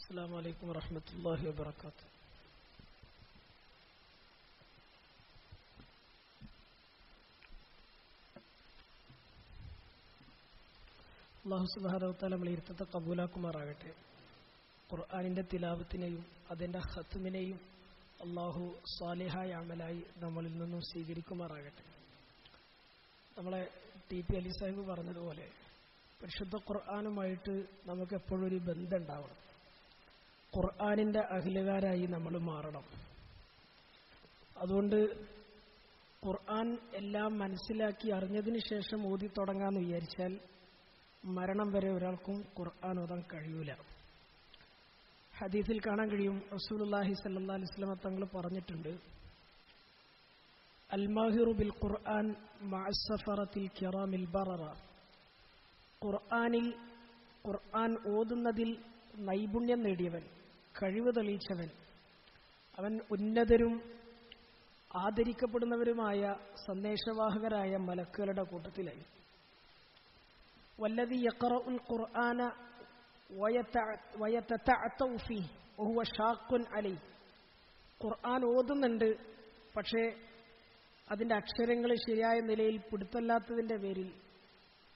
السلام عليكم ورحمة الله وبركاته. അല്ലാഹു സുബ്ഹാനഹു വ തആല നമ്മളെ ഇരുത്തത്തെ കബൂലാക്കുമാറാകട്ടെ. ഖുർആനിന്റെ തിലാവത്തിനെയും അതിന്റെ ഖത്മിനെയും അല്ലാഹു സാലിഹായ അമലായി നമ്മളിൽ നിന്നും സ്വീകരിക്കുമാറാകട്ടെ. നമ്മളെ ടി.പി. അലി സാഹിബ് പറഞ്ഞതുപോലെ പരിശുദ്ധ ഖുർആനുമായിട്ട് നമുക്ക് എപ്പോഴും ഒരു ബന്ധം ഉണ്ടാവണം. ഖുർആനിന്റെ അഖിലുകാരായി നമ്മൾ മാറണം. അതുകൊണ്ട് ഖുർആൻ എല്ലാം മനസ്സിലാക്കി അറിഞ്ഞതിന് ശേഷം ഓതി തുടങ്ങാമെന്ന് വിചാരിച്ചാൽ മരണം വരെ ഒരാൾക്കും ഖുർആൻ ഓതാൻ കഴിയൂല. ഹദീസിൽ കാണാൻ കഴിയും, റസൂലുള്ളാഹി സ്വല്ലല്ലാഹു അലൈഹി വസല്ലം തങ്ങൾ പറഞ്ഞിട്ടുണ്ട്, അൽ മാഹിറു ബിൽ ഖുർആൻ മഅസ്സഫറത്തിൽ കിറാമിൽ ബററ. ഖുർആൻ ഓതുന്നതിൽ നൈപുണ്യം നേടിയവൻ, കഴിവ് തെളിയിച്ചവൻ, അവൻ ഉന്നതരും ആദരിക്കപ്പെടുന്നവരുമായ സന്ദേശവാഹകരായ മലക്കുകളുടെ കൂട്ടത്തിലായി. വല്ലദീ യഖറഉൽ ഖുർആന വയതതഅതഉ ഫീഹി വഹുവ ഷാഖുൻ അലൈഹി. ഖുർആൻ ഓതുന്നുണ്ട്, പക്ഷേ അതിൻ്റെ അക്ഷരങ്ങൾ ശരിയായ നിലയിൽ പിടുത്തല്ലാത്തതിൻ്റെ പേരിൽ,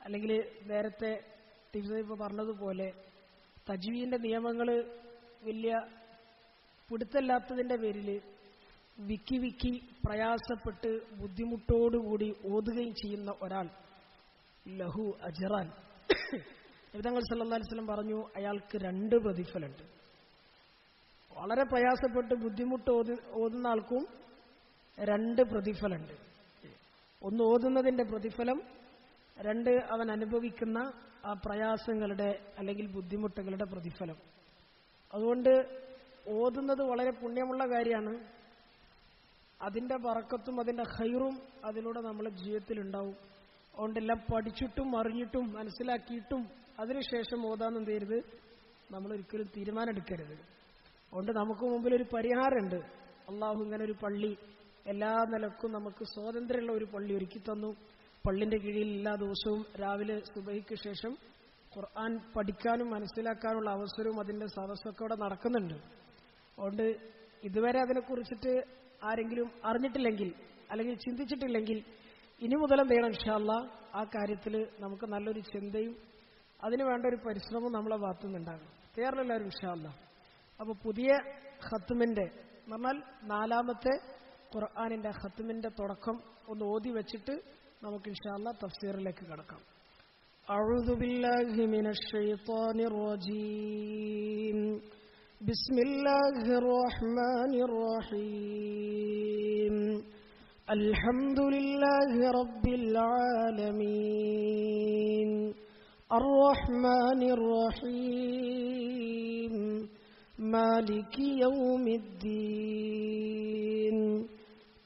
അല്ലെങ്കിൽ നേരത്തെ ടിപ്സ് പറഞ്ഞതുപോലെ തജ്വീദിന്റെ നിയമങ്ങൾ വലിയ പിടുത്തല്ലാത്തതിൻ്റെ പേരിൽ വിക്കി പ്രയാസപ്പെട്ട് ബുദ്ധിമുട്ടോടുകൂടി ഓതുകയും ചെയ്യുന്ന ഒരാൾ ലഹു അജ്റാൻ. നബി തങ്ങൾ സല്ലല്ലാഹു അലൈഹി വസല്ലം പറഞ്ഞു, അയാൾക്ക് 2 പ്രതിഫലമുണ്ട്. വളരെ പ്രയാസപ്പെട്ട് ബുദ്ധിമുട്ട് ഓതുന്ന ആൾക്കും 2 പ്രതിഫലമുണ്ട്. 1 ഓതുന്നതിൻ്റെ പ്രതിഫലം, 2 അവൻ അനുഭവിക്കുന്ന ആ പ്രയാസങ്ങളുടെ അല്ലെങ്കിൽ ബുദ്ധിമുട്ടുകളുടെ പ്രതിഫലം. അതുകൊണ്ട് ഓതുന്നത് വളരെ പുണ്യമുള്ള കാര്യമാണ്. അതിൻ്റെ ബറക്കത്തും അതിൻ്റെ ഖൈറും അതിലൂടെ നമ്മുടെ ജീവിതത്തിലുണ്ടാവും. അതുകൊണ്ടെല്ലാം പഠിച്ചിട്ടും അറിഞ്ഞിട്ടും മനസ്സിലാക്കിയിട്ടും അതിനുശേഷം ഓതാന്നും തരുത്, നമ്മളൊരിക്കലും തീരുമാനമെടുക്കരുത്. അതുകൊണ്ട് നമുക്ക് മുമ്പിലൊരു പരിഹാരമുണ്ട്. അള്ളാഹു ഇങ്ങനെ ഒരു പള്ളി, എല്ലാ നിലക്കും നമുക്ക് സ്വാതന്ത്ര്യമുള്ള ഒരു പള്ളി ഒരുക്കി തന്നു. പള്ളിൻ്റെ കീഴിൽ എല്ലാ ദിവസവും രാവിലെ സുബഹിക്ക് ശേഷം ഖുർആൻ പഠിക്കാനും മനസ്സിലാക്കാനുള്ള അവസരവും അതിൻ്റെ സദസ്സൊക്കെ അവിടെ നടക്കുന്നുണ്ട്. അതുകൊണ്ട് ഇതുവരെ അതിനെക്കുറിച്ചിട്ട് ആരെങ്കിലും അറിഞ്ഞിട്ടില്ലെങ്കിൽ അല്ലെങ്കിൽ ചിന്തിച്ചിട്ടില്ലെങ്കിൽ ഇനി മുതൽ എന്ത് ചെയ്യണം? ഇൻഷാ അല്ലാഹ് ആ കാര്യത്തിൽ നമുക്ക് നല്ലൊരു ചിന്തയും അതിനു വേണ്ട ഒരു പരിശ്രമവും നമ്മളെ ഭാഗത്തുനിന്നുണ്ടാകും. തയ്യാറെല്ലാവരും ഇൻഷാ അല്ലാഹ്. അപ്പോൾ പുതിയ ഖത്മിൻ്റെ എന്ന് പറഞ്ഞാൽ 4ാമത്തെ ഖുർആനിൻ്റെ ഖത്മിൻ്റെ തുടക്കം ഒന്ന് ഓതി വെച്ചിട്ട് നമുക്ക് ഇൻഷാ അല്ലാഹ് തഫ്സീറിലേക്ക് കടക്കാം. അഊദു ബില്ലാഹി മിനശ് ശൈത്വാനിർ റജീം. ബിസ്മില്ലാഹിർ റഹ്മാനിർ റഹീം. അൽഹംദുലില്ലാഹി റബ്ബിൽ ആലമീൻ. അർറഹ്മാനിർ റഹീം. മാലികി യൗമിദ്ദീൻ.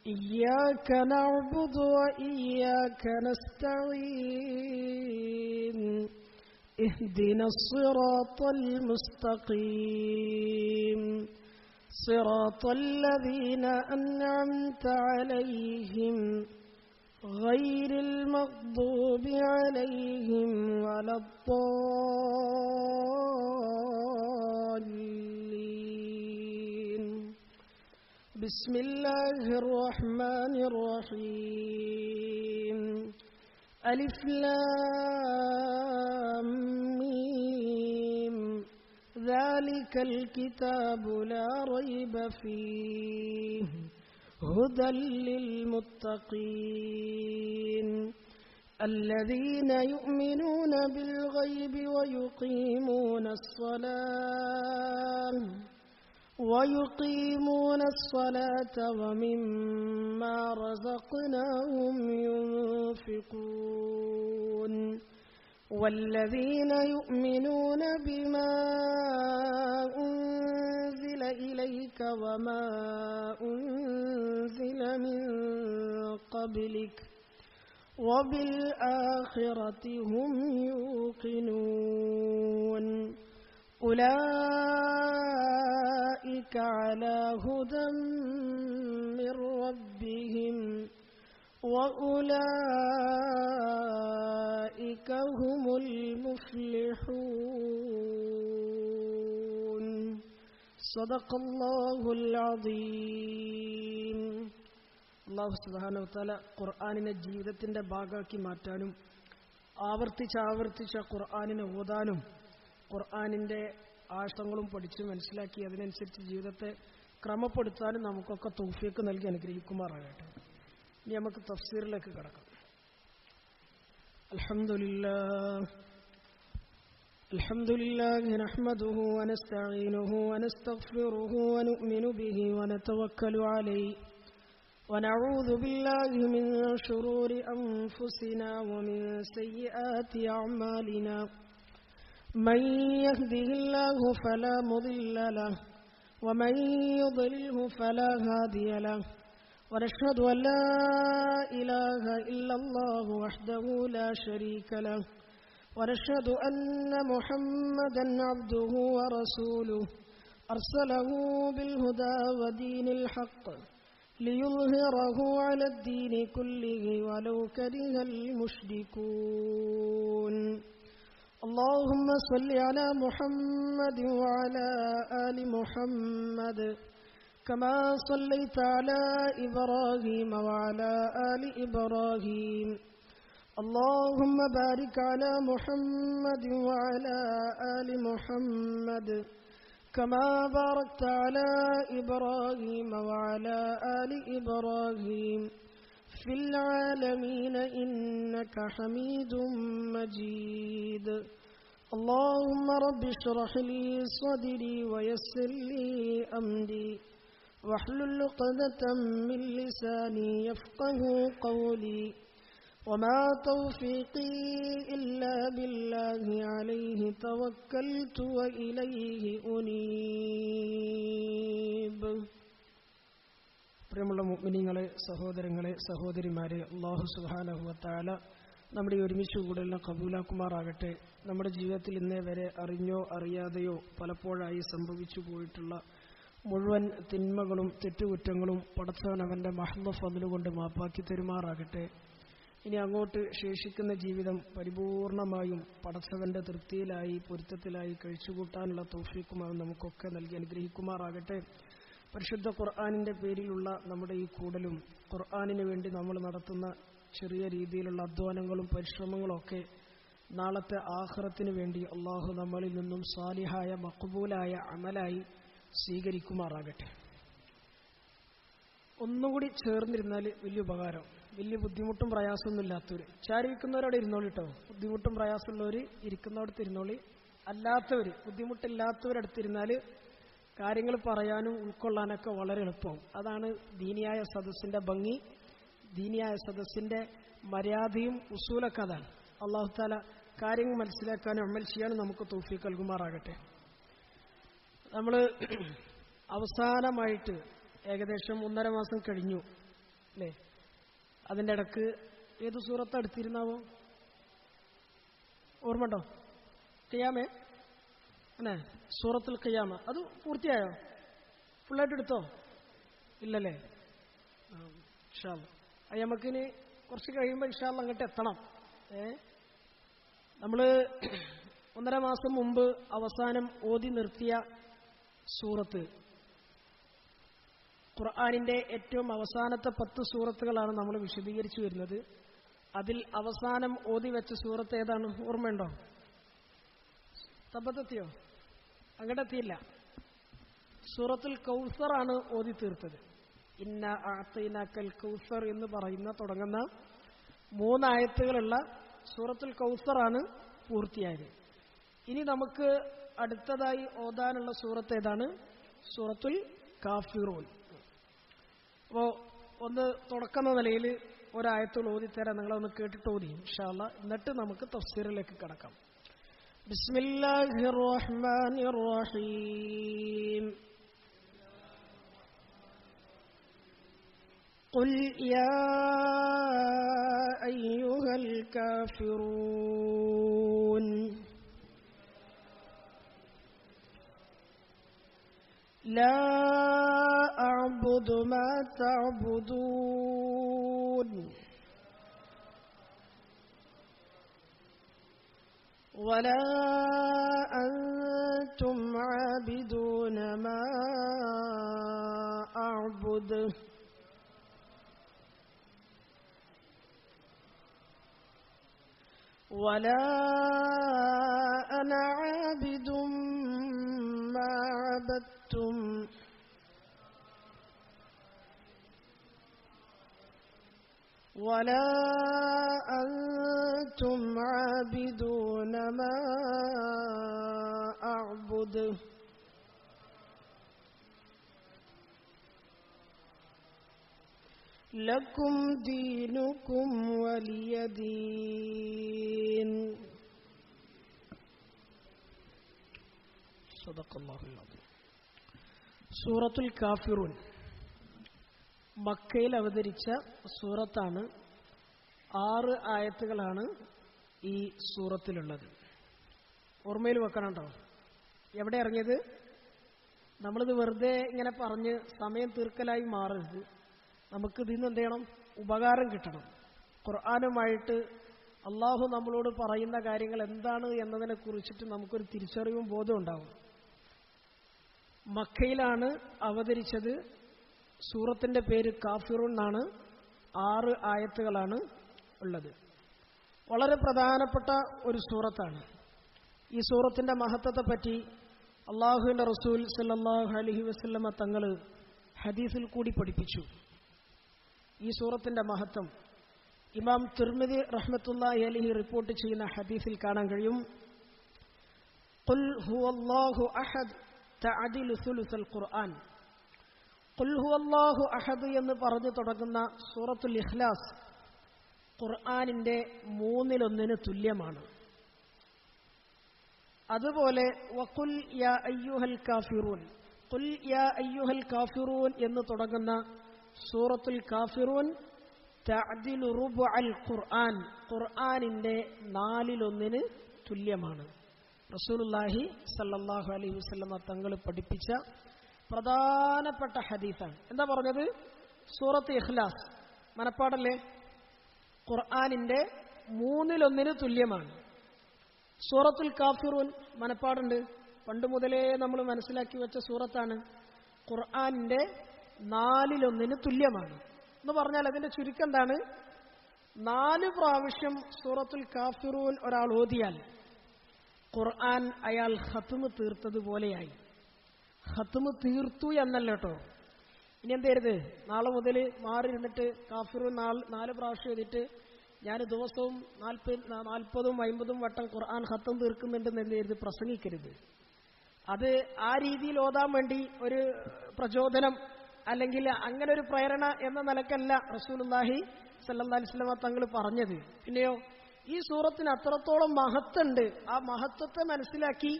إياك نعبد وإياك نستعين. اهدنا الصراط المستقيم. صراط الذين أنعمت عليهم غير المغضوب عليهم ولا الضالين. بسم الله الرحمن الرحيم. ألف لام ميم. ذلك الكتاب لا ريب فيه هدى للمتقين الذين يؤمنون بالغيب ويقيمون الصلاة ومما رزقناهم ينفقون والذين يؤمنون بما أنزل إليك وما أنزل من قبلك وبالآخرة هم يوقنون أولئك على هدى من ربهم وأولئك هم المفلحون. സദഖല്ലാഹുൽ അദീം. അല്ലാഹു സുബ്ഹാനഹു വ തആല ഖുർആനിനെ ജീവിതത്തിന്റെ ഭാഗമാക്കി മാറ്റാനും ആവർത്തിച്ച് ഖുർആനിനെ ഓതാനും ഖുർആനിന്റെ ആശയങ്ങളും പഠിച്ച് മനസ്സിലാക്കി അതിനനുസരിച്ച് ജീവിതത്തെ ക്രമപ്പെടുത്താനും നമുക്കൊക്കെ തൗഫീഖ് നൽകി അനുഗ്രഹിക്കുമാറാകട്ടെ. ഇനി നമുക്ക് തഫ്സീറിലേക്ക് കടക്കാം. അൽഹംദുലില്ലാഹി നഹ്മദുഹു വനസ്തഈനുഹു വനസ്തഗ്ഫിറുഹു വനുഅ്മിനു ബിഹി വനതവക്കലു അലൈഹി വനഊദു ബില്ലാഹി മിൻ ശുറൂരി അൻഫുസിനാ വമിൻ സയ്യിആതി അഅ്മാലിനാ മൻ യഹ്ദിഹില്ലാഹു ഫലാ മുദില്ല ലഹു വമൻ യുദ്ലിൽഹു ഫലാ ഹാദിയ ലഹു ونشهد أن لا إله إلا الله وحده لا شريك له ونشهد أن محمدا عبده ورسوله أرسله بالهدى ودين الحق ليظهره على الدين كله ولو كره المشركون. اللهم صل على محمد وعلى آل محمد كما صليت على إبراهيم وعلى آل إبراهيم. اللهم بارك على محمد وعلى آل محمد كما باركت على إبراهيم وعلى آل إبراهيم في العالمين إنك حميد مجيد. اللهم رب اشرح لي صدري ويسر لي أمري واحلل عقدة من لساني يفقه قولي وما توفيقي إلا بالله عليه توكلت وإليه أنيب. പ്രിയമുള്ള മുഅ്മിനീങ്ങളെ, സഹോദരങ്ങളെ, സഹോദരിമാരെ, അല്ലാഹു സുബ്ഹാനഹു വ തആല നമ്മുടെ ഒരുമിച്ച് കൂടെല്ലാം കബൂലാക്കുമാറാകട്ടെ. നമ്മുടെ ജീവിതത്തിൽ ഇന്നേ വരെ അറിഞ്ഞോ അറിയാതെയോ പലപ്പോഴായി സംഭവിച്ചു പോയിട്ടുള്ള മുഴുവൻ തിന്മകളും തെറ്റുകുറ്റങ്ങളും പടച്ചവൻ അവന്റെ മഹ്ള ഫദ്ല് കൊണ്ട് മാപ്പാക്കി തരുമാറാകട്ടെ. ഇനി അങ്ങോട്ട് ശേഷിക്കുന്ന ജീവിതം പരിപൂർണമായും പടച്ചവന്റെ തൃപ്തിയിലായി പൊരുത്തത്തിലായി കഴിച്ചുകൂട്ടാനുള്ള തൗഫീഖും അവൻ നമുക്കൊക്കെ നൽകി അനുഗ്രഹിക്കുമാറാകട്ടെ. പരിശുദ്ധ ഖുർആനിന്റെ പേരിലുള്ള നമ്മുടെ ഈ കൂടലും ഖുർആനിന് വേണ്ടി നമ്മൾ നടത്തുന്ന ചെറിയ രീതിയിലുള്ള അധ്വാനങ്ങളും പരിശ്രമങ്ങളും ഒക്കെ നാളത്തെ ആഖിറത്തിന് വേണ്ടി അള്ളാഹു നമ്മളിൽ നിന്നും സാലിഹായ മഖ്ബൂലായ അമലായി സ്വീകരിക്കുമാറാകട്ടെ. ഒന്നുകൂടി ചേർന്നിരുന്നാൽ വലിയ ഉപകാരം. വലിയ ബുദ്ധിമുട്ടും പ്രയാസമൊന്നും ഇല്ലാത്തവർ ചാരിക്കുന്നവരവിടെ ഇരുന്നോളി കേട്ടോ. ബുദ്ധിമുട്ടും പ്രയാസമുള്ളവർ ഇരിക്കുന്നവിടത്ത് ഇരുന്നോളി. അല്ലാത്തവർ ബുദ്ധിമുട്ടില്ലാത്തവരടുത്തിരുന്നാൽ കാര്യങ്ങൾ പറയാനും ഉൾക്കൊള്ളാനൊക്കെ വളരെ എളുപ്പവും. അതാണ് ദീനിയായ സദസ്സിന്റെ ഭംഗി, ദീനിയായ സദസ്സിന്റെ മര്യാദയും ഉസൂലൊക്കെ അതാണ്. അല്ലാഹു തആല കാര്യങ്ങൾ മനസ്സിലാക്കാനും അമൽ ചെയ്യാനും നമുക്ക് തൗഫീഖ് നൽകുമാറാകട്ടെ. നമ്മൾ അവസാനമായിട്ട് ഏകദേശം 1.5 മാസം കഴിഞ്ഞു അല്ലേ? അതിൻ്റെ ഇടക്ക് ഏത് സൂറത്ത് എടുത്തിരുന്നാവോ? ഓർമ്മണ്ടോ? ഖിയാമേ അല്ലേ? സൂറത്തുൽ ഖിയാമ അത് പൂർത്തിയായോ? ഫുള്ളായിട്ട് എടുത്തോ? ഇല്ലല്ലേ? ഇൻഷാ അല്ലാഹ് അത് നമുക്കിനി കുറച്ച് കഴിയുമ്പോൾ ഇൻഷാ അല്ലാഹ് അങ്ങോട്ട് എത്തണം. നമ്മൾ 1.5 മാസം മുമ്പ് അവസാനം ഓതി നിർത്തിയ സൂറത്ത് ഖുർആനിന്റെ ഏറ്റവും അവസാനത്തെ 10 സൂറത്തുകളാണ് നമ്മൾ വിശദീകരിച്ചു വരുന്നത്. അതിൽ അവസാനം ഓതി വെച്ച സൂറത്ത് ഏതാണ്? ഓർമ്മയുണ്ടോ? തബത്തെത്തിയോ? അങ്ങോട്ടെത്തിയില്ല. സൂറത്തുൽ കൗസർ ആണ് ഓതി തീർത്തത്. ഇന്ന അഅ്തൈനാക്കൽ കൗസർ എന്ന് തുടങ്ങുന്ന 3 ആയത്തുകളുള്ള സൂറത്തുൽ കൗസർ ആണ് പൂർത്തിയായത്. ഇനി നമുക്ക് അടുത്തതായി ഓതാനുള്ള സൂറത്ത് ഏതാണ്? സൂറത്തുൽ കാഫിറൂൻ. അപ്പോൾ ഒന്ന് തുടക്കുന്ന നിലയിൽ ഒരായത്തുകൾ ഓതിത്തരാൻ നിങ്ങളൊന്ന് കേട്ടിട്ട് ഓതി ഇൻഷാ അല്ലാഹ്. എന്നിട്ട് നമുക്ക് തഫ്സീറിലേക്ക് കടക്കാം. ബിസ്മില്ലാഹിർ റഹ്മാനിർ റഹീം. ഖുൽ യാ അയ്യുഹൽ കാഫിറൂൻ لا أعبد ما تعبدون ولا أنتم عابدون ما أعبد ولا أنا عابد ما عبدتم ولا أنتم عابدون ما أعبد لكم دينكم ولي دين. صدق الله العظيم. സൂറത്തുൽ കാഫിറൂൻ മക്കയിൽ അവതരിച്ച സൂറത്താണ്. 6 ആയത്തുകളാണ് ഈ സൂറത്തിലുള്ളത്. ഓർമ്മയിൽ വെക്കണം കേട്ടോ. എവിടെ ഇറങ്ങിയത്? നമ്മളിത് വെറുതെ ഇങ്ങനെ പറഞ്ഞ് സമയം തീർക്കലായി മാറരുത്. നമുക്ക് ഇതിന്ന് എന്ത് ചെയ്യണം? ഉപകാരം കിട്ടണം. ഖുർആനുമായിട്ട് അള്ളാഹു നമ്മളോട് പറയുന്ന കാര്യങ്ങൾ എന്താണ് എന്നതിനെ കുറിച്ചിട്ട് നമുക്കൊരു തിരിച്ചറിവും ബോധവും ഉണ്ടാവും. മക്കയിലാണ് അവതരിച്ചത്. സൂറത്തിന്റെ പേര് കാഫിറൂൻ എന്നാണ്. 6 ആയത്തുകളാണ് ഉള്ളത്. വളരെ പ്രധാനപ്പെട്ട ഒരു സൂറത്താണ്. ഈ സൂറത്തിന്റെ മഹത്വത്തെ പറ്റി അള്ളാഹുവിന്റെ റസൂൽ സല്ലല്ലാഹു അലൈഹി വസല്ലമ തങ്ങൾ ഹദീസിൽ കൂടി പഠിപ്പിച്ചു. ഈ സൂറത്തിന്റെ മഹത്വം ഇമാം തിർമിദി റഹ്മത്തുള്ളാഹി അലൈഹി റിപ്പോർട്ട് ചെയ്യുന്ന ഹദീസിൽ കാണാൻ കഴിയും. ഖുൽ ഹുവല്ലാഹു അഹദ് തഅദിലു സുലുസൽ ഖുർആൻ. ഖുൽ ഹുവല്ലാഹു അഹദ് എന്ന് പറഞ്ഞു തുടങ്ങുന്ന സൂറത്തുൽ ഇഖ്ലാസ് ഖുർആനിന്റെ 1/3 തുല്യമാണ്. അതുപോലെ വഖുൽ യാ അയ്യുഹൽ കാഫിറൂൻ, ഖുൽ യാ അയ്യുഹൽ കാഫിറൂൻ എന്ന് തുടങ്ങുന്ന സൂറത്തുൽ കാഫിറൂൻ തഅദിലു റുബ്അൽ ഖുർആൻ, ഖുർആനിന്റെ 4/1 തുല്യമാണ്. റസൂലുള്ളാഹി സല്ലല്ലാഹു അലൈഹി വസല്ലമ തങ്ങൾ പഠിപ്പിച്ച പ്രധാനപ്പെട്ട ഹദീസാണ്. എന്താ പറഞ്ഞത്? സൂറത്ത് ഇഖ്ലാസ് മനപ്പാടല്ലേ? ഖുർആനിന്റെ 1/3 തുല്യമാണ്. സൂറത്തുൽ കാഫിറൂൻ മനപ്പാടുണ്ട്. പണ്ട് മുതലേ നമ്മൾ മനസ്സിലാക്കി വെച്ച സൂറത്താണ്. ഖുർആനിന്റെ 4/1 തുല്യമാണ് എന്ന് പറഞ്ഞാൽ അതിന്റെ ചുരുക്കം എന്താണ്? 4 പ്രാവശ്യം സൂറത്തുൽ കാഫിറൂൻ ഒരാൾ ഓതിയാൽ ഖുർആൻ അയാൾ ഖത്മ് തീർത്തതുപോലെയായി. ഖത്മ് തീർത്തു എന്നല്ല കേട്ടോ. ഇനി എന്തെയ്യരുത്? നാളെ മുതൽ മാറിയിരുന്നിട്ട് കാഫിറൂൻ 4 പ്രാവശ്യം എഴുതിയിട്ട് ഞാൻ ദിവസവും 40-50 50 വട്ടം ഖുർആൻ ഖത്മ് തീർക്കുന്നുണ്ടെന്ന് എന്തെയ്യരുത്? പ്രസംഗിക്കരുത്. അത് ആ രീതിയിൽ ഓതാൻ വേണ്ടി ഒരു പ്രചോദനം അല്ലെങ്കിൽ അങ്ങനെ ഒരു പ്രേരണ എന്ന നിലക്കല്ല റസൂലുള്ളാഹി സല്ലല്ലാഹു അലൈഹി വസല്ലം തങ്ങൾ പറഞ്ഞത്. പിന്നെയോ ഈ സൂറത്തിന് അത്രത്തോളം മഹത്വമുണ്ട്. ആ മഹത്വത്തെ മനസ്സിലാക്കി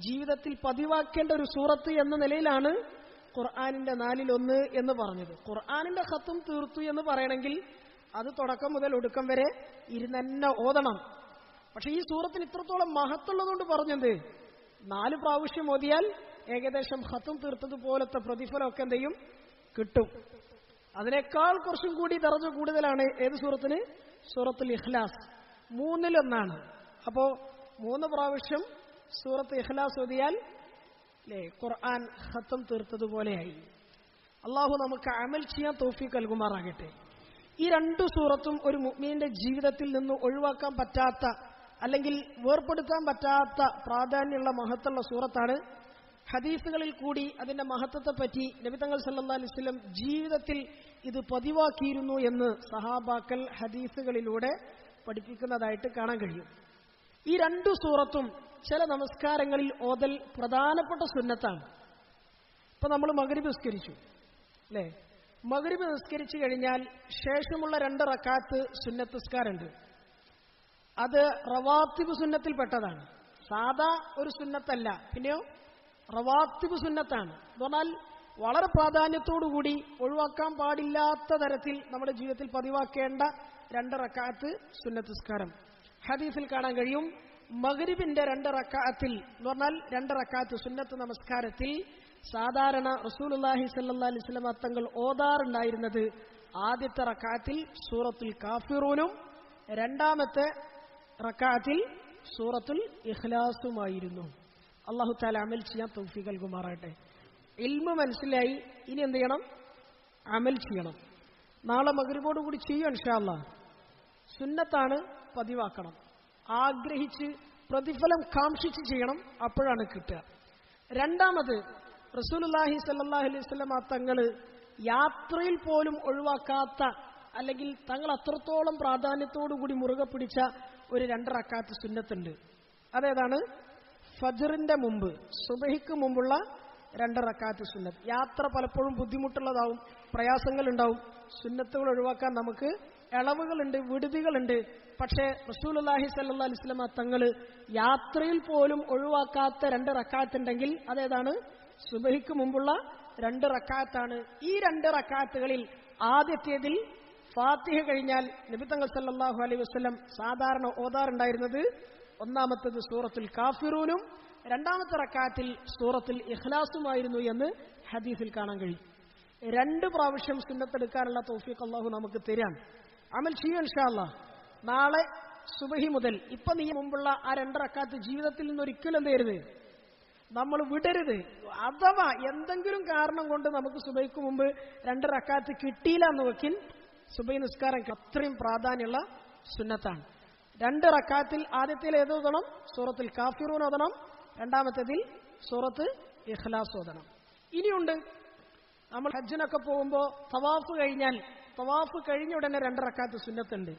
ജീവിതത്തിൽ പതിവാക്കേണ്ട ഒരു സൂറത്ത് എന്ന നിലയിലാണ് ഖുർആനിന്റെ 4/1 എന്ന് പറഞ്ഞത്. ഖുർആനിന്റെ ഖത്ം തീർത്തു എന്ന് പറയണമെങ്കിൽ അത് തുടക്കം മുതൽ ഒടുക്കം വരെ ഇരുന്നെന്നെ ഓതണം. പക്ഷെ ഈ സൂറത്തിന് ഇത്രത്തോളം മഹത്വമുള്ളതുകൊണ്ട് പറഞ്ഞത് 4 പ്രാവശ്യം ഓതിയാൽ ഏകദേശം ഖത്ം തീർത്തതുപോലത്തെ പ്രതിഫലമൊക്കെ എന്ത് ചെയ്യും? കിട്ടും. അതിനേക്കാൾ കുറച്ചും കൂടി ദർജ കൂടുതലാണ് ഏത് സൂറത്തിന്? സൂറത്തുൽ ഇഖ്ലാസ് 3/1. അപ്പോ 3 പ്രാവശ്യം സൂറത്ത് ഇഖ്ലാസ് ഓതിയാൽ ഖുർആൻ ഖത്ം തീർത്തതുപോലെയായി. അള്ളാഹു നമുക്ക് അമൽ ചെയ്യാൻ തൗഫീഖ് നൽകുമാറാകട്ടെ. ഈ 2 സൂറത്തും ഒരു മുഅ്മിനിന്റെ ജീവിതത്തിൽ നിന്ന് ഒഴിവാക്കാൻ പറ്റാത്ത അല്ലെങ്കിൽ വേർപെടുത്താൻ പറ്റാത്ത പ്രാധാന്യമുള്ള മഹത്വമുള്ള സൂറത്താണ്. ഹദീസുകളിൽ കൂടി അതിന്റെ മഹത്വത്തെപ്പറ്റി നബി തങ്ങൾ സല്ലല്ലാഹു അലൈഹി വസല്ലം ജീവിതത്തിൽ ഇത് പതിവാക്കിയിരുന്നു എന്ന് സഹാബാക്കൾ ഹദീസുകളിലൂടെ പഠിപ്പിക്കുന്നതായിട്ട് കാണാൻ കഴിയും. ഈ 2 സൂറത്തും ചില നമസ്കാരങ്ങളിൽ ഓതൽ പ്രധാനപ്പെട്ട സുന്നത്താണ്. ഇപ്പൊ നമ്മൾ മഗ്രിബ് നിസ്കരിച്ചു അല്ലേ? മഗ്രിബ് നിസ്കരിച്ചു കഴിഞ്ഞാൽ ശേഷമുള്ള 2 റക്അത്ത് സുന്നത്ത് നിസ്കാരമുണ്ട്. അത് റവാത്തിബ് സുന്നത്തിൽപ്പെട്ടതാണ്. സാധാ ഒരു സുന്നത്തല്ല. പിന്നെയോ റവാത്തിബ് സുന്നത്താണ്. എന്ന് പറഞ്ഞാൽ വളരെ പ്രാധാന്യത്തോടുകൂടി ഒഴിവാക്കാൻ പാടില്ലാത്ത തരത്തിൽ നമ്മുടെ ജീവിതത്തിൽ പതിവാക്കേണ്ട 2 റക്അത്ത് സുന്നത്ത് നിസ്കാരം. ഹദീസിൽ കാണാൻ കഴിയും മഗ്രിബിന്റെ 2 റക്അത്തിൽ എന്ന് പറഞ്ഞാൽ 2 റക്അത്ത് സുന്നത്ത് നമസ്കാരത്തിൽ സാധാരണ റസൂലുള്ളാഹി സ്വല്ലല്ലാഹു അലൈഹി വസല്ലം തങ്ങൾ ഓതാറുണ്ടായിരുന്നത് ആദ്യത്തെ റക്അത്തിൽ സൂറത്തുൽ കാഫിറൂനും രണ്ടാമത്തെ റക്അത്തിൽ സൂറത്തുൽ ഇഖ്ലാസുമായിരുന്നു. അല്ലാഹു തആല അമൽ ചെയ്യാൻ തൗഫീഖ് നൽകുമാറാകട്ടെ. ഇൽമു മനസ്സിലായി. ഇനി എന്ത് ചെയ്യണം? അമൽ ചെയ്യണം. നാളെ മഗ്‌രിബോടുകൂടി ചെയ്യും ഇൻഷാ അല്ലാഹ്. സുന്നത്താണ്, പതിവാക്കണം. ആഗ്രഹിച്ച് പ്രതിഫലം കാംക്ഷിച്ച് ചെയ്യണം, അപ്പോഴാണ് കിട്ടുക. രണ്ടാമത്, റസൂലുള്ളാഹി സ്വല്ലല്ലാഹു അലൈഹി വസല്ലം തങ്ങൾ യാത്രയിൽ പോലും ഒഴിവാക്കാത്ത, അല്ലെങ്കിൽ തങ്ങൾ അത്രത്തോളം പ്രാധാന്യത്തോടുകൂടി മുറുകെ പിടിച്ച ഒരു 2 റക്അത്ത് സുന്നത്തുണ്ട്. അതേതാണ്? ഫജ്റിന്റെ മുമ്പ്, സുബഹിക്ക് മുമ്പുള്ള 2 റക്അത്ത് സുന്നത്ത്. യാത്ര പലപ്പോഴും ബുദ്ധിമുട്ടുള്ളതാവും, പ്രയാസങ്ങളുണ്ടാവും. സുന്നത്തുകൾ ഒഴിവാക്കാൻ നമുക്ക് ഇളവുകളുണ്ട്, വിടുതികളുണ്ട്. പക്ഷേ റസൂലുള്ളാഹി സ്വല്ലല്ലാഹു അലൈഹി വസല്ലം തങ്ങൾ യാത്രയിൽ പോലും ഒഴിവാക്കാത്ത 2 റക്അത്ത് ഉണ്ടെങ്കിൽ അതേതാണ്? സുബഹിക്ക് മുമ്പുള്ള 2 റക്അത്താണ്. ഈ 2 റക്അത്തുകളിൽ ആദ്യത്തേതിൽ ഫാത്തിഹ കഴിഞ്ഞാൽ നബി തങ്ങൾ സല്ലല്ലാഹു അലൈഹി വസല്ലം സാധാരണ ഓതാറുണ്ടായിരുന്നത് ഒന്നാമത്തേത് സൂറത്തുൽ കാഫിറൂനും രണ്ടാമത്തെ റക്അത്തിൽ സൂറത്തുൽ ഇഖ്ലാസുമായിരുന്നു എന്ന് ഹദീസിൽ കാണാൻ കഴിയും. 2 പ്രാവശ്യം സുന്നത്തെടുക്കാനുള്ള തൗഫീഖ് അല്ലാഹു നമുക്ക് തരാൻ. അമൽ ചെയ്യും ഇൻഷാ അല്ലാഹ്. നാളെ സുബഹി മുതൽ ഇപ്പൊ നീ മുമ്പുള്ള ആ 2 റക്അത്ത് ജീവിതത്തിൽ നിന്ന് ഒരിക്കലും എന്ത് ചെയ്യരുത്, നമ്മൾ വിടരുത്. അഥവാ എന്തെങ്കിലും കാരണം കൊണ്ട് നമുക്ക് സുബഹിക്ക് മുമ്പ് 2 റക്അത്ത് കിട്ടിയില്ല എന്ന് വെക്കിൻ, സുബഹി നിസ്കാരം അത്രയും പ്രാധാന്യമുള്ള സുന്നത്താണ്. 2 റക്അത്തിൽ ആദ്യത്തിൽ ഏത് ഓതണം? സൂറത്തുൽ കാഫിറൂൻ ഓതണം. രണ്ടാമത്തേതിൽ സൂറത്ത് ഇഖ്ലാസ് ഓതണം. ഇനിയുണ്ട്, നമ്മൾ ഹജ്ജിനൊക്കെ പോകുമ്പോൾ തവാഫ് കഴിഞ്ഞാൽ, തവാഫ് കഴിഞ്ഞ ഉടനെ 2 റക്അത്ത് സുന്നത്തുണ്ട്.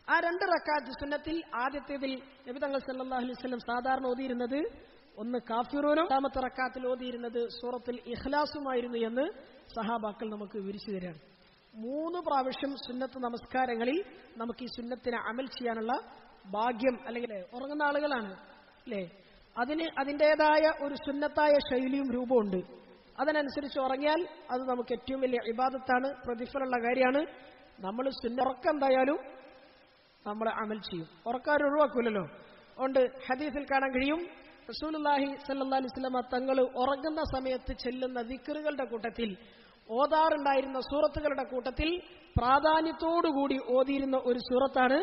ആ 2 റക്അത്ത് സുന്നത്തിൽ ആദ്യത്തേതിൽ നബി തങ്ങൾ സല്ലല്ലാഹു അലൈഹി വസല്ലം സാധാരണ ഓതിയിരുന്നത് ഒന്ന് കാഫിറൂനും രണ്ടാമത്തെ റക്അത്തിൽ ഓതിയിരുന്നത് സൂറത്തുൽ ഇഖ്ലാസുമായിരുന്നു എന്ന് സഹാബാക്കൾ നമുക്ക് വിവരിച്ചു തരാണ്. 3 പ്രാവശ്യം സുന്നത്ത് നമസ്കാരങ്ങളിൽ നമുക്ക് ഈ സുന്നത്തിനെ അമൽ ചെയ്യാനുള്ള ഭാഗ്യം, അല്ലെങ്കിൽ ഉറങ്ങുന്ന ആളുകളാണ് അല്ലേ, അതിന് അതിൻ്റെതായ ഒരു സുന്നത്തായ ശൈലിയും രൂപമുണ്ട്. അതിനനുസരിച്ച് ഉറങ്ങിയാൽ അത് നമുക്ക് ഏറ്റവും വലിയ ഇബാദത്താണ്, പ്രതിഫലമുള്ള കാര്യമാണ്. നമ്മൾ ഉറക്കം എന്തായാലും നമ്മൾ അമൽ ചെയ്യും, ഉറക്കാരും ഒഴിവാക്കൂലല്ലോ. അതുകൊണ്ട് ഹദീസിൽ കാണാൻ കഴിയും, റസൂലുള്ളാഹി സ്വല്ലല്ലാഹു അലൈഹി വസല്ലം തങ്ങൾ ഉറങ്ങുന്ന സമയത്ത് ചെല്ലുന്ന ദിക്റുകളുടെ കൂട്ടത്തിൽ, ഓതാറുണ്ടായിരുന്ന സൂറത്തുകളുടെ കൂട്ടത്തിൽ പ്രാധാന്യത്തോടുകൂടി ഓതിയിരുന്ന ഒരു സൂറത്താണ്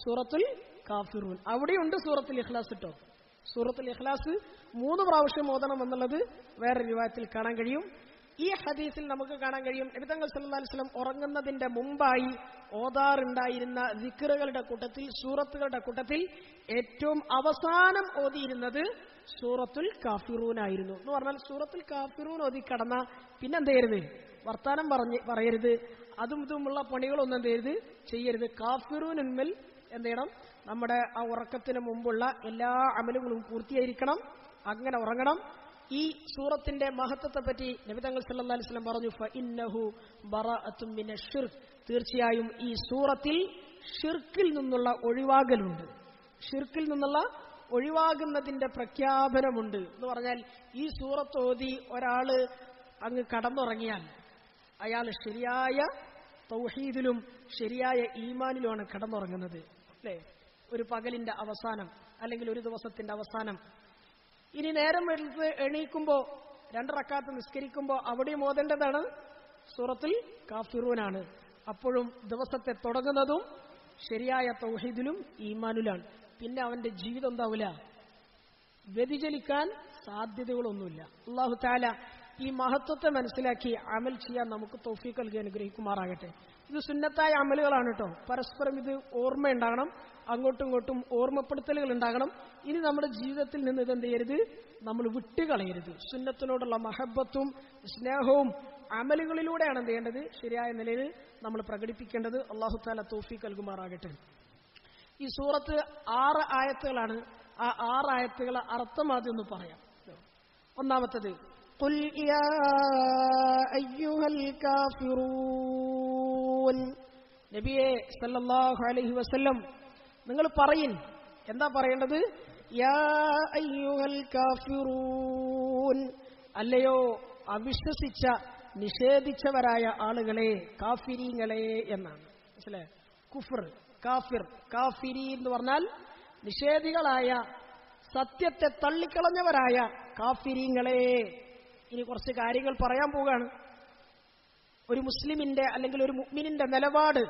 സൂറത്തുൽ കാഫിറൂൻ. അവിടെയുണ്ട് സൂറത്തുൽ ഇഖ്ലാസ് കേട്ടോ. സൂറത്തുൽ ഇഖ്ലാസ് 3 പ്രാവശ്യം ഓതണം എന്നുള്ളത് വേറെ റിവായത്തിൽ കാണാൻ കഴിയും. ഈ ഹദീസിൽ നമുക്ക് കാണാൻ കഴിയും, നബി തങ്ങൾ സല്ലല്ലാഹു അലൈഹി വസല്ലം ഉറങ്ങുന്നതിന്റെ മുമ്പായി ഓതാറുണ്ടായിരുന്ന ദിക്റുകളുടെ കൂട്ടത്തിൽ, സൂറത്തുകളുടെ കൂട്ടത്തിൽ ഏറ്റവും അവസാനം ഓതിയിരുന്നത് സൂറത്തുൽ കാഫിറൂൻ ആയിരുന്നു. എന്ന് പറഞ്ഞാൽ സൂറത്തുൽ കാഫിറൂൻ ഓതി കടന്ന പിന്നെ എന്ത് ചെയ്യരുത്, വർത്താനം പറയരുത്, അതും ഇതുമുള്ള പണികളൊന്നും എന്ത് ചെയ്യരുത്, ചെയ്യരുത്. കാഫിറൂനിന്മേൽ എന്ത് ചെയ്യണം, നമ്മുടെ ആ ഉറക്കത്തിന് മുമ്പുള്ള എല്ലാ അമലുകളും പൂർത്തിയായിരിക്കണം. അങ്ങനെ ഉറങ്ങണം. ഈ സൂറത്തിന്റെ മഹത്വത്തെ പറ്റി നബി തങ്ങൾ സല്ലല്ലാഹു അലൈഹി വസല്ലം പറഞ്ഞു, ഫഇന്നഹു ബറാഅത്തും മിനശ് ശിർക്ക്, തീർച്ചയായും ഈ സൂറത്തിൽ ഷിർക്കിൽ നിന്നുള്ള ഒഴിവാകലുണ്ട്, ഷിർക്കിൽ നിന്നുള്ള ഒഴിവാകുന്നതിന്റെ പ്രഖ്യാപനമുണ്ട്. എന്ന് പറഞ്ഞാൽ ഈ സൂറത്ത് ഓതി ഒരാള് അങ്ങ് കടന്നുറങ്ങിയാൽ അയാൾ ശരിയായ തൗഹീദിലും ശരിയായ ഈമാനിലുമാണ് കടന്നുറങ്ങുന്നത് അല്ലേ. ഒരു പകലിന്റെ അവസാനം അല്ലെങ്കിൽ ഒരു ദിവസത്തിന്റെ അവസാനം. ഇനി നേരം വെളുത്ത് എണീക്കുമ്പോൾ 2 റക്അത്ത് നിസ്കരിക്കുമ്പോൾ അവിടെയും ഓതേണ്ടതാണ് സൂറത്തുൽ കാഫിറൂനാണ്. അപ്പോഴും ദിവസത്തെ തുടങ്ങുന്നതും ശരിയായ തൗഹീദിലും ഈമാനിലാണ്. പിന്നെ അവന്റെ ജീവിതം എന്താവില്ല, വ്യതിചലിക്കാൻ സാധ്യതകളൊന്നുമില്ല. അല്ലാഹു തആല ഈ മഹത്വത്തെ മനസ്സിലാക്കി അമൽ ചെയ്യാൻ നമുക്ക് തൗഫീഖ് നൽകി അനുഗ്രഹിക്കുമാറാകട്ടെ. ഇത് സുന്നത്തായ അമലുകളാണ് കേട്ടോ. പരസ്പരം ഇത് ഓർമ്മയുണ്ടാകണം, അങ്ങോട്ടും ഇങ്ങോട്ടും ഓർമ്മപ്പെടുത്തലുകൾ ഉണ്ടാകണം. ഇനി നമ്മുടെ ജീവിതത്തിൽ നിന്ന് ഇതെന്ത് ചെയ്യരുത്, നമ്മൾ വിട്ടുകളയരുത്. സുന്നത്തിനോടുള്ള മഹബത്തും സ്നേഹവും അമലുകളിലൂടെയാണ് എന്ത് ചെയ്യേണ്ടത്, ശരിയായ നിലയിൽ നമ്മൾ പ്രകടിപ്പിക്കേണ്ടത്. അല്ലാഹു തആല തൗഫീഖ് നൽകുമാറാകട്ടെ. ഈ സൂറത്ത് 6 ആയത്തുകളാണ്. ആ 6 ആയത്തുകളെ അർത്ഥം ആദ്യം ഒന്ന് പറയാം. ഒന്നാമത്തത്, ഖുൽ യാ അയ്യുഹൽ കാഫിറൂൻ, നബിയേ സല്ലല്ലാഹു അലൈഹി വസല്ലം നിങ്ങൾ പറയിൻ. എന്താ പറയേണ്ടത്? യാ അയ്യുഹൽ കാഫിറൂൻ, അല്ലയോ അവിശ്വസിച്ച നിഷേധിച്ചവരായ ആളുകളെ, കാഫിരീങ്ങളെ എന്നാണ്. മനസ്സിലായോ? കുഫർ, കാഫിർ, കാഫിരി എന്ന് പറഞ്ഞാൽ നിഷേധികളായ, സത്യത്തെ തള്ളിക്കളഞ്ഞവരായ കാഫിരീങ്ങളെ. ഇനി കുറച്ച് കാര്യങ്ങൾ പറയാൻ പോവുകയാണ്. ഒരു മുസ്ലിമിന്റെ അല്ലെങ്കിൽ ഒരു മുഅ്മിനിന്റെ നിലപാട്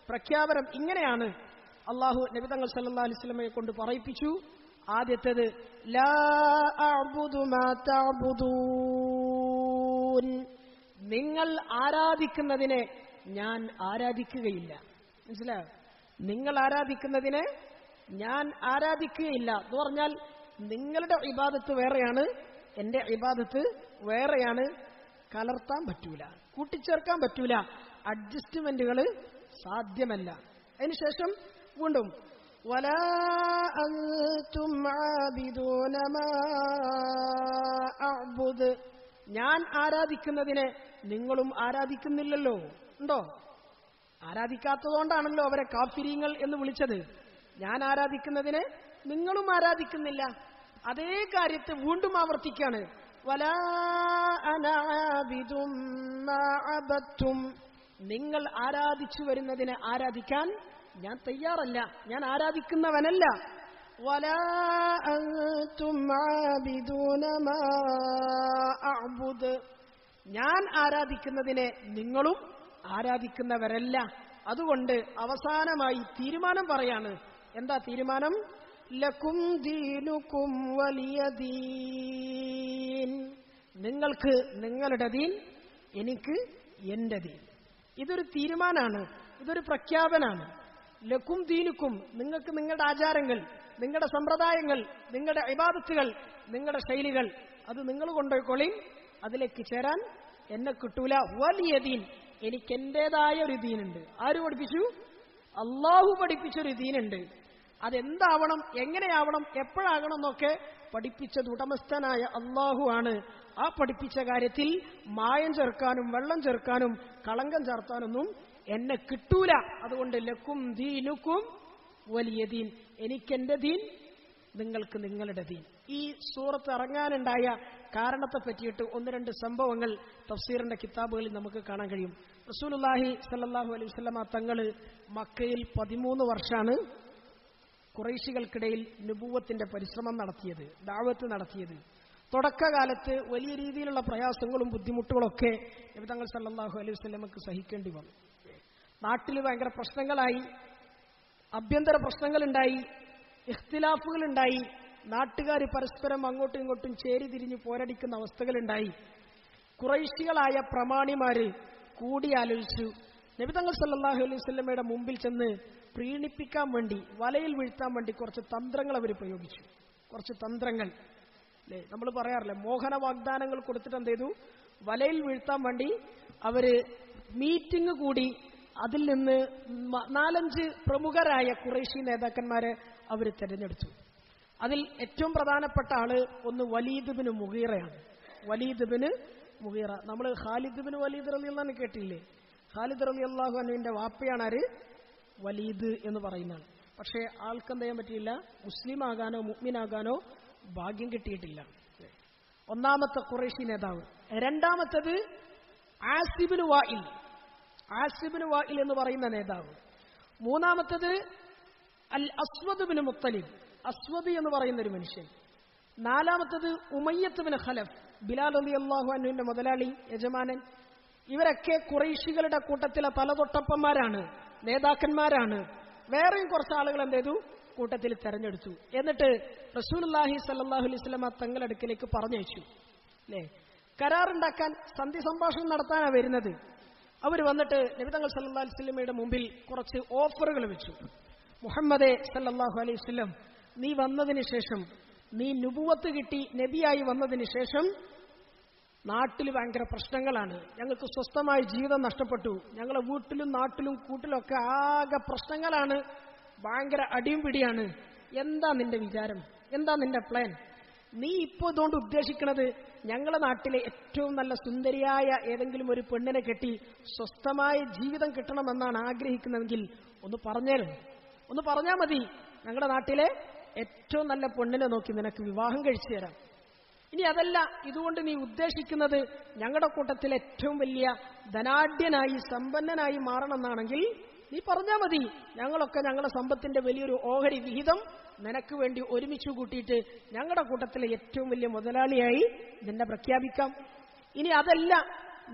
പ്രഖ്യാപനം ഇങ്ങനെയാണ്. അല്ലാഹു നബി തങ്ങൾ സല്ലല്ലാഹു അലൈഹി വസല്ലമയെ കൊണ്ട് പറയിപ്പിച്ചു. ആദ്യത്തേത്, ലാ അഅ്ബുദു മാ തഅ്ബുദൂൻ, നിങ്ങൾ ആരാധിക്കുന്നതിനെ ഞാൻ ആരാധിക്കുകയില്ല. മനസ്സിലായോ? നിങ്ങൾ ആരാധിക്കുന്നതിനെ ഞാൻ ആരാധിക്കുകയില്ല എന്ന് പറഞ്ഞാൽ നിങ്ങളുടെ ഇബാദത്ത് വേറെയാണ്, എന്റെ ഇബാദത്ത് വേറെയാണ്. കലർത്താൻ പറ്റൂല, കൂട്ടിച്ചേർക്കാൻ പറ്റൂല, അഡ്ജസ്റ്റ്മെന്റുകൾ സാധ്യമല്ല. അതിനുശേഷം വീണ്ടും വലാ അൻതും ആബിദൂന മാ അഅ്ബുദ്, ഞാൻ ആരാധിക്കുന്നതിനെ നിങ്ങളും ആരാധിക്കുന്നില്ലല്ലോ. ഉണ്ടോ? ആരാധിക്കാത്തതുകൊണ്ടാണല്ലോ അവരെ കാഫിരീങ്ങൾ എന്ന് വിളിച്ചത്. ഞാൻ ആരാധിക്കുന്നതിനെ നിങ്ങളും ആരാധിക്കുന്നില്ല. അതേ കാര്യത്തെ വീണ്ടും ആവർത്തിക്കാണ്. വലാ അന ആബിദും മാ അബദ്തും, നിങ്ങൾ ആരാധിച്ചു വരുന്നതിനെ ആരാധിക്കാൻ ഞാൻ തയ്യാറല്ല, ഞാൻ ആരാധിക്കുന്നവനല്ല. വലാ അൻതും ആബിദൂന മാ അഅ്ബുദ്, ഞാൻ ആരാധിക്കുന്നതിനെ നിങ്ങളും ആരാധിക്കുന്നവരല്ല. അതുകൊണ്ട് അവസാനമായി തീരുമാനം പറയാണ്. എന്താ തീരുമാനം? ലക്കും ദീനുക്കും വലിയ ദീൻ, നിങ്ങൾക്ക് നിങ്ങളുടെ ദീൻ, എനിക്ക് എന്റെ ദീൻ. ഇതൊരു തീരുമാനമാണ്, ഇതൊരു പ്രഖ്യാപനാണ്. ലക്കും ദീനുക്കും, നിങ്ങൾക്ക് നിങ്ങളുടെ ആചാരങ്ങൾ, നിങ്ങളുടെ സമ്പ്രദായങ്ങൾ, നിങ്ങളുടെ ഇബാദത്തുകൾ, നിങ്ങളുടെ ശൈലികൾ, അത് നിങ്ങൾ കൊണ്ടുപോയിക്കൊള്ളി, അതിലേക്ക് ചേരാൻ എന്നെ കിട്ടൂല. വലിയ ദീൻ, എനിക്ക് എന്റേതായ ഒരു ദീനുണ്ട്. ആര് പഠിപ്പിച്ചു? അള്ളാഹു പഠിപ്പിച്ചൊരു ദീനുണ്ട്. അതെന്താവണം, എങ്ങനെയാവണം, എപ്പോഴാകണം എന്നൊക്കെ പഠിപ്പിച്ചത് ഉടമസ്ഥനായ അള്ളാഹു ആണ്. ആ പഠിപ്പിച്ച കാര്യത്തിൽ മായം ചേർക്കാനും വെള്ളം ചേർക്കാനും കളങ്കം ചേർത്താനൊന്നും എന്നെ കിട്ടൂല. അതുകൊണ്ട് ലക്കും ദീനുക്കും വലിയ ദീൻ, എനിക്കെന്റെ ദീൻ, നിങ്ങൾക്ക് നിങ്ങളുടെ ദീൻ. ഈ സൂറത്ത് ഇറങ്ങാനുണ്ടായ കാരണത്തെ പറ്റിയിട്ട് ഒന്ന് രണ്ട് സംഭവങ്ങൾ തഫ്സീറിന്റെ കിതാബുകളിൽ നമുക്ക് കാണാൻ കഴിയും. റസൂലുള്ളാഹി സ്വല്ലല്ലാഹു അലൈഹി വസല്ലമ തങ്ങൾ മക്കയിൽ 13 വർഷമാണ് ഖുറൈശികൾക്കിടയിൽ നുബുവത്തിന്റെ പരിശ്രമം നടത്തിയത്, ദഅവത്ത് നടത്തിയത്. തുടക്കകാലത്ത് വലിയ രീതിയിലുള്ള പ്രയാസങ്ങളും ബുദ്ധിമുട്ടുകളൊക്കെ നബി തങ്ങൾ സല്ലല്ലാഹു അലൈഹി വസല്ലമക്ക് സഹിക്കേണ്ടി വന്നു. നാട്ടിൽ ഭയങ്കര പ്രശ്നങ്ങളായി, ആഭ്യന്തര പ്രശ്നങ്ങളുണ്ടായി, ഇഖ്തിലാഫുകളുണ്ടായി, നാട്ടുകാർ പരസ്പരം അങ്ങോട്ടും ഇങ്ങോട്ടും ചേരിതിരിഞ്ഞ് പോരടിക്കുന്ന അവസ്ഥകളുണ്ടായി. ഖുറൈശികളായ പ്രമാണിമാര് കൂടിയാലോചിച്ചു നബി തങ്ങൾ സല്ലല്ലാഹു അലൈഹി വസല്ലമയുടെ മുമ്പിൽ ചെന്ന് പ്രീണിപ്പിക്കാൻ വേണ്ടി, വലയിൽ വീഴ്ത്താൻ വേണ്ടി കുറച്ച് തന്ത്രങ്ങൾ അവർ പ്രയോഗിച്ചു. കുറച്ച് തന്ത്രങ്ങൾ അല്ലേ, നമ്മൾ പറയാറില്ലേ, മോഹന വാഗ്ദാനങ്ങൾ കൊടുത്തിട്ട് എന്ത് ചെയ്തു, വലയിൽ വീഴ്ത്താൻ വേണ്ടി അവര് മീറ്റിംഗ് കൂടി. അതിൽ നിന്ന് 4-5 പ്രമുഖരായ ഖുറൈശി നേതാക്കന്മാരെ അവർ തെരഞ്ഞെടുത്തു. അതിൽ ഏറ്റവും പ്രധാനപ്പെട്ട ആള് ഒന്ന് വലീദ് ബിൻ മുഗീറയാണ്. വലീദ് ബിൻ മുഗീറ, നമ്മൾ ഖാലിദ് ബിൻ വലീദ് റളിയല്ലാഹു അൻഹു കേട്ടില്ലേ? ഖാലിദ് റളിയല്ലാഹു അൻഹുവിന്റെ വാപ്പയാണ് ആര്? വലീദ് എന്ന് പറയുന്നതാണ്. പക്ഷേ ആൾക്ക് എന്ത് ചെയ്യാൻ പറ്റിയില്ല, മുസ്ലിം ആകാനോ മുഅ്മിനാകാനോ ഭാഗ്യം കിട്ടിയിട്ടില്ല. ഒന്നാമത്തെ ഖുറൈശി നേതാവ്. രണ്ടാമത്തത് ആസിബിന് വായിൽ, ആസിബിന് വായിൽ എന്ന് പറയുന്ന നേതാവ്. മൂന്നാമത്തത് അൽ അസ്വദ് ബിൻ മുത്തലിബ്, അസ്വദ് എന്ന് പറയുന്ന ഒരു മനുഷ്യൻ. നാലാമത്തത് ഉമയ്യത്ത് ബിൻ ഖലഫ്, ബിലാൽ റളിയല്ലാഹു അൻഹുവിന്റെ മുതലാളി, യജമാനൻ. ഇവരൊക്കെ ഖുറൈശികളുടെ കൂട്ടത്തിലെ തലതൊട്ടപ്പന്മാരാണ്, നേതാക്കന്മാരാണ്. വേറെയും കുറച്ച് ആളുകൾ എന്ത് ചെയ്തു, കൂട്ടത്തിൽ തെരഞ്ഞെടുത്തു. എന്നിട്ട് റസൂലുള്ളാഹി സ്വല്ലല്ലാഹു അലൈഹി വസല്ലമ തങ്ങളുടെ അടുക്കലേക്ക് പറഞ്ഞയച്ചു. അല്ലേ, കരാറുണ്ടാക്കാൻ, സന്ധി സംഭാഷണം നടത്താനാണ് വരുന്നത്. അവർ വന്നിട്ട് നബി തങ്ങൾ സല്ലല്ലാഹു അലൈഹി വസല്ലമയുടെ മുമ്പിൽ കുറച്ച് ഓഫറുകൾ വെച്ചു. മുഹമ്മദേ സല്ലല്ലാഹു അലൈഹി വസല്ലം, നീ വന്നതിന് ശേഷം, നീ നുബുവത്ത് കിട്ടി നബിയായി വന്നതിന് ശേഷം നാട്ടിൽ ഭയങ്കര പ്രശ്നങ്ങളാണ്, ഞങ്ങൾക്ക് സ്വസ്ഥമായ ജീവിതം നഷ്ടപ്പെട്ടു, ഞങ്ങളെ വീട്ടിലും നാട്ടിലും കൂട്ടിലൊക്കെ ആകെ പ്രശ്നങ്ങളാണ്, ഭയങ്കര അടിയും പിടിയാണ്. എന്താ നിന്റെ വിചാരം, എന്താ നിന്റെ പ്ലാൻ? നീ ഇപ്പോൾ ഇതുകൊണ്ട് ഉദ്ദേശിക്കുന്നത് ഞങ്ങളുടെ നാട്ടിലെ ഏറ്റവും നല്ല സുന്ദരിയായ ഏതെങ്കിലും ഒരു പെണ്ണിനെ കെട്ടി സ്വസ്ഥമായ ജീവിതം കിട്ടണമെന്നാണ് ആഗ്രഹിക്കുന്നതെങ്കിൽ ഒന്ന് പറഞ്ഞേരും, ഒന്ന് പറഞ്ഞാൽ മതി. ഞങ്ങളുടെ നാട്ടിലെ ഏറ്റവും നല്ല പെണ്ണിനെ നോക്കി നിനക്ക് വിവാഹം കഴിച്ചു തരാം. ഇനി അതല്ല, ഇതുകൊണ്ട് നീ ഉദ്ദേശിക്കുന്നത് ഞങ്ങളുടെ കൂട്ടത്തിൽ ഏറ്റവും വലിയ ധനാഢ്യനായി സമ്പന്നനായി മാറണമെന്നാണെങ്കിൽ നീ പറഞ്ഞാൽ മതി. ഞങ്ങളൊക്കെ ഞങ്ങളുടെ സമ്പത്തിന്റെ വലിയൊരു ഓഹരി വിഹിതം നിനക്ക് വേണ്ടി ഒരുമിച്ച് കൂട്ടിയിട്ട് ഞങ്ങളുടെ കൂട്ടത്തിലെ ഏറ്റവും വലിയ മുതലാളിയായി നിന്നെ പ്രഖ്യാപിക്കാം. ഇനി അതല്ല,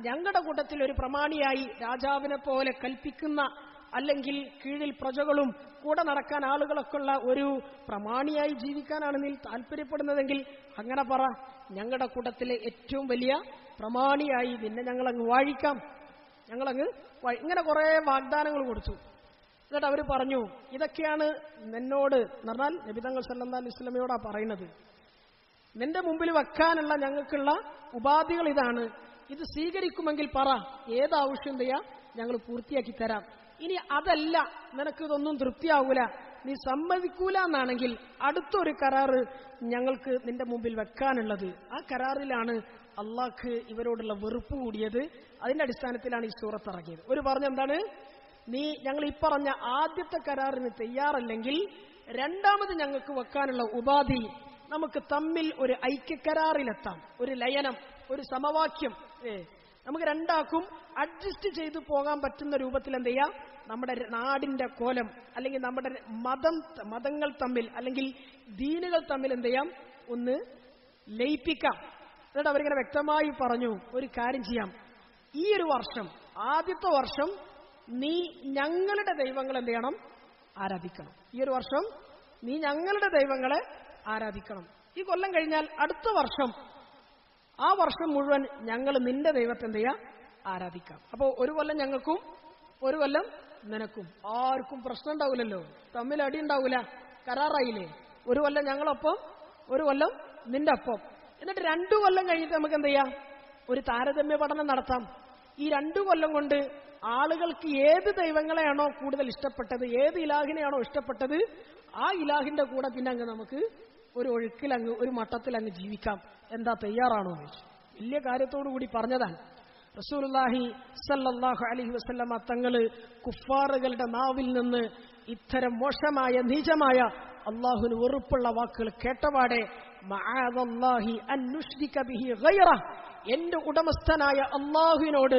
ഞങ്ങളുടെ കൂട്ടത്തിൽ ഒരു പ്രമാണിയായി രാജാവിനെ പോലെ കൽപ്പിക്കുന്ന, അല്ലെങ്കിൽ കീഴിൽ പ്രജകളും കൂടെ നടക്കാൻ ആളുകളൊക്കെ ഉള്ള ഒരു പ്രമാണിയായി ജീവിക്കാനാണ് നീ താല്പര്യപ്പെടുന്നതെങ്കിൽ അങ്ങനെ പറ. ഞങ്ങളുടെ കൂട്ടത്തിലെ ഏറ്റവും വലിയ പ്രമാണിയായി നിന്നെ ഞങ്ങളങ്ങ് വാഴിക്കാം, ഞങ്ങളങ്ങ് ഇങ്ങനെ കുറെ വാഗ്ദാനങ്ങൾ കൊടുത്തു. എന്നിട്ട് അവർ പറഞ്ഞു, ഇതൊക്കെയാണ് നിന്നോട് എന്ന് പറഞ്ഞാൽ നബി തങ്ങൾ സല്ലല്ലാഹു അലൈഹി വസല്ലമയോടാ പറയുന്നത്, നിന്റെ മുമ്പിൽ വെക്കാനുള്ള ഞങ്ങൾക്കുള്ള ഉപാധികൾ ഇതാണ്, ഇത് സ്വീകരിക്കുമെങ്കിൽ പറ, ഏത് ആവശ്യം ചെയ്യാ ഞങ്ങൾ പൂർത്തിയാക്കി തരാം. ഇനി അതല്ല, നിനക്ക് ഇതൊന്നും തൃപ്തിയാവൂല, നീ സമ്മതിക്കൂല എന്നാണെങ്കിൽ അടുത്തൊരു കരാറ് ഞങ്ങൾക്ക് നിന്റെ മുമ്പിൽ വെക്കാനുള്ളത്. ആ കരാറിലാണ് അള്ളാഹ്ക്ക് ഇവരോടുള്ള വെറുപ്പ് കൂടിയത്. അതിന്റെ അടിസ്ഥാനത്തിലാണ് ഈ സൂറത്ത് ഇറങ്ങിയത്. ഒരു പറഞ്ഞെന്താണ്, നീ ഞങ്ങൾ ഈ പറഞ്ഞ ആദ്യത്തെ കരാറിന് തയ്യാറല്ലെങ്കിൽ രണ്ടാമത് ഞങ്ങൾക്ക് വെക്കാനുള്ള ഉപാധി, നമുക്ക് തമ്മിൽ ഒരു ഐക്യകരാറിലെത്താം, ഒരു ലയനം, ഒരു സമവാക്യം, നമുക്ക് രണ്ടാക്കും അഡ്ജസ്റ്റ് ചെയ്തു പോകാൻ പറ്റുന്ന രൂപത്തിൽ എന്ത് ചെയ്യാം, നമ്മുടെ നാടിന്റെ കോലം അല്ലെങ്കിൽ നമ്മുടെ മതങ്ങൾ തമ്മിൽ അല്ലെങ്കിൽ ദീനുകൾ തമ്മിൽ എന്ത് ചെയ്യാം, ഒന്ന് ലയിപ്പിക്കാം. എന്നിട്ട് അവരിങ്ങനെ വ്യക്തമായി പറഞ്ഞു, ഒരു കാര്യം ചെയ്യാം, ഈ ഒരു വർഷം, ആദ്യത്തെ വർഷം നീ ഞങ്ങളുടെ ദൈവങ്ങൾ എന്ത് ചെയ്യണം, ആരാധിക്കണം. ഈ ഒരു വർഷം നീ ഞങ്ങളുടെ ദൈവങ്ങളെ ആരാധിക്കണം. ഈ കൊല്ലം കഴിഞ്ഞാൽ അടുത്ത വർഷം, ആ വർഷം മുഴുവൻ ഞങ്ങൾ നിന്റെ ദൈവത്തെ എന്ത് ചെയ്യാം, ആരാധിക്കാം. അപ്പോൾ ഒരു കൊല്ലം ഞങ്ങൾക്കും ഒരു കൊല്ലം നിനക്കും, ആർക്കും പ്രശ്നം ഉണ്ടാവില്ലല്ലോ, തമ്മിൽ അടി ഉണ്ടാവില്ല, കരാറായില്ലേ. ഒരു കൊല്ലം ഞങ്ങളൊപ്പം, ഒരു കൊല്ലം നിന്റെ ഒപ്പം. എന്നിട്ട് 2 കൊല്ലം കഴിഞ്ഞിട്ട് നമുക്ക് എന്ത് ചെയ്യാം, ഒരു താരതമ്യ പഠനം നടത്താം. ഈ 2 കൊല്ലം കൊണ്ട് ആളുകൾക്ക് ഏത് ദൈവങ്ങളെയാണോ കൂടുതൽ ഇഷ്ടപ്പെട്ടത്, ഏത് ഇലാഹിനെയാണോ ഇഷ്ടപ്പെട്ടത്, ആ ഇലാഹിന്റെ കൂടെ പിന്നെ അങ്ങ് നമുക്ക് ഒരു ഒഴുക്കിലങ്ങ്, ഒരു മട്ടത്തിലങ്ങ് ജീവിക്കാം. എന്താ, തയ്യാറാണോ എന്ന് ചോദിച്ചു. വലിയ കാര്യത്തോടു കൂടി പറഞ്ഞതാണ്. റസൂലുള്ളാഹി സല്ലല്ലാഹു അലൈഹി വസല്ലമ തങ്ങള് കുഫാറുകളുടെ നാവിൽ നിന്ന് ഇത്തരം മോശമായ നീചമായ അള്ളാഹുവിന് വെറുപ്പുള്ള വാക്കുകൾ കേട്ടപാടെ, മഅദല്ലാഹി അൻ നുശ്രിക ബിഹി ഗൈറ, എന്റെ ഉടമസ്ഥനായ അള്ളാഹുവിനോട്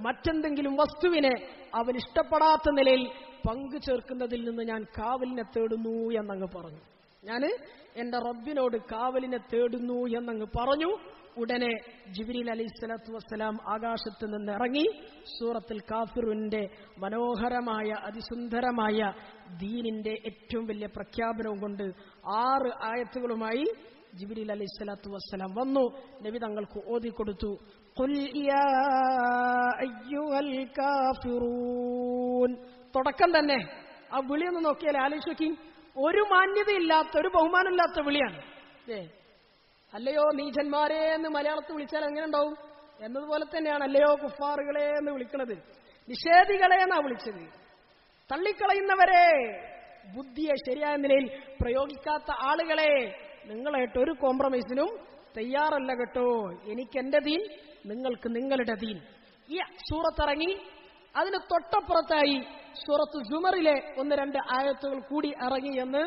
മറ്റെന്തെങ്കിലും വസ്തുവിനെ അവൻ ഇഷ്ടപ്പെടാത്ത നിലയിൽ പങ്കു ചേർക്കുന്നതിൽ നിന്ന് ഞാൻ കാവലിനെ തേടുന്നു എന്നങ്ങ് പറഞ്ഞു. ഞാൻ എന്റെ റബ്ബിനോട് കാവലിനെ തേടുന്നു എന്നങ്ങ് പറഞ്ഞു. ഉടനെ ജിബ്രീൽ അലൈഹിസ്സലാത്തു വസ്സലാം ആകാശത്ത് നിന്ന് ഇറങ്ങി സൂറത്തുൽ കാഫിറൂന്റെ മനോഹരമായ അതിസുന്ദരമായ ദീനിന്റെ ഏറ്റവും വലിയ പ്രഖ്യാപനവും കൊണ്ട് 6 ആയത്തുകളുമായി ജിബ്രീൽ അലൈഹിസ്സലാത്തു വസ്സലാം വന്നു. നബി തങ്ങൾക്ക് ഓതിക്കൊടുത്തു, ഖുൽ യാ അയ്യുഹൽ കാഫിറൂൻ. തുടക്കം തന്നെ ആ വിളിയൊന്ന് നോക്കിയാൽ ആലോചിക്കും, ഒരു മാന്യതയില്ലാത്ത, ഒരു ബഹുമാനമില്ലാത്ത വിളിയാണ്. അല്ലയോ നീചന്മാരെ എന്ന് മലയാളത്തിൽ വിളിച്ചാൽ എങ്ങനെ ഉണ്ടാവും എന്നതുപോലെ തന്നെയാണ് അല്ലയോ കുഫാറുകളെ എന്ന് വിളിക്കുന്നത്. നിഷേധികളെ എന്നാ വിളിച്ചത്, തള്ളിക്കളയുന്നവരെ, ബുദ്ധിയെ ശരിയായ നിലയിൽ പ്രയോഗിക്കാത്ത ആളുകളെ, നിങ്ങളായിട്ട് ഒരു കോംപ്രമൈസിനും തയ്യാറല്ല കേട്ടോ, എനിക്ക് എന്റെ ദീൻ, നിങ്ങൾക്ക് നിങ്ങളുടെ ദീൻ. ഈ സൂറത്തിറങ്ങി അതിന് തൊട്ടപ്പുറത്തായി സൂറത്ത് സുമറിലെ 1-2 ആയത്തുകൾ കൂടി ഇറങ്ങി എന്ന്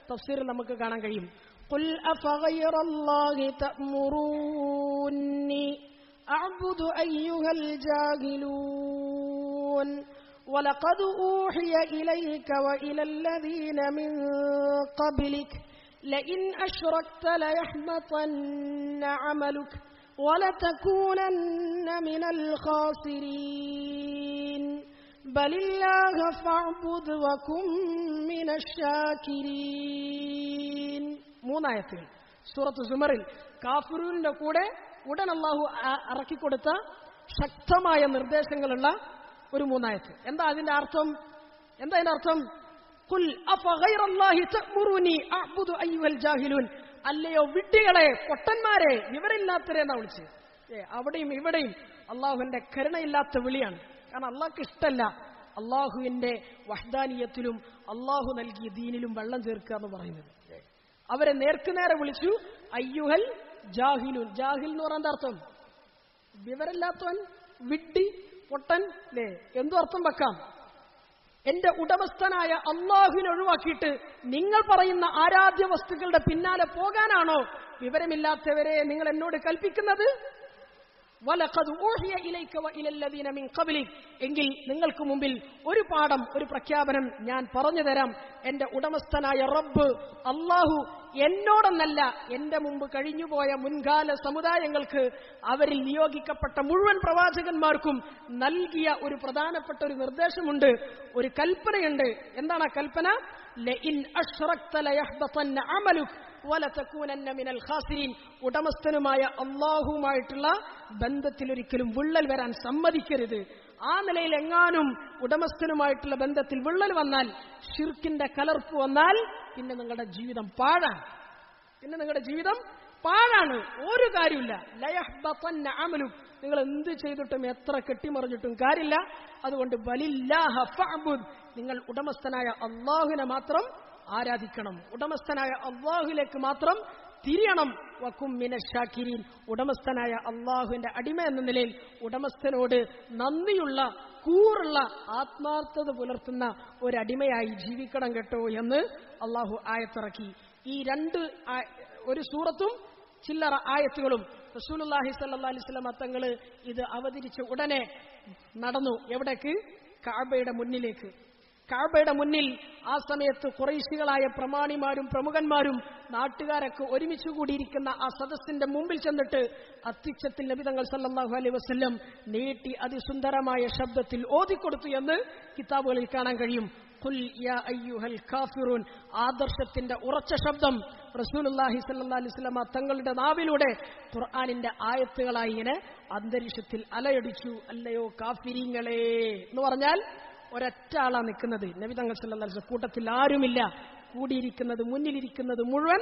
തഫ്സീറിൽ നമുക്ക് കാണാൻ കഴിയും. ഖുൽ അഫഗൈറല്ലാഹി തഅ്മുറൂനി അഅ്ബുദു അയ്യുഹൽ ജാഹിലൂൻ വലഖദ് ഊഹിയ ഇലൈക വഇലല്ലദീന മിൻ ഖബ്ലിക ലഇൻ അശ്റക്ത ലയഹ്ബതന്ന അമലുക വലതകൂനന്ന മിനൽ ഖാസിരീൻ ബലില്ലാഹ ഫഅ്ബുദ് വകും മിനശ് ശാകിരീൻ. 3 ആയത്തുകൾ സൂറത്ത് സുമറിൽ കാഫിറൂന്റെ കൂടെ ഉടൻ അല്ലാഹു ഇറക്കിക്കൊടുത്ത ശക്തമായ നിർദ്ദേശങ്ങളുള്ള ഒരു 3 ആയത്ത്. എന്താ അതിന്റെ അർത്ഥം? ഖുൽ അഫഗൈറല്ലാഹി തഅ്മുറൂനി അഅ്ബുദു അയ്യുഹൽ ജാഹിലൂൻ. അല്ലയോ വിഡ്ഢികളെ, പൊട്ടന്മാരെ, വിവരമില്ലാത്തവരെ എന്നാ വിളിച്ച്. അവിടെയും ഇവിടെയും അള്ളാഹുവിന്റെ കരുണയില്ലാത്ത വിളിയാണ്. കാരണം അള്ളാഹ്ക്ക് ഇഷ്ടമല്ല അള്ളാഹുവിന്റെ വഹ്ദാനിയത്തിലും അള്ളാഹു നൽകിയ ദീനിലും വെള്ളം ചേർക്കുക എന്ന് പറയുന്നത്. അവരെ നേർക്കുനേരെ വിളിച്ചു അയ്യുഹൽ ജാഹിലൂൻ. ജാഹിൽ എന്ന് പറയാൻ അർത്ഥം വിവരമില്ലാത്തവൻ, വിഡ്ഢി, പൊട്ടൻ അല്ലേ, എന്തു അർത്ഥം വെക്കാം? എന്റെ ഉടമസ്ഥനായ അള്ളാഹുവിനെ ഒഴിവാക്കിയിട്ട് നിങ്ങൾ പറയുന്ന ആരാധ്യ വസ്തുക്കളുടെ പിന്നാലെ പോകാനാണോ വിവരമില്ലാത്തവരെ നിങ്ങൾ എന്നോട് കൽപ്പിക്കുന്നത്? വലഖദ് ഊഹിയ ഇലൈക വഇലല്ലദീന മിൻ ഖബ്ലിക. എങ്കിൽ നിങ്ങൾക്ക് മുമ്പിൽ ഒരു പാഠം, ഒരു പ്രഖ്യാപനം ഞാൻ പറഞ്ഞു തരാം. എന്റെ ഉടമസ്ഥനായ റബ്ബ് അള്ളാഹു എന്നോടെന്നല്ല, എന്റെ മുമ്പ് കഴിഞ്ഞുപോയ മുൻകാല സമുദായങ്ങൾക്ക്, അവരിൽ നിയോഗിക്കപ്പെട്ട മുഴുവൻ പ്രവാചകന്മാർക്കും നൽകിയ ഒരു പ്രധാനപ്പെട്ട ഒരു നിർദ്ദേശമുണ്ട്, ഒരു കൽപ്പനയുണ്ട്. എന്താണ് ആ കൽപ്പന? ലഇൻ അശ്റക്ത ലയഹ്ബതന്ന അമലുക. വലതകൂനന്ന മിനൽ ഖാസിരീൻ. ഉടമസ്ഥനുമായ അല്ലാഹുവുമായിട്ടുള്ള ബന്ധത്തിൽ ഒരിക്കലും വിള്ളൽ വരാൻ സമ്മതിക്കരുത്. ആ നിലയിൽ എങ്ങാനും ഉടമസ്ഥനുമായിട്ടുള്ള ബന്ധത്തിൽ വിള്ളൽ വന്നാൽ, ശിർക്കിന്റെ കലർപ്പ് വന്നാൽ, പിന്നെ നിങ്ങളുടെ ജീവിതം പാഴാണ്. ഒരു കാര്യമില്ല. ലയഹ്ബതന്ന അമലു. നിങ്ങൾ എന്ത് ചെയ്തിട്ടും എത്ര കെട്ടിമറിഞ്ഞിട്ടും കാര്യമില്ല. അതുകൊണ്ട് ബലില്ലാഹ ഫഅ്ബുദ്. നിങ്ങൾ ഉടമസ്ഥനായ അല്ലാഹുവിനെ മാത്രം ആരാധിക്കണം. ഉടമസ്ഥനായ അല്ലാഹുവിലേക്ക് മാത്രം തിരിയണം. വകും മിനശ്ശാകിരീൻ. ഉടമസ്ഥനായ അല്ലാഹുവിന്റെ അടിമ എന്ന നിലയിൽ ഉടമസ്ഥനോട് നന്ദിയുള്ള, കൂറുള്ള, ആത്മാർത്ഥത പുലർത്തുന്ന ഒരടിമയായി ജീവിക്കണം കേട്ടോ എന്ന് അല്ലാഹു ആയത്തിറക്കി. ഈ ഒരു സൂറത്തും ചില്ലറ ആയത്തുകളും റസൂലുള്ളാഹി സ്വല്ലല്ലാഹി അലൈഹി വസല്ലം തങ്ങൾ ഇത് അവതരിച്ച ഉടനെ നടന്നു. എവിടേക്ക്? കഅബയുടെ മുന്നിലേക്ക്. കഅബയുടെ മുന്നിൽ ആ സമയത്ത് ഖുറൈശികളായ പ്രമാണിമാരും പ്രമുഖന്മാരും നാട്ടുകാരൊക്കെ ഒരുമിച്ച് കൂടിയിരിക്കുന്ന ആ സദസ്സിന്റെ മുമ്പിൽ ചെന്നിട്ട് അത്യുച്ചത്തിൽ നബി തങ്ങൾ സല്ലല്ലാഹു അലൈഹി വസല്ലം നീട്ടി അതിസുന്ദരമായ ശബ്ദത്തിൽ ഓതിക്കൊടുത്തു എന്ന് കിതാബുകളിൽ കാണാൻ കഴിയും. ഖുൽ യാ അയ്യുഹൽ കാഫിറൂൻ. ആദർശത്തിന്റെ ഉറച്ച ശബ്ദം റസൂലുള്ളാഹി സ്വല്ലല്ലാഹി അലൈഹി വസല്ലം തങ്ങളുടെ നാവിലൂടെ ഖുർആനിന്റെ ആയത്തുകളായി ഇങ്ങനെ അന്തരീക്ഷത്തിൽ അലയടിച്ചു. അല്ലയോ കാഫിരീങ്ങളെ എന്ന് പറഞ്ഞാൽ ഒരൊറ്റ ആളാ നിൽക്കുന്നത്. നബി തങ്ങൾ സല്ലല്ലാഹു അലൈഹി വസല്ലം കൂട്ടത്തിൽ ആരുമില്ല. കൂടിയിരിക്കുന്നത്, മുന്നിലിരിക്കുന്നത് മുഴുവൻ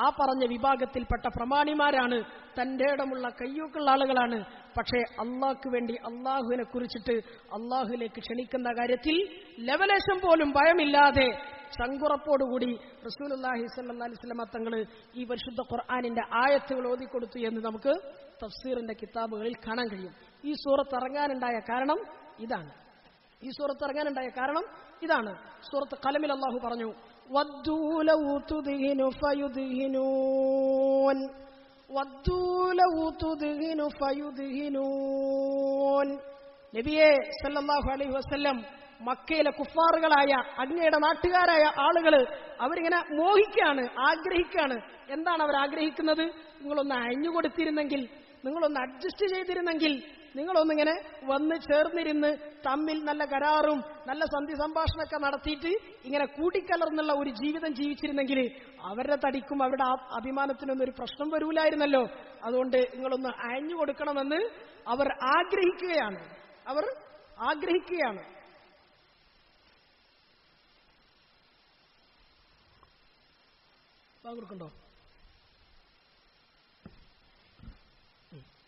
ആ പറഞ്ഞ വിഭാഗത്തിൽപ്പെട്ട പ്രമാണിമാരാണ്. തന്റെ ഇടമുള്ള കയ്യൂക്കുള്ള ആളുകളാണ്. പക്ഷേ അള്ളാഹ്ക്ക് വേണ്ടി, അള്ളാഹുവിനെ കുറിച്ചിട്ട് അള്ളാഹുവിലേക്ക് ക്ഷണിക്കുന്ന കാര്യത്തിൽ ലവലേശം പോലും ഭയമില്ലാതെ ചങ്കുറപ്പോടുകൂടി റസൂലുള്ളാഹി സ്വല്ലല്ലാഹി അലൈഹി വസല്ലം തങ്ങൾ ഈ പരിശുദ്ധ ഖുർആനിന്റെ ആയത്തുകൾ ഓതിക്കൊടുത്തു എന്ന് നമുക്ക് തഫ്സീറിന്റെ കിതാബുകളിൽ കാണാൻ കഴിയും. ഈ സൂറത്ത് ഇറങ്ങാനുണ്ടായ കാരണം ഇതാണ്. സൂറത്ത് ഖലമിൽ അല്ലാഹു പറഞ്ഞു, വദ്ദൂ ലൗ തുദ്ഹിനു ഫയുദ്ഹിനൂൻ. നബിയെ സല്ലല്ലാഹു അലൈഹി വസല്ലം മക്കയിലെ കുഫാറുകളായ അങ്ങയുടെ നാട്ടുകാരായ ആളുകൾ അവരിങ്ങനെ മോഹിക്കാണ്, ആഗ്രഹിക്കാണ്. എന്താണ് അവർ ആഗ്രഹിക്കുന്നത്? നിങ്ങളൊന്ന് അയഞ്ഞുകൊടുത്തിരുന്നെങ്കിൽ, നിങ്ങളൊന്ന് അഡ്ജസ്റ്റ് ചെയ്തിരുന്നെങ്കിൽ, നിങ്ങളൊന്നിങ്ങനെ വന്ന് ചേർന്നിരുന്ന് തമ്മിൽ നല്ല കരാറും നല്ല സന്ധി സംഭാഷണമൊക്കെ നടത്തിയിട്ട് ഇങ്ങനെ കൂട്ടിക്കലർന്നുള്ള ഒരു ജീവിതം ജീവിച്ചിരുന്നെങ്കിൽ അവരുടെ തടിക്കും അവരുടെ അഭിമാനത്തിനൊന്നും ഒരു പ്രശ്നം വരൂലായിരുന്നല്ലോ. അതുകൊണ്ട് നിങ്ങളൊന്ന് അയഞ്ഞു കൊടുക്കണമെന്ന് അവർ ആഗ്രഹിക്കുകയാണ്. ണ്ടോ?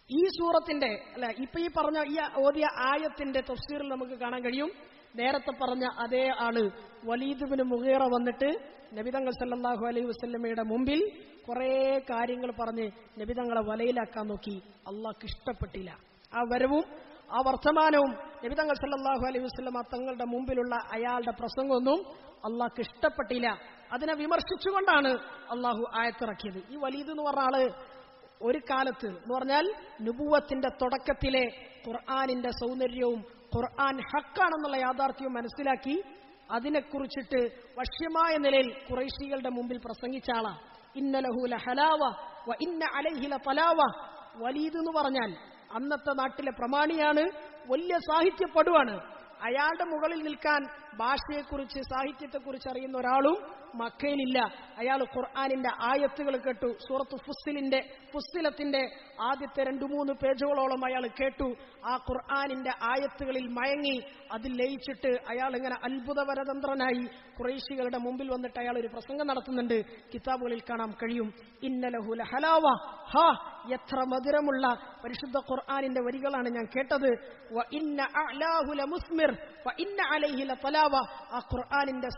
ഈ സൂറത്തിന്റെ ഇപ്പൊ ഈ പറഞ്ഞ ഈ ഓതിയ ആയത്തിന്റെ തഫ്സീറിൽ നമുക്ക് കാണാൻ കഴിയും. നേരത്തെ പറഞ്ഞ അതേ ആള് വലീദ് ഇബ്നു മുഗീറ വന്നിട്ട് നബി തങ്ങൾ സല്ലല്ലാഹു അലൈഹി വസല്ലമയുടെ മുമ്പിൽ കുറെ കാര്യങ്ങൾ പറഞ്ഞ് നബി തങ്ങളെ വലയിലാക്കാൻ നോക്കി. അള്ളാഹ്ക്ക് ഇഷ്ടപ്പെട്ടില്ല. ആ വരവും ആ വർത്തമാനവും നബി തങ്ങൾ സല്ലല്ലാഹു അലൈഹി വസല്ലമ തങ്ങളുടെ മുമ്പിലുള്ള അയാളുടെ പ്രസംഗമൊന്നും അള്ളാഹ്ക്ക് ഇഷ്ടപ്പെട്ടില്ല. അതിനെ വിമർശിച്ചുകൊണ്ടാണ് അള്ളാഹു ആയത്തിറക്കിയത്. ഈ വലീദ് എന്ന് പറഞ്ഞ ആള് ഒരു കാലത്ത് എന്ന് പറഞ്ഞാൽ നുബുവത്തിന്റെ തുടക്കത്തിലെ ഖുർആനിന്റെ സൗന്ദര്യവും ഖുർആൻ ഹക്കാണെന്നുള്ള യാഥാർത്ഥ്യവും മനസ്സിലാക്കി അതിനെക്കുറിച്ചിട്ട് വശ്യമായ നിലയിൽ ഖുറൈശികളുടെ മുമ്പിൽ പ്രസംഗിച്ച ആളാ. ഇന്ന ലഹു ലഹലാവ വ ഇന്ന അലൈഹി ലതലാവ. വലീദ് എന്ന് പറഞ്ഞാൽ അന്നത്തെ നാട്ടിലെ പ്രമാണിയാണ്, വലിയ സാഹിത്യപ്പെടുവാണ്. അയാളുടെ മുകളിൽ നിൽക്കാൻ ഭാഷയെക്കുറിച്ച് സാഹിത്യത്തെക്കുറിച്ച് അറിയുന്ന ഒരാളും മക്കയിലില്ല. അയാൾ ഖുർആനിന്റെ ആയത്തുകൾ കേട്ടു. സൂറത്ത് ഫുസ്സിലത്തിന്റെ ആദ്യത്തെ 2-3 പേജുകളോളം അയാൾ കേട്ടു. ആ ഖുർആനിന്റെ ആയത്തുകളിൽ മയങ്ങി അതിൽ ലയിച്ചിട്ട് അയാൾ ഇങ്ങനെ അത്ഭുതപരതന്ത്രനായി ഖുറൈശികളുടെ മുമ്പിൽ വന്നിട്ട് അയാൾ ഒരു പ്രസംഗം നടത്തുന്നുണ്ട്. കിതാബുകളിൽ കാണാൻ കഴിയും. ഇന്നലഹു ലഹലാവ. ഹാ, എത്ര മധുരമുള്ള പരിശുദ്ധ ഖുർആനിന്റെ വരികളാണ് ഞാൻ കേട്ടത്. വ ഇന്ന അഅ്ലാഹു ലമുസ്മിർ വ ഇന്ന അലൈഹി ലതലാവ. ആ ഖുർആനിന്റെ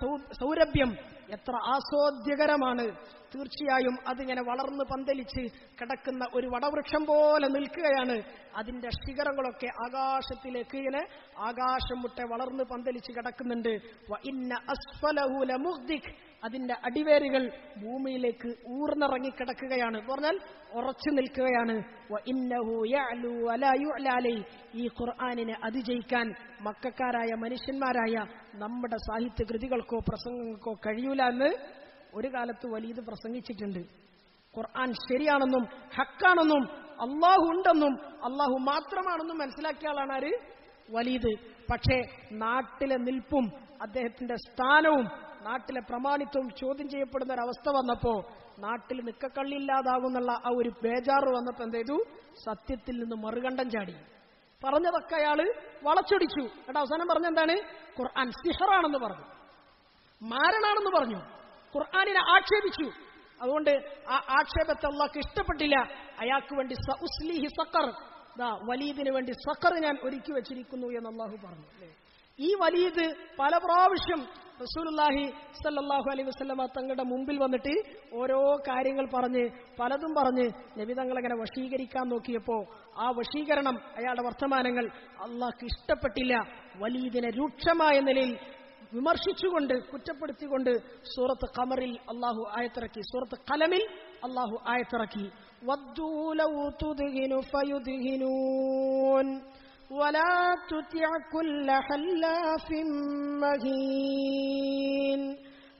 സൗരഭ്യം എത്ര ആസ്വാദ്യകരമാണ്. തീർച്ചയായും അതിങ്ങനെ വളർന്ന് പന്തലിച്ച് കിടക്കുന്ന ഒരു വടവൃക്ഷം പോലെ നിൽക്കുകയാണ്. അതിന്റെ ശിഖരങ്ങളൊക്കെ ആകാശത്തിലേക്ക് ഇങ്ങനെ ആകാശം മുട്ടെ വളർന്ന് പന്തലിച്ച് കിടക്കുന്നുണ്ട്. വ ഇന്ന അസ്ഫലഹു ലമുഗ്ദിക്. അതിന്റെ അടിവേരുകൾ ഭൂമിയിലേക്ക് ഊർന്നിറങ്ങി കിടക്കുകയാണ് എന്ന് പറഞ്ഞാൽ ഉറച്ചു നിൽക്കുകയാണ്. വ ഇന്നഹു യഅലു വലാ യുഅല അലൈഹി. ഈ ഖുർആനിനെ അതിജയിക്കാൻ മക്കക്കാരായ മനുഷ്യന്മാരായ നമ്മുടെ സാഹിത്യ കൃതികൾക്കോ പ്രസംഗങ്ങൾക്കോ കഴിയൂല എന്ന് ഒരു കാലത്ത് വലീദ് പ്രസംഗിച്ചിട്ടുണ്ട്. ഖുർആൻ ശരിയാണെന്നും ഹക്കാണെന്നും അള്ളാഹു ഉണ്ടെന്നും അള്ളാഹു മാത്രമാണെന്നും മനസ്സിലാക്കിയ ആളാണ് ആര്? വലീദ്. പക്ഷേ നാട്ടിലെ നിൽപ്പും അദ്ദേഹത്തിന്റെ സ്ഥാനവും നാട്ടിലെ പ്രമാണിത്വം ചോദ്യം ചെയ്യപ്പെടുന്ന ഒരവസ്ഥ വന്നപ്പോ നാട്ടിൽ നിക്കക്കള്ളില്ലാതാകുന്നുള്ള ആ ഒരു ബേജാറ് വന്നപ്പോ എന്ത് ചെയ്തു? സത്യത്തിൽ നിന്ന് മറുകണ്ഠം ചാടി. പറഞ്ഞതൊക്കെ അയാള് വളച്ചൊടിച്ചു. എന്നിട്ട് അവസാനം പറഞ്ഞെന്താണ്? ഖുർആൻ സിഹറാണെന്ന് പറഞ്ഞു, മാരണാണെന്ന് പറഞ്ഞു, ഖുർആനിനെ ആക്ഷേപിച്ചു. അതുകൊണ്ട് ആ ആക്ഷേപത്തെ അല്ലാഹ്ക്ക് ഇഷ്ടപ്പെട്ടില്ല. അയാൾക്ക് വേണ്ടി സഉസ്ലിഹി സഖർ, വലീദിന് വേണ്ടി സഖർ ഞാൻ ഒരുക്കി വെച്ചിരിക്കുന്നു എന്ന് അല്ലാഹു പറഞ്ഞു. ഈ വലീദ് പല പ്രാവശ്യം റസൂലുള്ളാഹി സ്വല്ലല്ലാഹു അലൈഹി വസല്ലമ തങ്ങളുടെ മുമ്പിൽ വന്നിട്ട് ഓരോ കാര്യങ്ങൾ പറഞ്ഞ് പലതും പറഞ്ഞ് നബി തങ്ങളെങ്ങനെ വശീകരിക്കാൻ നോക്കിയപ്പോ ആ വശീകരണം, അയാളുടെ വർത്തമാനങ്ങൾ അല്ലാഹ്ക്ക് ഇഷ്ടപ്പെട്ടില്ല. വലീദിനെ രൂക്ഷമായ നിലയിൽ വിമർശിച്ചുകൊണ്ട് കുറ്റപ്പെടുത്തിക്കൊണ്ട് സൂറത്ത് ഖമറിൽ അല്ലാഹു ആയത്തിറക്കി. സൂറത്ത് ഖലമിൽ അല്ലാഹു ആയത്തിറക്കി. വദ്ദൂ ലൗ തുദ്ഹിനു ഫയുദ്ഹിനൂൻ വലാ തുതിഅ കുല്ല ഹല്ലാഫിൻ മഹീൻ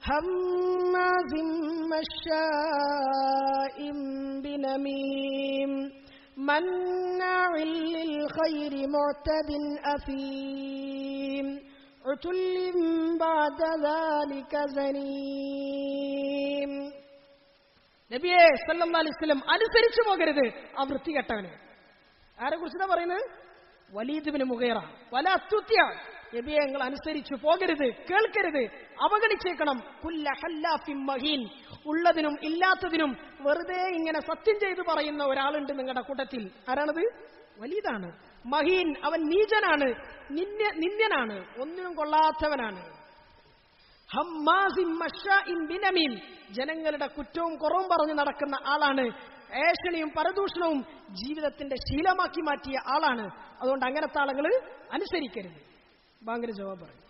ഹമ്മാസിൻ മശ്ശാഇൻ ബിനമീം മന്നാഇൻ ലിൽ ഖൈരി മുഅ്തദിൻ അഫീം ഉതുല്ലിൻ ബഅദ ദാലിക സനീം. നബിയെ സല്ലല്ലാഹു അലൈഹി വസല്ലം അനുസരിച്ചു പോകരുത് ആ വൃത്തികെട്ടവനെ. ആരെ കുറിച്ചാണ് പറയുന്നത്? വലീദ് ഇബ്നു മുഗീറ. വലാ തുതിഅ, നബിയെ നിങ്ങൾ അനുസരിച്ചു പോകരുത്, കേൾക്കരുത്, അവഗണിച്ചേക്കണം. കുല്ല ഹല്ലാഫിൻ മഹീൻ, ഉള്ളതിനും ഇല്ലാത്തതിനും വെറുതെ ഇങ്ങനെ സത്യം ചെയ്തു പറയുന്ന ഒരാളുണ്ട് നിങ്ങളുടെ കൂട്ടത്തിൽ. ആരാണത്? വലീദാണ്. മഹീൻ, അവൻ നീചനാണ്, നിന്ദ്യനാണ്, ഒന്നിനും കൊള്ളാത്തവനാണ്. ഹമ്മാസിൻ മശ്ശാഇൻ ബിനമീം, ജനങ്ങളുടെ കുറ്റവും കുറവും പറഞ്ഞു നടക്കുന്ന ആളാണ്. ഏഷണിയും പരദൂഷണവും ജീവിതത്തിന്റെ ശീലമാക്കി മാറ്റിയ ആളാണ്. അതുകൊണ്ട് അങ്ങനത്തെ ആളുകൾ അനുസരിക്കരുത്. ബാങ്കിന് ജവാബ് പറയും.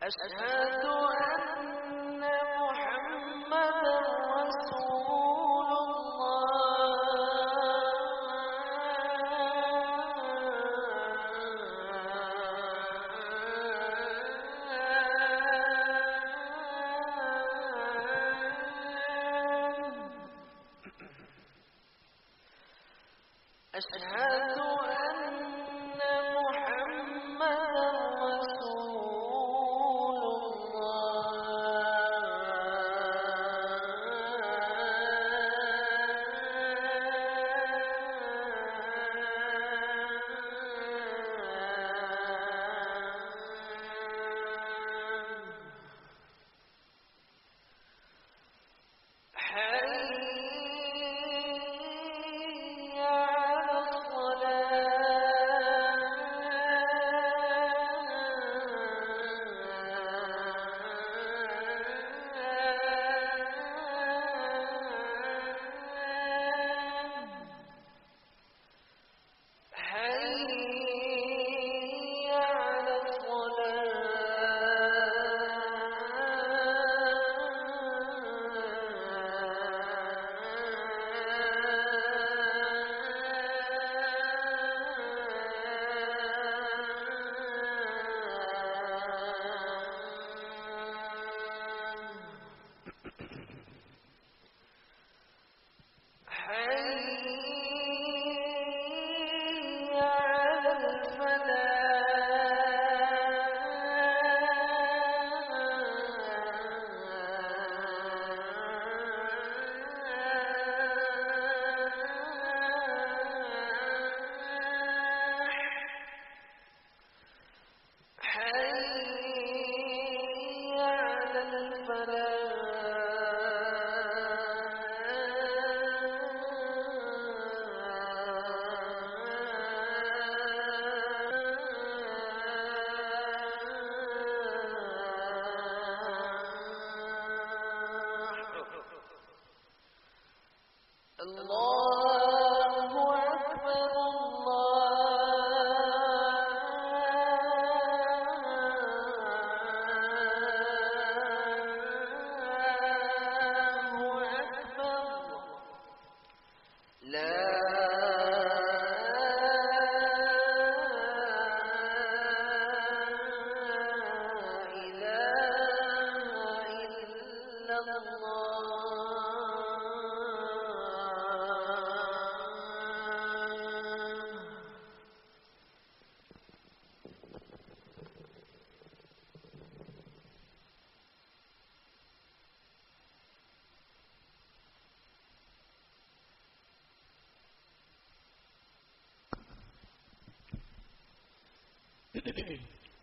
أشهد أن محمدا رسول الله. أشهد أن محمدا حي على الصلاة.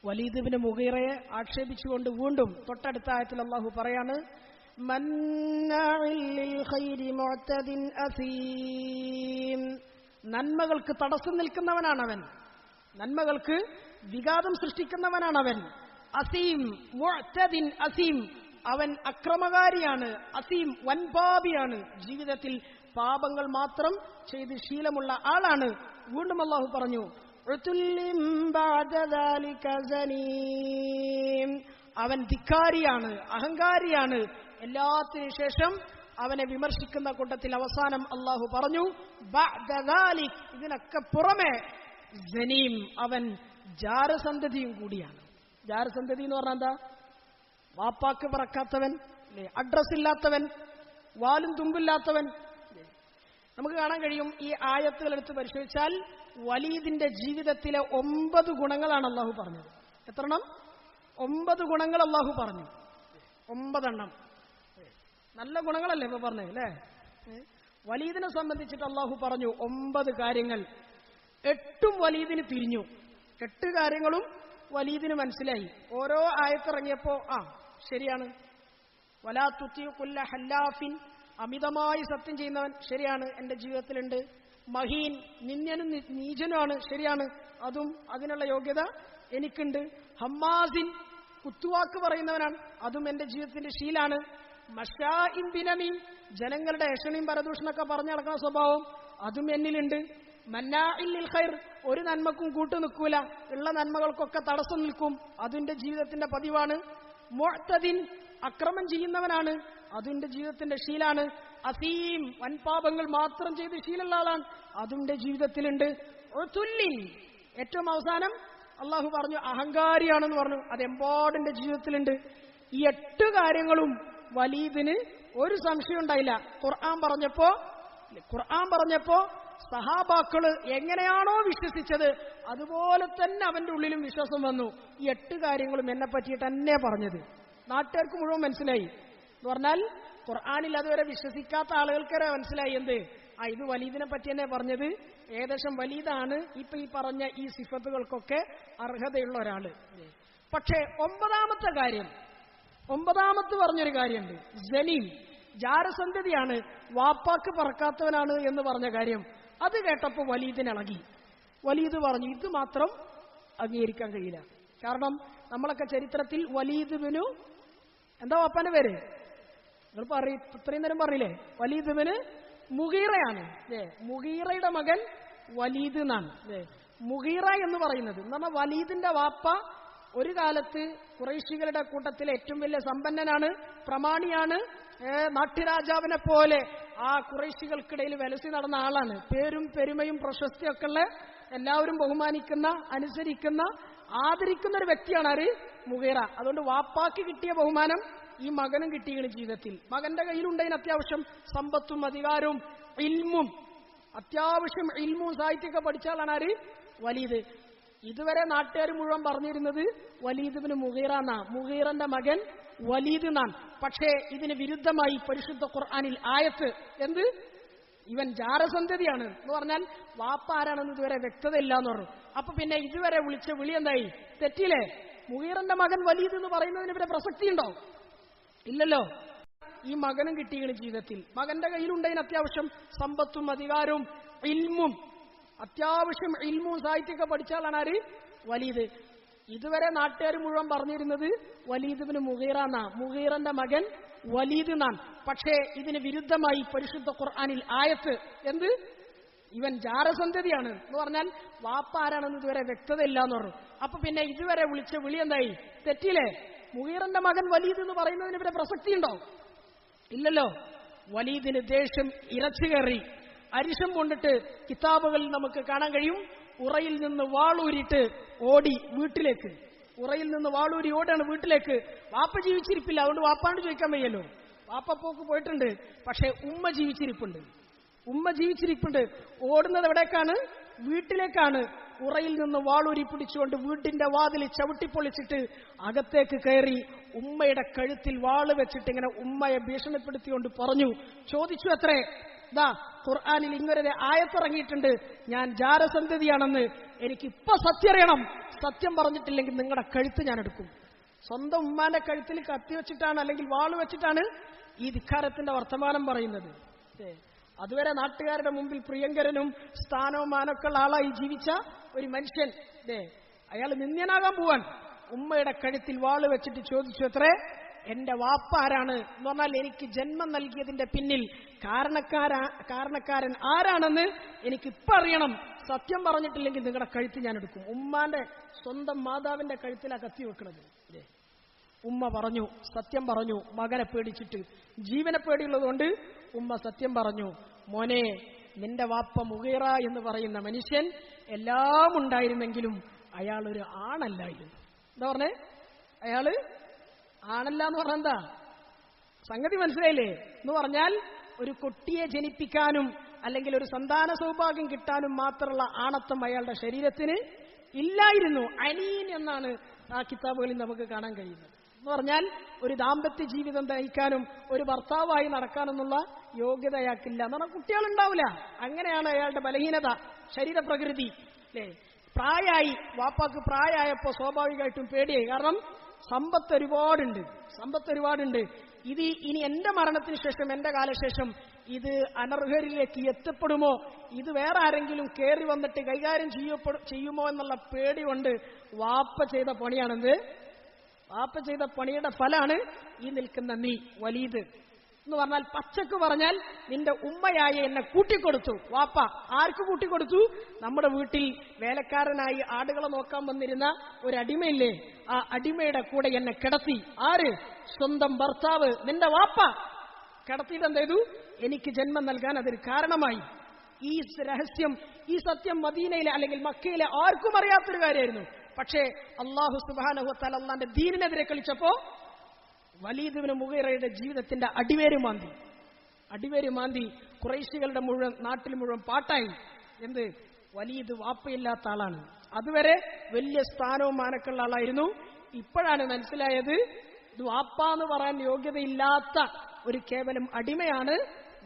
വലീദ് ഇബ്നു മുഗീറയെ ആക്ഷേപിച്ചുകൊണ്ട് വീണ്ടും തൊട്ടടുത്ത ആയത്തിൽ അല്ലാഹു പറയാണ്, മന്നാഇൽ ലിൽ ഖൈരി മുഅ്തദിൻ അസീം. നന്മകൾക്ക് തടസ്സം നിൽക്കുന്നവനാണവൻ, നന്മകൾക്ക് വിഘാതം സൃഷ്ടിക്കുന്നവനാണവൻ. അസീം, മുഅ്തദിൻ അസീം, അവൻ അക്രമകാരിയാണ്. അസീം, വൻപാപിയാണ്. ജീവിതത്തിൽ പാപങ്ങൾ മാത്രം ചെയ്ത് ശീലമുള്ള ആളാണ്. വീണ്ടും അല്ലാഹു പറഞ്ഞു, ഉതുല്ലിം ബഅദ ദാലിക സനീം, അവൻ ധിക്കാരിയാണ്, അഹങ്കാരിയാണ്. എല്ലാത്തിനു ശേഷം അവനെ വിമർശിക്കുന്ന കൂട്ടത്തിൽ അവസാനം അല്ലാഹു പറഞ്ഞു, ബഅദ ദാലിക്, ഇതിനൊക്കെ പുറമെ സനീം, അവൻ ജാരസന്തതിയും കൂടിയാണ്. ജാരസന്തതി എന്ന് പറഞ്ഞാൽ എന്താ? വാപ്പാക്ക് പറക്കാത്തവൻ, അഡ്രസ് ഇല്ലാത്തവൻ, വാലും തുമ്പില്ലാത്തവൻ. നമുക്ക് കാണാൻ കഴിയും, ഈ ആയത്തുകൾ എടുത്ത് പരിശോധിച്ചാൽ വലീദിന്റെ ജീവിതത്തിലെ 9 ഗുണങ്ങളാണ് അല്ലാഹു പറഞ്ഞത്. എത്രണ്ണം? 9 ഗുണങ്ങൾ അല്ലാഹു പറഞ്ഞു. 9 എണ്ണം. നല്ല ഗുണങ്ങളല്ലേ ഇപ്പൊ പറഞ്ഞത് അല്ലേ? വലീദിനെ സംബന്ധിച്ചിട്ട് അല്ലാഹു പറഞ്ഞു 9 കാര്യങ്ങൾ. 8ഉം വലീദിന് തിരിഞ്ഞു. 8 കാര്യങ്ങളും വലീദിന് മനസ്സിലായി. ഓരോ ആയത്തിറങ്ങിയപ്പോ ശരിയാണ്. വലാ തുതി കുല്ല ഹല്ലാഫിൻ, അമിതമായി സത്യം ചെയ്യുന്നവൻ, ശരിയാണ്, എന്റെ ജീവിതത്തിലുണ്ട്. മഹീൻ, നിന്യനും നീചനുമാണ്, ശരിയാണ്, അതും അതിനുള്ള യോഗ്യത എനിക്കുണ്ട്. ഹമ്മാസിൻ, കുത്തുവാക്ക് പറയുന്നവനാണ്, അതും എന്റെ ജീവിതത്തിന്റെ ശീലാണ്. മഷാഇൻ ബിനമീം, ജനങ്ങളുടെ ഏഷണിയും പരദൂഷണൊക്കെ പറഞ്ഞു നടക്കുന്ന സ്വഭാവം, അതും എന്നിലുണ്ട്. മന്നാഇൽ ലിൽ ഖൈർ, ഒരു നന്മക്കും കൂട്ടു നിൽക്കൂല, ഉള്ള നന്മകൾക്കൊക്കെ തടസ്സം നിൽക്കും, അതിന്റെ ജീവിതത്തിന്റെ പതിവാണ്. മുഅ്തദിൻ, അക്രമം ചെയ്യുന്നവനാണ്, അതിന്റെ ജീവിതത്തിന്റെ ശീലാണ്. അസീം, വൻപാപങ്ങൾ മാത്രം ചെയ്ത് ശീലമുള്ള ആളാണ്, അതിന്റെ ജീവിതത്തിലുണ്ട്. ഉതുല്ലിൻ, ഏറ്റവും അവസാനം അല്ലാഹു പറഞ്ഞു അഹങ്കാരിയാണെന്ന് പറഞ്ഞു, അത് എമ്പാടിന്റെ ജീവിതത്തിലുണ്ട്. ഈ 8 കാര്യങ്ങളും വലീദിന് ഒരു സംശയം ഉണ്ടായില്ല. ഖുർആൻ പറഞ്ഞപ്പോ സഹാബാക്കള് എങ്ങനെയാണോ വിശ്വസിച്ചത് അതുപോലെ തന്നെ അവന്റെ ഉള്ളിലും വിശ്വാസം വന്നു. ഈ 8 കാര്യങ്ങളും എന്നെ പറ്റിയിട്ട് തന്നെ പറഞ്ഞത്. നാട്ടുകാർക്ക് മുഴുവൻ മനസ്സിലായി എന്ന് പറഞ്ഞാൽ, ഖുർആനിൽ അതുവരെ വിശ്വസിക്കാത്ത ആളുകൾക്കരെ മനസ്സിലായി എന്ത്, ഇത് വലീദിനെ പറ്റി തന്നെ പറഞ്ഞത്. ഏകദേശം വലീദാണ് ഇപ്പൊ ഈ പറഞ്ഞ ഈ സിഫത്തുകൾക്കൊക്കെ അർഹതയുള്ള ഒരാള്. പക്ഷേ 9ാമത്തെ കാര്യം, 9ാമത് പറഞ്ഞൊരു കാര്യമുണ്ട്. സനീം, ജാരസന്തതിയാണ്, വാപ്പാക്ക് പറക്കാത്തവനാണ് എന്ന് പറഞ്ഞ കാര്യം. അത് കേട്ടപ്പോ വലീദിനിളകി. വലീദ് പറഞ്ഞു, ഇത് മാത്രം അംഗീകരിക്കാൻ കഴിയില്ല. കാരണം നമ്മളൊക്കെ ചരിത്രത്തിൽ വലീദ് ഇബ്നു, എന്താ വാപ്പാന്റെ പേര്? നിങ്ങൾ ഇത്രയും നേരം പറഞ്ഞില്ലേ? വലീദ് ഇബ്നു മുഗീറയാണ്. മുഗീറയുടെ മകൻ വലീദ് എന്നാണ്. മുഗീറ എന്ന് പറയുന്നത് എന്ന് പറഞ്ഞാൽ വലീദിന്റെ വാപ്പ ഒരു കാലത്ത് ഖുറൈശികളുടെ കൂട്ടത്തിലെ ഏറ്റവും വലിയ സമ്പന്നനാണ്, പ്രമാണിയാണ്, നാട്ടുരാജാവിനെ പോലെ ആ ഖുറൈശികൾക്കിടയിൽ വിലസി നടന്ന ആളാണ്. പേരും പെരുമയും പ്രശസ്തിയൊക്കെ ഉള്ള, എല്ലാവരും ബഹുമാനിക്കുന്ന, അനുസരിക്കുന്ന, ആദരിക്കുന്ന ഒരു വ്യക്തിയാണ് ആര്? മുഗീറ. അതുകൊണ്ട് വാപ്പാക്ക് കിട്ടിയ ബഹുമാനം ഈ മകനും കിട്ടിയാണ് ജീവിതത്തിൽ. മകന്റെ കയ്യിലുണ്ടതിന് അത്യാവശ്യം സമ്പത്തും അധികാരവും ഇൽമും, അത്യാവശ്യം ഇൽമും സാഹിത്യമൊക്കെ പഠിച്ചാലാണ് ആര്? വലീദ്. ഇതുവരെ നാട്ടുകാർ മുഴുവൻ പറഞ്ഞിരുന്നത് വലീദ് ഇബ്നു മുഗീറ എന്നാ, മുഗീറന്റെ മകൻ വലീദ് എന്നാണ്. പക്ഷേ ഇതിന് വിരുദ്ധമായി പരിശുദ്ധ ഖുർആനിൽ ആയത്ത് എന്ത്? ഇവൻ ജാരസന്തതിയാണ് എന്ന് പറഞ്ഞാൽ വാപ്പ ആരാണെന്ന് ഇതുവരെ വ്യക്തതയില്ല എന്ന് പറഞ്ഞു. അപ്പൊ പിന്നെ ഇതുവരെ വിളിച്ച വിളി എന്തായി? തെറ്റില്ലേ? മുഗീറന്റെ മകൻ വലീദ് എന്ന് പറയുന്നതിന് ഇവിടെ പ്രസക്തി ഉണ്ടോ? ഇല്ലല്ലോ. ഈ മകനും കിട്ടിയാണ് ജീവിതത്തിൽ. മകന്റെ കയ്യിലുണ്ടതിന് അത്യാവശ്യം സമ്പത്തും അധികാരവും ഇൽമും, അത്യാവശ്യം ഇൽമും സാഹിത്യമൊക്കെ പഠിച്ചാലാണ് ആര്? വലീദ്. ഇതുവരെ നാട്ടുകാർ മുഴുവൻ പറഞ്ഞിരുന്നത് വലീദ് ഇബ്നു മുഗീറ എന്നാ, മുഗീറന്റെ മകൻ വലീദ് എന്നാണ്. പക്ഷേ ഇതിന് വിരുദ്ധമായി പരിശുദ്ധ ഖുർആനിൽ ആയത്ത് എന്ത്? ഇവൻ ജാരസന്തതിയാണ് എന്ന് പറഞ്ഞാൽ വാപ്പ ആരാണെന്ന് ഇതുവരെ വ്യക്തതയില്ല എന്ന് പറഞ്ഞു. അപ്പൊ പിന്നെ ഇതുവരെ വിളിച്ച വിളി എന്തായി? തെറ്റില്ലേ? മുഗീറന്റെ മകൻ വലീദ് എന്ന് പറയുന്നതിന് ഇവിടെ പ്രസക്തി ഉണ്ടോ? ഇല്ലല്ലോ. വലീദിന് ദേഷ്യം ഇരച്ചു കയറി. അരിശം കൊണ്ടിട്ട് കിതാബുകളിൽ നമുക്ക് കാണാൻ കഴിയും, ഉറയിൽ നിന്ന് വാളൂരിട്ട് ഓടി വീട്ടിലേക്ക്. ഉറയിൽ നിന്ന് വാളൂരി ഓടാണ് വീട്ടിലേക്ക്. വാപ്പ ജീവിച്ചിരിപ്പില്ല, അതുകൊണ്ട് വാപ്പാണ്ട് ചോദിക്കാൻ വയ്യല്ലോ. വാപ്പ പോക്ക് പോയിട്ടുണ്ട്, പക്ഷെ ഉമ്മ ജീവിച്ചിരിപ്പുണ്ട്. ഓടുന്നത് എവിടേക്കാണ്? വീട്ടിലേക്കാണ്. ഉറയിൽ നിന്ന് വാളൂരി പിടിച്ചുകൊണ്ട് വീട്ടിന്റെ വാതിൽ ചവിട്ടിപ്പൊളിച്ചിട്ട് അകത്തേക്ക് കയറി ഉമ്മയുടെ കഴുത്തിൽ വാള് വെച്ചിട്ട് ഇങ്ങനെ ഉമ്മയെ ഭീഷണിപ്പെടുത്തിക്കൊണ്ട് പറഞ്ഞു. ചോദിച്ചു അത്രേ, ദാ ഖുർആനിൽ ഇങ്ങനൊരു ആയത്തിറങ്ങിയിട്ടുണ്ട്, ഞാൻ ജാരസന്തതിയാണെന്ന്, എനിക്കിപ്പോ സത്യം അറിയണം, സത്യം പറഞ്ഞിട്ടില്ലെങ്കിൽ നിങ്ങളുടെ കഴുത്ത് ഞാൻ എടുക്കും. സ്വന്തം ഉമ്മാന്റെ കഴുത്തിൽ കത്തി വെച്ചിട്ടാണ് അല്ലെങ്കിൽ വാള് വെച്ചിട്ടാണ് ഈ ധിക്കാരത്തിന്റെ വർത്തമാനം പറയുന്നത്. അതുവരെ നാട്ടുകാരുടെ മുമ്പിൽ പ്രിയങ്കരനും സ്ഥാനവും മാനൊക്കെ ഉള്ള ആളായി ജീവിച്ച ഒരു മനുഷ്യൻ അയാൾ നിന്ദ്യനാകാൻ പോവാൻ ഉമ്മയുടെ കഴുത്തിൽ വാള് വെച്ചിട്ട് ചോദിച്ചു അത്രേ, എന്റെ വാപ്പ ആരാണ് എന്ന് പറഞ്ഞാൽ എനിക്ക് ജന്മം നൽകിയതിന്റെ പിന്നിൽ കാരണക്കാരൻ ആരാണെന്ന് എനിക്ക് ഇപ്പൊ അറിയണം. സത്യം പറഞ്ഞിട്ടില്ലെങ്കിൽ നിങ്ങളുടെ കഴുത്ത് ഞാൻ എടുക്കും. ഉമ്മാന്റെ സ്വന്തം മാതാവിന്റെ കഴുത്തിലാ കത്തി വെക്കുന്നത്. ഉമ്മ പറഞ്ഞു, സത്യം പറഞ്ഞു. മകനെ പേടിച്ചിട്ട്, ജീവനെ പേടിയുള്ളതുകൊണ്ട് ഉമ്മ സത്യം പറഞ്ഞു. മോനെ, നിന്റെ വാപ്പ മുഗീറ എന്ന് പറയുന്ന മനുഷ്യൻ എല്ലാം ഉണ്ടായിരുന്നെങ്കിലും അയാൾ ഒരു ആണല്ലായിരുന്നു. എന്താ പറഞ്ഞേ? അയാള് ആണല്ല എന്ന് പറഞ്ഞാൽ എന്താ സംഗതി മനസ്സിലായില്ലേ? എന്ന് പറഞ്ഞാൽ ഒരു കുട്ടിയെ ജനിപ്പിക്കാനും അല്ലെങ്കിൽ ഒരു സന്താന സൗഭാഗ്യം കിട്ടാനും മാത്രമുള്ള ആണത്വം അയാളുടെ ശരീരത്തിന് ഇല്ലായിരുന്നു. അനീൻ എന്നാണ് ആ കിതാബുകളിൽ നമുക്ക് കാണാൻ കഴിയുന്നത്. എന്ന് പറഞ്ഞാൽ ഒരു ദാമ്പത്യ ജീവിതം നയിക്കാനും ഒരു ഭർത്താവായി നടക്കാനെന്നുള്ള യോഗ്യത അയാൾക്കില്ല. എന്ന് പറഞ്ഞാൽ കുട്ടികളുണ്ടാവില്ല. അങ്ങനെയാണ് അയാളുടെ ബലഹീനത, ശരീരപ്രകൃതി. അല്ലേ? പ്രായമായി, വാപ്പാക്ക് പ്രായമായപ്പോ സ്വാഭാവികമായിട്ടും പേടിയായി. കാരണം സമ്പത്ത് ഒരുപാടുണ്ട്. ഇത് ഇനി എന്റെ മരണത്തിന് ശേഷം, എന്റെ കാലശേഷം ഇത് അനർഹരിലേക്ക് എത്തപ്പെടുമോ, ഇത് വേറെ ആരെങ്കിലും കയറി വന്നിട്ട് കൈകാര്യം ചെയ്യുമോ എന്നുള്ള പേടി കൊണ്ട് വാപ്പ ചെയ്ത പണിയാണെന്ത്? വാപ്പ ചെയ്ത പണിയുടെ ഫലാണ് ഈ നിൽക്കുന്ന നീ വലീദ് എന്ന് പറഞ്ഞാൽ. പച്ചക്ക് പറഞ്ഞാൽ നിന്റെ ഉമ്മയായി എന്നെ കൂട്ടിക്കൊടുത്തു വാപ്പ. ആർക്ക് കൂട്ടിക്കൊടുത്തു? നമ്മുടെ വീട്ടിൽ വേലക്കാരനായി ആടുകളെ നോക്കാൻ വന്നിരുന്ന ഒരു അടിമയില്ലേ, ആ അടിമയുടെ കൂടെ എന്നെ കിടത്തി. ആര്? സ്വന്തം ഭർത്താവ്, നിന്റെ വാപ്പ. കിടത്തിയിട്ട് എന്ത് ചെയ്തു? എനിക്ക് ജന്മം നൽകാൻ അതൊരു കാരണമായി. ഈ രഹസ്യം, ഈ സത്യം മദീനയിലെ അല്ലെങ്കിൽ മക്കയിലെ ആർക്കും അറിയാത്തൊരു കാര്യമായിരുന്നു. പക്ഷേ അല്ലാഹു സുബ്ഹാനഹു വ തആല അല്ലാഹുവിന്റെ ദീനിനെതിരെ കളിച്ചപ്പോ വലീദ് ഇബ്നു മുഗീറയുടെ ജീവിതത്തിന്റെ അടിവേര് മാന്തി ഖുറൈശികളുടെ നാട്ടിൽ മുഴുവൻ പാട്ടായി. എന്ത്? വലീദ് വാപ്പയില്ലാത്ത ആളാണ്. അതുവരെ വലിയ സ്ഥാനവും മാനക്കുള്ള ആളായിരുന്നു. ഇപ്പോഴാണ് മനസ്സിലായത് ഇത് വാപ്പ എന്ന് പറയാൻ യോഗ്യതയില്ലാത്ത ഒരു കേവലം അടിമയാണ്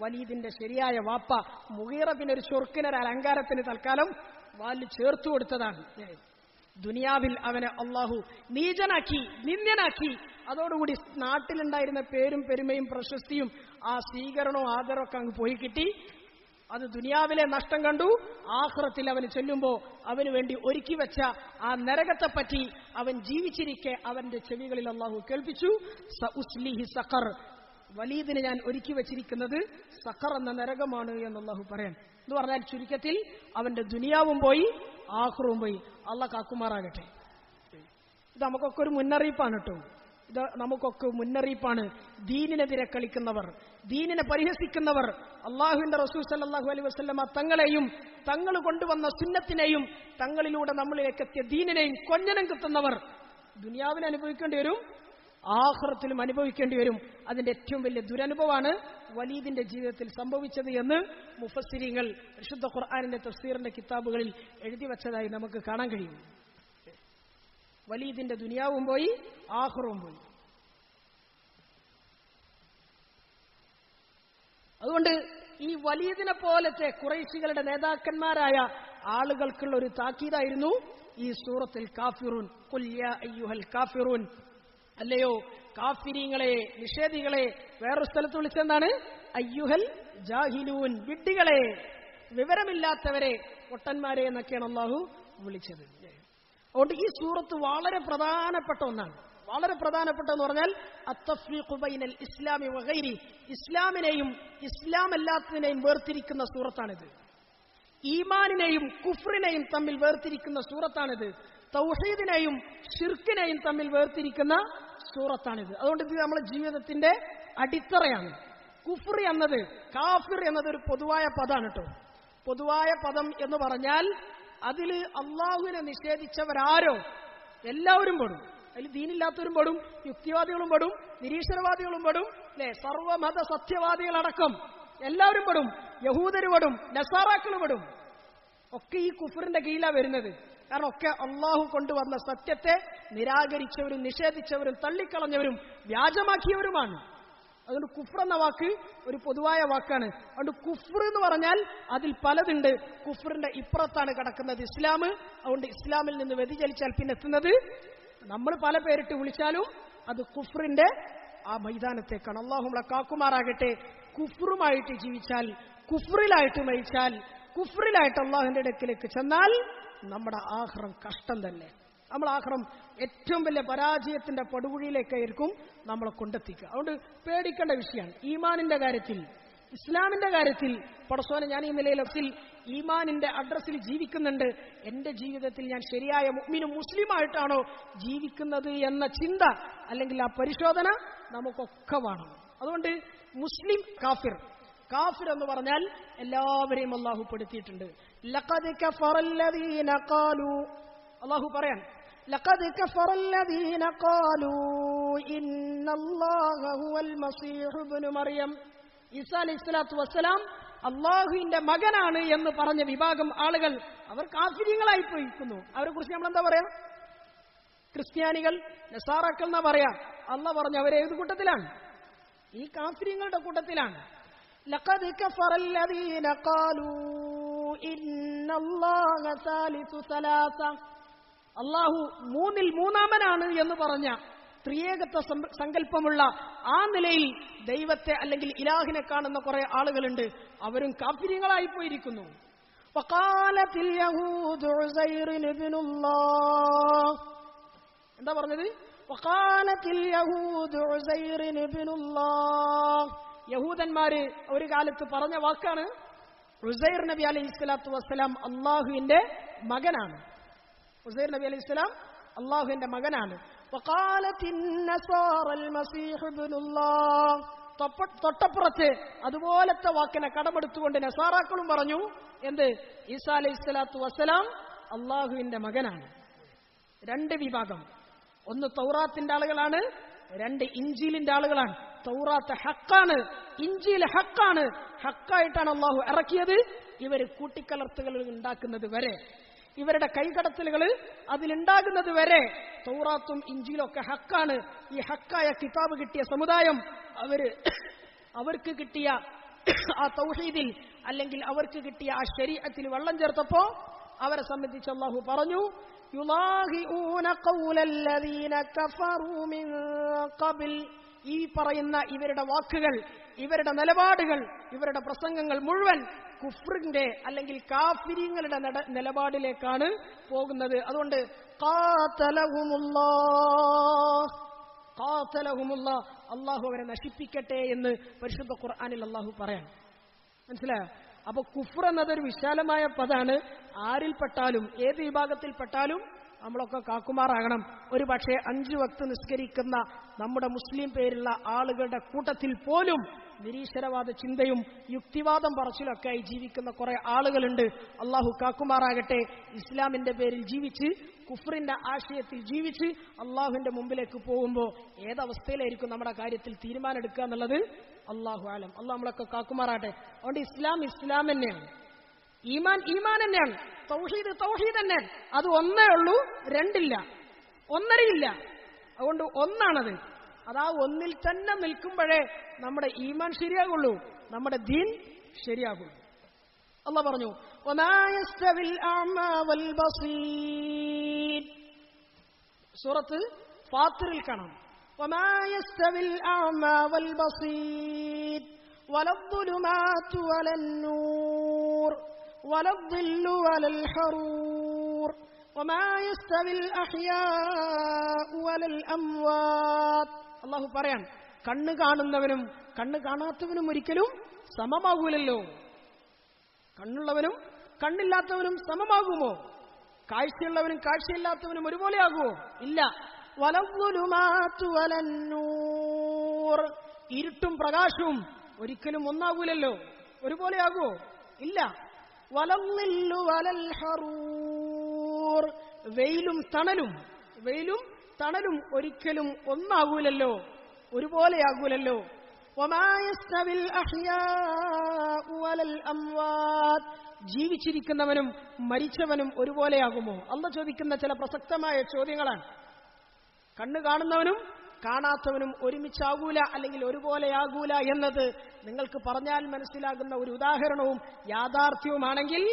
വലീദിന്റെ ശരിയായ വാപ്പ. മുഗീറ പിന്നെ ഒരു ചൊർക്കിനൊരു അലങ്കാരത്തിന് തൽക്കാലം വാല് ചേർത്തു കൊടുത്തതാണ്. ദുനിയാവിൽ അവനെ അള്ളാഹു നീചനാക്കി, നിന്ദ്യനാക്കി. അതോടുകൂടി നാട്ടിലുണ്ടായിരുന്ന പേരും പെരുമയും പ്രശസ്തിയും ആ സ്വീകരണവും ആദരവൊക്കെ അങ്ങ് പോയി കിട്ടി. അത് ദുനിയാവിലെ നഷ്ടം കണ്ടു. ആഖിറത്തിൽ അവന് ചെല്ലുമ്പോ അവന് വേണ്ടി ഒരുക്കി വെച്ച ആ നരകത്തെപ്പറ്റി അവൻ ജീവിച്ചിരിക്കെ അവന്റെ ചെവികളിൽ അള്ളാഹു കേൾപ്പിച്ചു, സഉസ്ലിഹി സഖർ, വലീദിന് ഞാൻ ഒരുക്കി വെച്ചിരിക്കുന്നത് സഖർ എന്ന നരകമാണ് എന്ന് അള്ളാഹു പറയാൻ. എന്ന് പറഞ്ഞാൽ ചുരുക്കത്തിൽ അവന്റെ ദുനിയാവും പോയി, ആഖിറവും പോയി. അള്ളാഹ് കാക്കുമാറാകട്ടെ. ഇത് നമുക്കൊക്കെ ഒരു മുന്നറിയിപ്പാണ് കേട്ടോ. ഇത് നമുക്കൊക്കെ മുന്നറിയിപ്പാണ്. ദീനിനെതിരെ കളിക്കുന്നവർ, ദീനിനെ പരിഹസിക്കുന്നവർ, അള്ളാഹുവിന്റെ റസൂൽ സല്ലല്ലാഹു അലൈഹി വസല്ലമ തങ്ങളെയും തങ്ങൾ കൊണ്ടുവന്ന സുന്നത്തിനെയും തങ്ങളിലൂടെ നമ്മളിലേക്ക് എത്തിയ ദീനിനെയും കൊഞ്ഞനം കുത്തുന്നവർ ദുനിയാവിൽ അനുഭവിക്കേണ്ടി വരും, ആഖിറത്തിലും അനുഭവിക്കേണ്ടി വരും. അതിന്റെ ഏറ്റവും വലിയ ദുരനുഭവമാണ് വലീദിന്റെ ജീവിതത്തിൽ സംഭവിച്ചത് എന്ന് മുഫസ്സിരീങ്ങൾ വിശുദ്ധ ഖുർആനിന്റെ തഫ്സീറിന്റെ കിതാബുകളിൽ എഴുതി വച്ചതായി നമുക്ക് കാണാൻ കഴിയും. വലീദിന്റെ ദുനിയാവും പോയി, ആഖിറവും പോയി. അതുകൊണ്ട് ഈ വലീദിനെ പോലത്തെ ഖുറൈശികളുടെ നേതാക്കന്മാരായ ആളുകൾക്കുള്ള ഒരു താക്കീതായിരുന്നു ഈ സൂറത്തുൽ കാഫിറൂൻ. ഖുൽ യാ അയ്യുഹൽ കാഫിറൂൻ, അല്ലയോ കാഫിരീങ്ങളെ, നിഷേധികളെ. വേറൊരു സ്ഥലത്ത് വിളിച്ചെന്താണ്? അയ്യുഹൽ ജാഹിലൂൻ, വിഡ്ഢികളെ, വിവരമില്ലാത്തവരെ, പൊട്ടന്മാരെ എന്നൊക്കെയാണ് അല്ലാഹു വിളിച്ചത്. അതുകൊണ്ട് ഈ സൂറത്ത് വളരെ പ്രധാനപ്പെട്ട ഒന്നാണ്. വളരെ പ്രധാനപ്പെട്ടെന്ന് പറഞ്ഞാൽ അത്തഫ്രീഖു ബൈനൽ ഇസ്ലാമി വഗൈരി, ഇസ്ലാമിനെയും ഇസ്ലാം അല്ലാത്തതിനെയും വേർതിരിക്കുന്ന സൂറത്താണിത്. ഈമാനിനെയും കുഫ്റിനെയും തമ്മിൽ വേർതിരിക്കുന്ന സൂറത്താണിത്. തൗഹീദിനെയും ഷിർക്കിനെയും തമ്മിൽ വേർതിരിക്കുന്ന സൂറത്താണിത്. അതുകൊണ്ട് ഇത് നമ്മുടെ ജീവിതത്തിന്റെ അടിത്തറയാണ്. കുഫ്ർ എന്നത്, കാഫിർ എന്നത് ഒരു പൊതുവായ പദമാണ് കേട്ടോ. പൊതുവായ പദം എന്ന് പറഞ്ഞാൽ അതിൽ അള്ളാഹുവിനെ നിഷേധിച്ചവരാരോ എല്ലാവരും പെടും. അതിൽ ദീനില്ലാത്തവരും പെടും, യുക്തിവാദികളും പെടും, നിരീശ്വരവാദികളും പെടും, അല്ലെ, സർവമത സത്യവാദികളടക്കം എല്ലാവരും പെടും. യഹൂദര് പെടും, നസാറാക്കൾ പെടും. ഒക്കെ ഈ കുഫറിന്റെ കീഴിലാണ് വരുന്നത്. കാരണം ഒക്കെ അള്ളാഹു കൊണ്ടുവന്ന സത്യത്തെ നിരാകരിച്ചവരും നിഷേധിച്ചവരും തള്ളിക്കളഞ്ഞവരും വ്യാജമാക്കിയവരുമാണ്. അതുകൊണ്ട് കുഫ്ർ എന്ന വാക്ക് ഒരു പൊതുവായ വാക്കാണ്. അതുകൊണ്ട് കുഫ്ർ എന്ന് പറഞ്ഞാൽ അതിൽ പലതുണ്ട്. കുഫ്റിന്റെ ഇപ്പുറത്താണ് കിടക്കുന്നത് ഇസ്ലാം. അതുകൊണ്ട് ഇസ്ലാമിൽ നിന്ന് വ്യതിചലിച്ചാൽ പിന്നെ എത്തുന്നത് നമ്മൾ പല പേരിട്ട് വിളിച്ചാലും അത് കുഫ്റിന്റെ ആ മൈതാനത്തേക്കാണ്. അല്ലാഹു നമ്മളെ കാക്കുമാറാകട്ടെ. കുഫ്റുമായിട്ട് ജീവിച്ചാൽ, കുഫ്റിലായിട്ട് മരിച്ചാൽ, കുഫ്റിലായിട്ട് അള്ളാഹുവിന്റെ അടുക്കിലേക്ക് ചെന്നാൽ നമ്മുടെ ആഖിറം കഷ്ടം തന്നെ. നമ്മൾ ആഖിറം ഏറ്റവും വലിയ പരാജയത്തിന്റെ പടുകുഴിയിലേക്കായിരിക്കും നമ്മളെ കൊണ്ടെത്തിക്കുക. അതുകൊണ്ട് പേടിക്കേണ്ട വിഷയമാണ്. ഈമാനിന്റെ കാര്യത്തിൽ, ഇസ്ലാമിന്റെ കാര്യത്തിൽ പടച്ചോനെ ഞാൻ ഈ നിലയിൽ ഈമാനിന്റെ അഡ്രസ്സിൽ ജീവിക്കുന്നുണ്ട്, എന്റെ ജീവിതത്തിൽ ഞാൻ ശരിയായ മുഅ്മിനും മുസ്ലിമായിട്ടാണോ ജീവിക്കുന്നത് എന്ന ചിന്ത അല്ലെങ്കിൽ ആ പരിശോധന നമുക്കൊക്കെ വേണം. അതുകൊണ്ട് മുസ്ലിം, കാഫിർ, കാഫിർ എന്ന് പറഞ്ഞാൽ എല്ലാവരെയും അല്ലാഹു പെടുത്തിയിട്ടുണ്ട്. ലഖദ് കഫറല്ലദീന ഖാലൂ, അല്ലാഹു പറയാൻ, ലഖദ് കഫറല്ലദീന ഖാലൂ ഇന്നല്ലാഹ ഹുവൽ മസീഹ് ഇബ്നു മറിയം. ഈസാ അലൈഹിസ്സലാത്തു വസ്സലാം അള്ളാഹുവിന്റെ മകനാണ് എന്ന് പറഞ്ഞ വിഭാഗം ആളുകൾ അവർ കാഫിര്യങ്ങളായി പോയിരിക്കുന്നു. അവരെ കുറിച്ച് നമ്മൾ എന്താ പറയാ? ക്രിസ്ത്യാനികൾ, നസാറാക്കൾ എന്നാ പറയാ. അള്ളാഹ് പറഞ്ഞു അവരെ ഏത് കൂട്ടത്തിലാണ്? ഈ കാഫിര്യങ്ങളുടെ കൂട്ടത്തിലാണ്. ലഖദ് കഫറല്ലദീന ഖാലൂ ഇന്നല്ലാഹ സാലിസു സലാസ. അള്ളാഹു മൂന്നിൽ മൂന്നാമനാണ് എന്ന് പറഞ്ഞ ത്രിയേകത്വ സങ്കല്പമുള്ള ആ നിലയിൽ ദൈവത്തെ അല്ലെങ്കിൽ ഇലാഹിനെ കാണുന്ന കുറെ ആളുകളുണ്ട്. അവരും കാഫിര്യങ്ങളായി പോയിരിക്കുന്നു. വഖാലത്തിൽ യഹൂദു ഉസൈർ ഇബ്നുല്ലാഹ്. എന്താ പറഞ്ഞത്? വഖാലത്തിൽ യഹൂദു ഉസൈർ ഇബ്നുല്ലാഹ്. യഹൂദന്മാര് ഒരു കാലത്ത് പറഞ്ഞ വാക്കാണ് ഉസൈർ നബി അലൈഹിസ്സലാത്തു വസ്സലാം അള്ളാഹുവിന്റെ മകനാണ്. ഉസൈർ നബി അലൈഹിസ്സലാം അള്ളാഹുവിന്റെ മകനാണ്. തൊട്ടപ്പുറത്ത് അതുപോലത്തെ വാക്കിനെ കടമെടുത്തുകൊണ്ട് നസാറാക്കളും പറഞ്ഞു എന്ത്? ഈസാ അലൈഹിസ്സലാത്തു വസ്സലാം അള്ളാഹുവിന്റെ മകനാണ്. രണ്ട് വിഭാഗം, ഒന്ന് തൗറാത്തിന്റെ ആളുകളാണ്, രണ്ട് ഇഞ്ചീലിന്റെ ആളുകളാണ്. തൗറാത്ത് ഹക്കാണ്, ഇഞ്ചീൽ ഹക്കാണ്. ഹക്കായിട്ടാണ് അള്ളാഹു ഇറക്കിയത്. ഇവര് കൂട്ടിക്കലർത്തുകൾ ഉണ്ടാക്കുന്നത് വരെ, ഇവരുടെ കൈകടത്തലുകൾ അതിലുണ്ടാകുന്നത് വരെ തൗറാത്തും ഇഞ്ചീലും ഒക്കെ ഹക്കാണ്. ഈ ഹക്കായ കിതാബ് കിട്ടിയ സമുദായം അവർക്ക് കിട്ടിയ ആ തൗഹീദിൽ അല്ലെങ്കിൽ അവർക്ക് കിട്ടിയ ആ ശരീഅത്തിൽ വെള്ളം ചേർത്തപ്പോ അവരെ സംബന്ധിച്ച് അല്ലാഹു പറഞ്ഞു, യുലാഹിഊന ഖൗലല്ലദീന കഫറൂ മിൻ ഖബൽ. ഈ പറയുന്ന ഇവരുടെ വാക്കുകൾ, ഇവരുടെ നിലപാടുകൾ, ഇവരുടെ പ്രസംഗങ്ങൾ മുഴുവൻ കുഫ്റിന്റെ അല്ലെങ്കിൽ കാഫിര്യങ്ങളുടെ നിലപാടിലേക്കാണ് പോകുന്നത്. അതുകൊണ്ട് ഖാതലഹുമുല്ലാഹ്, അല്ലാഹു അവരെ നശിപ്പിക്കട്ടെ എന്ന് പരിശുദ്ധ ഖുർആനിൽ അല്ലാഹു പറയാൻ. മനസ്സിലായോ? അപ്പൊ കുഫ്ർ എന്നതൊരു വിശാലമായ പദാണ്. ആരിൽപ്പെട്ടാലും ഏത് വിഭാഗത്തിൽപ്പെട്ടാലും നമ്മളൊക്കെ കാക്കുമാറാകണം. ഒരു പക്ഷേ 5 വക്ത് നിസ്കരിക്കുന്ന നമ്മുടെ മുസ്ലിം പേരുള്ള ആളുകളുടെ കൂട്ടത്തിൽ പോലും നിരീശ്വരവാദ ചിന്തയും യുക്തിവാദം പറച്ചിലൊക്കെ ആയി ജീവിക്കുന്ന കുറെ ആളുകളുണ്ട്. അള്ളാഹു കാക്കുമാറാകട്ടെ. ഇസ്ലാമിന്റെ പേരിൽ ജീവിച്ച് കുഫ്റിന്റെ ആശയത്തിൽ ജീവിച്ച് അള്ളാഹുവിന്റെ മുമ്പിലേക്ക് പോകുമ്പോൾ ഏതവസ്ഥയിലായിരിക്കും നമ്മുടെ കാര്യത്തിൽ തീരുമാനം എടുക്കുക എന്നുള്ളത് അള്ളാഹു ആലം. അള്ളാഹു നമ്മളൊക്കെ കാക്കുമാറാകട്ടെ. അതുകൊണ്ട് ഇസ്ലാം ഇസ്ലാം തന്നെയാണ്, ഈമാൻ ഈമാൻ തന്നെയാണ്, തൗഹീദ് തൗഹീദ് തന്നെയാണ്. അത് ഒന്നേ ഉള്ളൂ, രണ്ടില്ല, ഒന്നരയില്ല. അതുകൊണ്ട് ഒന്നാണത്. അതാ ഒന്നിൽ തന്നെ നിൽക്കുമ്പോഴേ നമ്മുടെ ഈമാൻ ശരിയാകുള്ളൂ, നമ്മുടെ ദീൻ ശരിയാകുള്ളൂ. അല്ലാഹു പറഞ്ഞു, വമാ യസ്തവിൽ അഅ്മാ വൽ ബസീർ. സൂറത്ത് ഫാത്തിറിൽ കാണാം, വമാ യസ്തവിൽ അഅ്മാ വൽ ബസീർ വലദ്ദുലുമാതു വലന്നൂർ വലദ്ദില്ലു വലൽ ഹറൂർ വമാ യസ്തവിൽ അഹ്യാഉ വലൽ അംവാത്. അല്ലാഹു പറയാൻ, കണ്ണ് കാണുന്നവനും കണ്ണ് കാണാത്തവനും ഒരിക്കലും സമമാകൂലല്ലോ. കണ്ണുള്ളവനും കണ്ണില്ലാത്തവനും സമമാകുമോ? കാഴ്ചയുള്ളവനും കാഴ്ചയില്ലാത്തവനും ഒരുപോലെ ആകുമോ? ഇല്ല. വലദ്ദുലുമാതു വലന്നൂർ. ഇരുട്ടും പ്രകാശവും ഒരിക്കലും ഒന്നാകൂലല്ലോ, ഒരുപോലെ ആകുമോ? ഇല്ല. വലദ്ദില്ലു വലൽ ഹറൂർ. വെയിലും തണലും ഒരിക്കലും ഒന്നാകൂലല്ലോ, ഒരുപോലെയാകൂലല്ലോ. വമാ യസ്തവിൽ അഹ്യാഉ വലൽ അംവാത്. ജീവിച്ചിരിക്കുന്നവനും മരിച്ചവനും ഒരുപോലെയാകുമോ? അല്ലാഹു ചോദിക്കുന്ന ചില പ്രസക്തമായ ചോദ്യങ്ങളാണ്. കണ്ണ് കാണുന്നവനും കാണാത്തവനും ഒരുമിച്ചാകൂല, അല്ലെങ്കിൽ ഒരുപോലെയാകൂല എന്നത് നിങ്ങൾക്ക് പറഞ്ഞാൽ മനസ്സിലാകുന്ന ഒരു ഉദാഹരണവും യാഥാർത്ഥ്യവുമാണെങ്കിൽ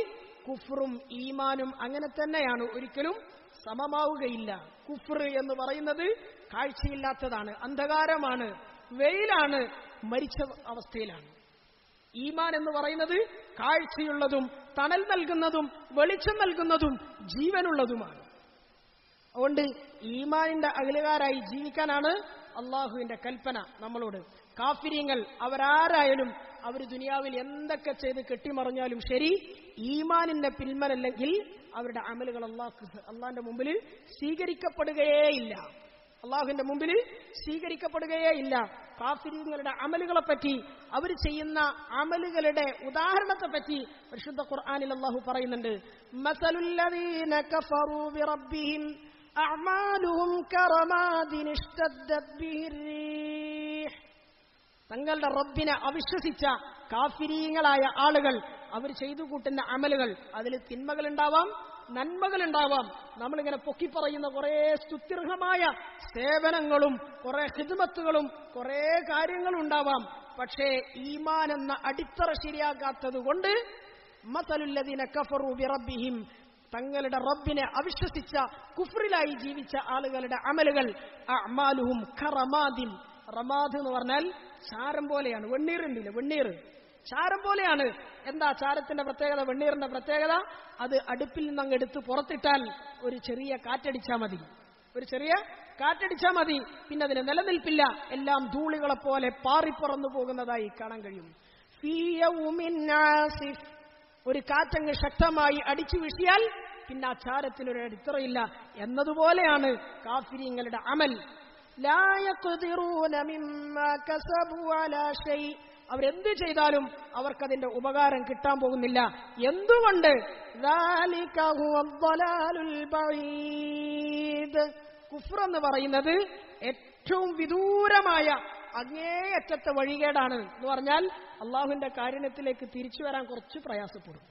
കുഫ്റും ഈമാനും അങ്ങനെ തന്നെയാണ്, ഒരിക്കലും സമമാവുകയില്ല. കുഫ്ർ എന്ന് പറയുന്നത് കാഴ്ചയില്ലാത്തതാണ്, അന്ധകാരമാണ്, വെയിലാണ്, മരിച്ച അവസ്ഥയിലാണ്. ഈമാൻ എന്ന് പറയുന്നത് കാഴ്ചയുള്ളതും തണൽ നൽകുന്നതും വെളിച്ചം നൽകുന്നതും ജീവനുള്ളതുമാണ്. അതുകൊണ്ട് ഈമാനിന്റെ അകലുകാരായി ജീവിക്കാനാണ് അള്ളാഹുവിന്റെ കൽപ്പന നമ്മളോട്. കാഫിര്യങ്ങൾ അവരാരായാലും അവർ ദുനിയാവിൽ എന്തൊക്കെ ചെയ്ത് കെട്ടിമറിഞ്ഞാലും ശരി, ഈമാനിന്റെ പിന്മനല്ലെങ്കിൽ അവരുടെ അമലുകൾ അള്ളാഹിന്റെ മുമ്പിൽ സ്വീകരിക്കപ്പെടുകയേയില്ല. അള്ളാഹുവിന്റെ മുമ്പിൽ സ്വീകരിക്കപ്പെടുകയേയില്ല. കാഫിര്യങ്ങളുടെ അമലുകളെ പറ്റി, അവർ ചെയ്യുന്ന അമലുകളുടെ ഉദാഹരണത്തെ പറ്റി പരിശുദ്ധ ഖുർആനിൽ അള്ളാഹു പറയുന്നുണ്ട്. മസലുല്ലദീന കഫറൂ ബിറബ്ബിഹിം അഅമാലുഹും കറമാദിൻ ഇഷ്തദ്ദത് ബിഹിർ റീഹ്. തങ്ങളുടെ റബ്ബിനെ അവിശ്വസിച്ച കാഫിരീങ്ങളായ ആളുകൾ അവർ ചെയ്തു കൂട്ടുന്ന അമലുകൾ, അതിൽ തിന്മകളുണ്ടാവാം, നന്മകളുണ്ടാവാം. നമ്മളിങ്ങനെ പൊക്കിപ്പറയുന്ന കുറെ സ്തുത്യർഹമായ സേവനങ്ങളും കുറെ ഖിദ്മത്തുകളും കുറെ കാര്യങ്ങളും ഉണ്ടാവാം. പക്ഷേ ഈമാൻ എന്ന അടിത്തറ ശരിയാക്കാത്തത് കൊണ്ട് മസലുല്ലദീന കഫറൂ ബിറബ്ബിഹിം, തങ്ങളുടെ റബ്ബിനെ അവിശ്വസിച്ച കുഫ്റിലായി ജീവിച്ച ആളുകളുടെ അമലുകൾ അഅമാലുഹും കറമാദിൻ. റമാദ് എന്ന് പറഞ്ഞാൽ ചാരം പോലെയാണ്. വെണ്ണീറുണ്ടല്ലേ, വെണ്ണീർ ചാരം പോലെയാണ്. എന്താ ചാരത്തിന്റെ പ്രത്യേകത? വെണ്ണീറിന്റെ പ്രത്യേകത അത് അടുപ്പിൽ നിന്ന് അങ്ങ് എടുത്ത് പുറത്തിട്ടാൽ ഒരു ചെറിയ കാറ്റടിച്ചാൽ മതി, ഒരു ചെറിയ കാറ്റടിച്ചാൽ മതി, പിന്നെ അതിന് നിലനിൽപ്പില്ല, എല്ലാം ധൂളികളെ പോലെ പാറിപ്പറന്നു പോകുന്നതായി കാണാൻ കഴിയും. ഒരു കാറ്റങ്ങ് ശക്തമായി അടിച്ചു വീശിയാൽ പിന്നെ ആ ചാരത്തിനൊരു അടിത്തറയില്ല എന്നതുപോലെയാണ് കാഫിരീങ്ങളുടെ അമൽ. ലാ യഖ്ദിറൂന മിമ്മാ കസബു അലാ ഷൈ, അവരെന്ത് ചെയ്താലും അവർക്കതിന്റെ ഉപകാരം കിട്ടാൻ പോകുന്നില്ല. എന്തുകൊണ്ട്? ദാലിക ഹുവദ്ദലാലുൽ ബഈദ്. കുഫ്ർ എന്ന് പറയുന്നത് ഏറ്റവും വിദൂരമായ അങ്ങേയറ്റത്തെ വഴികേടാണ് എന്ന് പറഞ്ഞാൽ അള്ളാഹുവിന്റെ കാരുണ്യത്തിലേക്ക് തിരിച്ചു വരാൻ കുറച്ച് പ്രയാസപ്പെടും.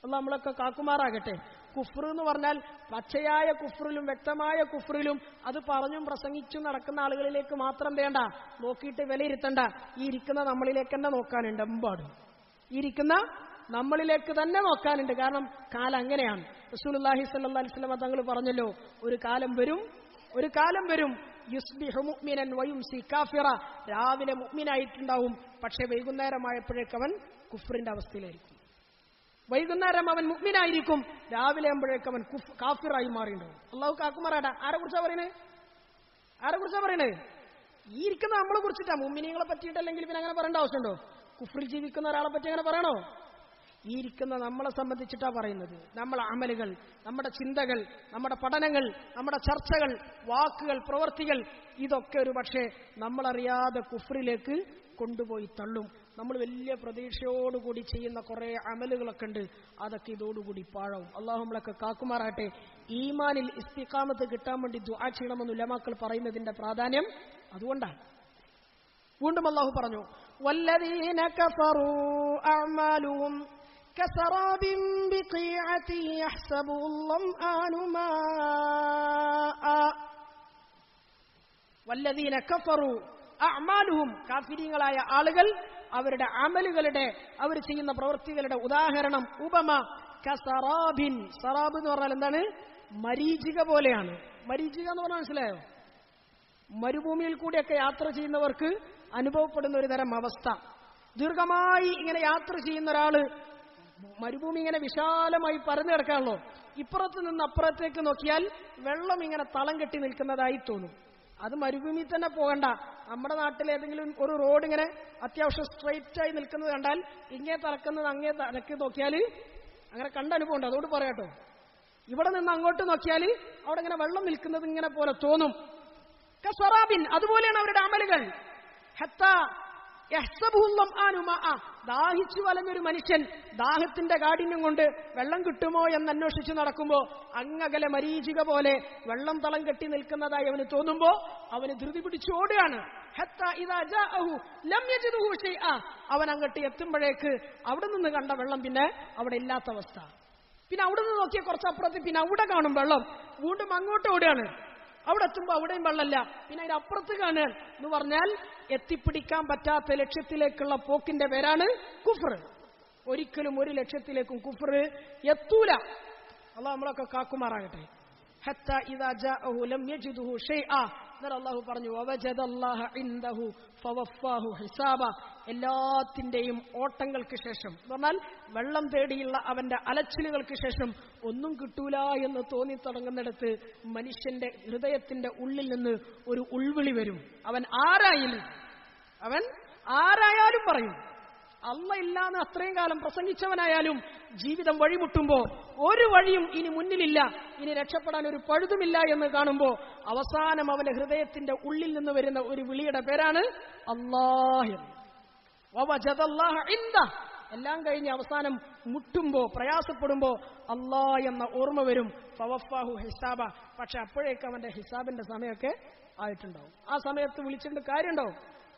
അള്ളാഹ് നമ്മളൊക്കെ കാക്കുമാറാകട്ടെ. കുഫ്ർ എന്ന് പറഞ്ഞാൽ പച്ചയായ കുഫ്റിലും വ്യക്തമായ കുഫ്റിലും അത് പറഞ്ഞും പ്രസംഗിച്ചും നടക്കുന്ന ആളുകളിലേക്ക് മാത്രം വേണ്ട, നോക്കിയിട്ട് വിലയിരുത്തണ്ട. ഈ ഇരിക്കുന്ന നമ്മളിലേക്ക് തന്നെ നോക്കാനുണ്ട്. എമ്പാടും ഈ ഇരിക്കുന്ന നമ്മളിലേക്ക് തന്നെ നോക്കാനുണ്ട്. കാരണം കാലം അങ്ങനെയാണ്. റസൂലുള്ളാഹി സ്വല്ലല്ലാഹി അലൈഹി വസല്ലം തങ്ങൾ പറഞ്ഞല്ലോ, ഒരു കാലം വരും യുസ്ബിഹു മുഅ്മിനൻ വയുംസി കാഫിറ. രാവിലെ മുഅ്മിനായിട്ടുണ്ടാവും, പക്ഷെ വൈകുന്നേരമായപ്പോഴേക്ക് അവൻ കുഫ്റിന്റെ അവസ്ഥയിലായിരിക്കും. വൈകുന്നേരം അവൻ മുഅ്മിനായിരിക്കും, രാവിലെ ആകുമ്പോഴേക്ക് അവൻ കാഫിറായി മാറിയിട്ടുണ്ടാവും. അള്ളാഹു കാക്കുമാറാടാ. ആരെ കുറിച്ചാ പറയണേ? ഈ ഇരിക്കുന്ന നമ്മളെ കുറിച്ചിട്ടാ. മുഅ്മിനീങ്ങളെ പറ്റിയിട്ടല്ലെങ്കിൽ പിന്നെ അങ്ങനെ പറയേണ്ട ആവശ്യമുണ്ടോ? കുഫ്റിൽ ജീവിക്കുന്ന ഒരാളെ പറ്റി അങ്ങനെ പറയണോ? ഈ ഇരിക്കുന്ന നമ്മളെ സംബന്ധിച്ചിട്ടാ പറയുന്നത്. നമ്മളെ അമലുകൾ, നമ്മുടെ ചിന്തകൾ, നമ്മുടെ പഠനങ്ങൾ, നമ്മുടെ ചർച്ചകൾ, വാക്കുകൾ, പ്രവർത്തികൾ, ഇതൊക്കെ ഒരു പക്ഷേ നമ്മളറിയാതെ കുഫ്റിലേക്ക് കൊണ്ടുപോയി തള്ളും. നമ്മൾ വലിയ പ്രതീക്ഷയോടുകൂടി ചെയ്യുന്ന കുറെ അമലുകളൊക്കെ ഉണ്ട്, അതൊക്കെ ഇതോടുകൂടി പാഴാവും. അള്ളാഹു നമ്മളൊക്കെ കാക്കുമാറാട്ടെ. ഈമാനിൽ ഇസ്തിഖാമത്ത് കിട്ടാൻ വേണ്ടി ദുആ ചെയ്യണമെന്ന് ഉലമാക്കൾ പറയുന്നതിന്റെ പ്രാധാന്യം അതുകൊണ്ടാണ്. വീണ്ടും അള്ളാഹു പറഞ്ഞു, വല്ലദീന കഫറൂ അഅമാലുഹും കസറാബിൻ ബിഖീഅതിൻ യഹ്സബുഹു ളംആനു മാഅ. വല്ലദീന കഫറൂ അഅമാലുഹും, കാഫിരീങ്ങളായ ആളുകൾ അവരുടെ അമലുകളുടെ, അവർ ചെയ്യുന്ന പ്രവൃത്തികളുടെ ഉദാഹരണം, ഉപമ കസറാബിൻ. സറാബ് എന്ന് പറഞ്ഞാൽ എന്താണ്? മരീചിക പോലെയാണ്. മരീചിക എന്ന് പറഞ്ഞാൽ മനസ്സിലായോ? മരുഭൂമിയിൽ കൂടിയൊക്കെ യാത്ര ചെയ്യുന്നവർക്ക് അനുഭവപ്പെടുന്ന ഒരു തരം അവസ്ഥ. ദീർഘമായി ഇങ്ങനെ യാത്ര ചെയ്യുന്ന ഒരാള്, മരുഭൂമി ഇങ്ങനെ വിശാലമായി പരന്നു കിടക്കാണല്ലോ, ഇപ്പുറത്ത് നിന്ന് അപ്പുറത്തേക്ക് നോക്കിയാൽ വെള്ളം ഇങ്ങനെ തളം കെട്ടി നിൽക്കുന്നതായി തോന്നും. അത് മരുഭൂമിയിൽ തന്നെ പോകണ്ട. നമ്മുടെ നാട്ടിൽ ഏതെങ്കിലും ഒരു റോഡ് ഇങ്ങനെ അത്യാവശ്യം സ്ട്രെയിറ്റ് ആയി നിൽക്കുന്നത് കണ്ടാൽ ഇങ്ങേ തറക്കുന്നത് അങ്ങേ തലക്ക് നോക്കിയാൽ അങ്ങനെ കണ്ട അനുഭവം ഉണ്ട്. അതുകൊണ്ട് പറയാട്ടോ, ഇവിടെ നിന്ന് അങ്ങോട്ട് നോക്കിയാൽ അവിടെ ഇങ്ങനെ വെള്ളം നിൽക്കുന്നത് ഇങ്ങനെ പോലെ തോന്നും. കസറാബിൻ, അതുപോലെയാണ് അവരുടെ അമലുകൾ. ദാഹിച്ചു വലഞ്ഞൊരു മനുഷ്യൻ ദാഹത്തിന്റെ കാഠിന്യം കൊണ്ട് വെള്ളം കിട്ടുമോ എന്ന് അന്വേഷിച്ച് നടക്കുമ്പോ അങ്ങകലെ മരീചിക പോലെ വെള്ളം തളം കെട്ടി നിൽക്കുന്നതായി അവന് തോന്നുമ്പോ അവന് ധൃതി പിടിച്ചോടുകയാണ്. അവൻ അങ്ങോട്ട് എത്തുമ്പോഴേക്ക് അവിടെ നിന്ന് കണ്ട വെള്ളം പിന്നെ അവിടെ ഇല്ലാത്ത അവസ്ഥ. പിന്നെ അവിടെ നിന്ന് നോക്കിയ കുറച്ചപ്പുറത്ത് പിന്നെ അവിടെ കാണും വെള്ളം, വീണ്ടും അങ്ങോട്ട് ഓടുകയാണ്. അവിടെ എത്തുമ്പോൾ അവിടെയും വെള്ളമല്ല, പിന്നെ അതിനപ്പുറത്ത് കാണുക എന്ന് പറഞ്ഞാൽ എത്തിപ്പിടിക്കാൻ പറ്റാത്ത ലക്ഷ്യത്തിലേക്കുള്ള പോക്കിന്റെ പേരാണ് കുഫ്ർ. ഒരിക്കലും ഒരു ലക്ഷ്യത്തിലേക്കും കുഫ്ർ എത്തൂല. അല്ലാഹു നമ്മളൊക്കെ കാക്കുമാറാകട്ടെ. ഹത്താ ഇദാ ജാഅഹു ലം യജിദുഹു ഷൈഅ. അല്ലാഹു പറഞ്ഞു വവജദല്ലാഹ ഇൻദഹു ഫവഫാഹു ഹിസാബ. എല്ലാത്തിന്റെയും ഓട്ടങ്ങൾക്ക് ശേഷം എന്ന് പറഞ്ഞാൽ വെള്ളം തേടിയുള്ള അവന്റെ അലച്ചിലുകൾക്ക് ശേഷം ഒന്നും കിട്ടൂല എന്ന് തോന്നി തുടങ്ങുന്നിടത്ത് മനുഷ്യന്റെ ഹൃദയത്തിന്റെ ഉള്ളിൽ നിന്ന് ഒരു ഉൾവിളി വരും. അവൻ ആരായാലും പറയും. അല്ല ഇല്ലാന്ന് അത്രയും കാലം പ്രസംഗിച്ചവനായാലും ജീവിതം വഴിമുട്ടുമ്പോ ഒരു വഴിയും ഇനി മുന്നിലില്ല, ഇനി രക്ഷപ്പെടാൻ ഒരു പഴുതുമില്ല എന്ന് കാണുമ്പോ അവസാനം അവന്റെ ഹൃദയത്തിന്റെ ഉള്ളിൽ നിന്ന് വരുന്ന ഒരു വിളിയുടെ പേരാണ് അല്ലാഹ്. എല്ലാം കഴിഞ്ഞ് അവസാനം മുട്ടുമ്പോ പ്രയാസപ്പെടുമ്പോ അല്ലാ എന്ന ഓർമ്മ വരും. ഫവഫാഹു ഹിസാബ. പക്ഷെ അപ്പോഴേക്ക് അവന്റെ ഹിസാബിന്റെ സമയമൊക്കെ ആയിട്ടുണ്ടാവും. ആ സമയത്ത് വിളിച്ചിട്ട് കാര്യമുണ്ടാവും.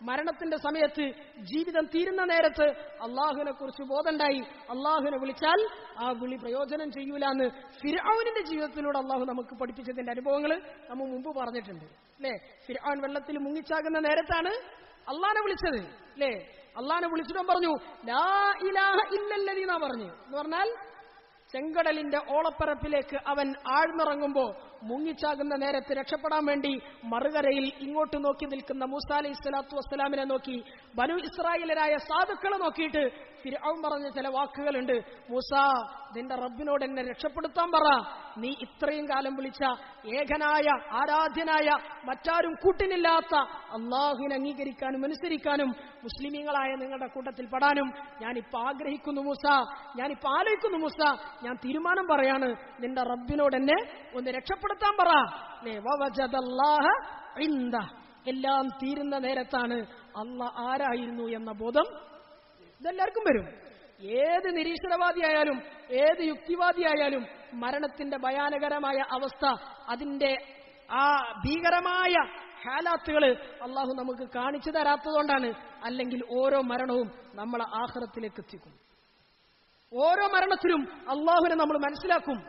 മരണത്തിന്റെ സമയത്ത് ജീവിതം തീരുന്ന നേരത്ത് അള്ളാഹുവിനെ കുറിച്ച് ബോധമുണ്ടായി അള്ളാഹുവിനെ വിളിച്ചാൽ ആ വിളി പ്രയോജനം ചെയ്യൂലെന്ന് ഫിർഔനിന്റെ ജീവിതത്തിലൂടെ അള്ളാഹു നമുക്ക് പഠിപ്പിച്ചതിന്റെ അനുഭവങ്ങൾ നമ്മൾ മുമ്പ് പറഞ്ഞിട്ടുണ്ട് അല്ലേ. ഫിർഔൻ വെള്ളത്തിൽ മുങ്ങിച്ചാകുന്ന നേരത്താണ് അള്ളാഹിനെ വിളിച്ചത് അല്ലേ. അള്ളാഹിനെ വിളിച്ചിട്ടും പറഞ്ഞു ലാ ഇലാഹ ഇല്ലല്ലദീ എന്നാ പറഞ്ഞു. എന്ന് പറഞ്ഞാൽ ചെങ്കടലിന്റെ ഓളപ്പരപ്പിലേക്ക് അവൻ ആഴ്ന്നിറങ്ങുമ്പോ മുങ്ങിച്ചാകുന്ന നേരത്ത് രക്ഷപ്പെടാൻ വേണ്ടി മറുകരയിൽ ഇങ്ങോട്ട് നോക്കി നിൽക്കുന്ന മൂസ അലൈഹി സ്വലാത്തു വസ്സലാമിനെ നോക്കി ബനു ഇസ്രായേലരായ സാധുക്കളെ നോക്കിയിട്ട് ഫിർഔൻ പറഞ്ഞ ചില വാക്കുകളുണ്ട്. മൂസ, നിന്റെ റബ്ബിനോട് എന്നെ രക്ഷപ്പെടുത്താൻ പറ. നീ ഇത്രയും കാലം വിളിച്ച ഏകനായ ആരാധ്യനായ മറ്റാരും കൂട്ടിനില്ലാത്ത അള്ളാഹുവിനെ അംഗീകരിക്കാനും അനുസരിക്കാനും മുസ്ലിമീങ്ങളായ നിങ്ങളുടെ കൂട്ടത്തിൽ പെടാനും ഞാനിപ്പോ ആഗ്രഹിക്കുന്നു മൂസ, ഞാനിപ്പോ ആലോചിക്കുന്നു മൂസ, ഞാൻ തീരുമാനം പറയാണ്, നിന്റെ റബ്ബിനോട് എന്നെ ഒന്ന് രക്ഷപ്പെടുത്താൻ പറ. എല്ലാം തീരുന്ന നേരത്താണ് അള്ളാഹ് ആരായിരുന്നു എന്ന ബോധം ഇതെല്ലാവർക്കും വരും. ഏത് നിരീശ്വരവാദിയായാലും ഏത് യുക്തിവാദിയായാലും മരണത്തിന്റെ ഭയാനകരമായ അവസ്ഥ, അതിന്റെ ആ ഭീകരമായ ഹാലാത്തുകൾ അള്ളാഹു നമുക്ക് കാണിച്ചു തരാത്തതുകൊണ്ടാണ്. അല്ലെങ്കിൽ ഓരോ മരണവും നമ്മളെ ആഖിറത്തിലേക്ക് എത്തിക്കും. ഓരോ മരണത്തിലും അള്ളാഹുവിനെ നമ്മൾ മനസ്സിലാക്കും.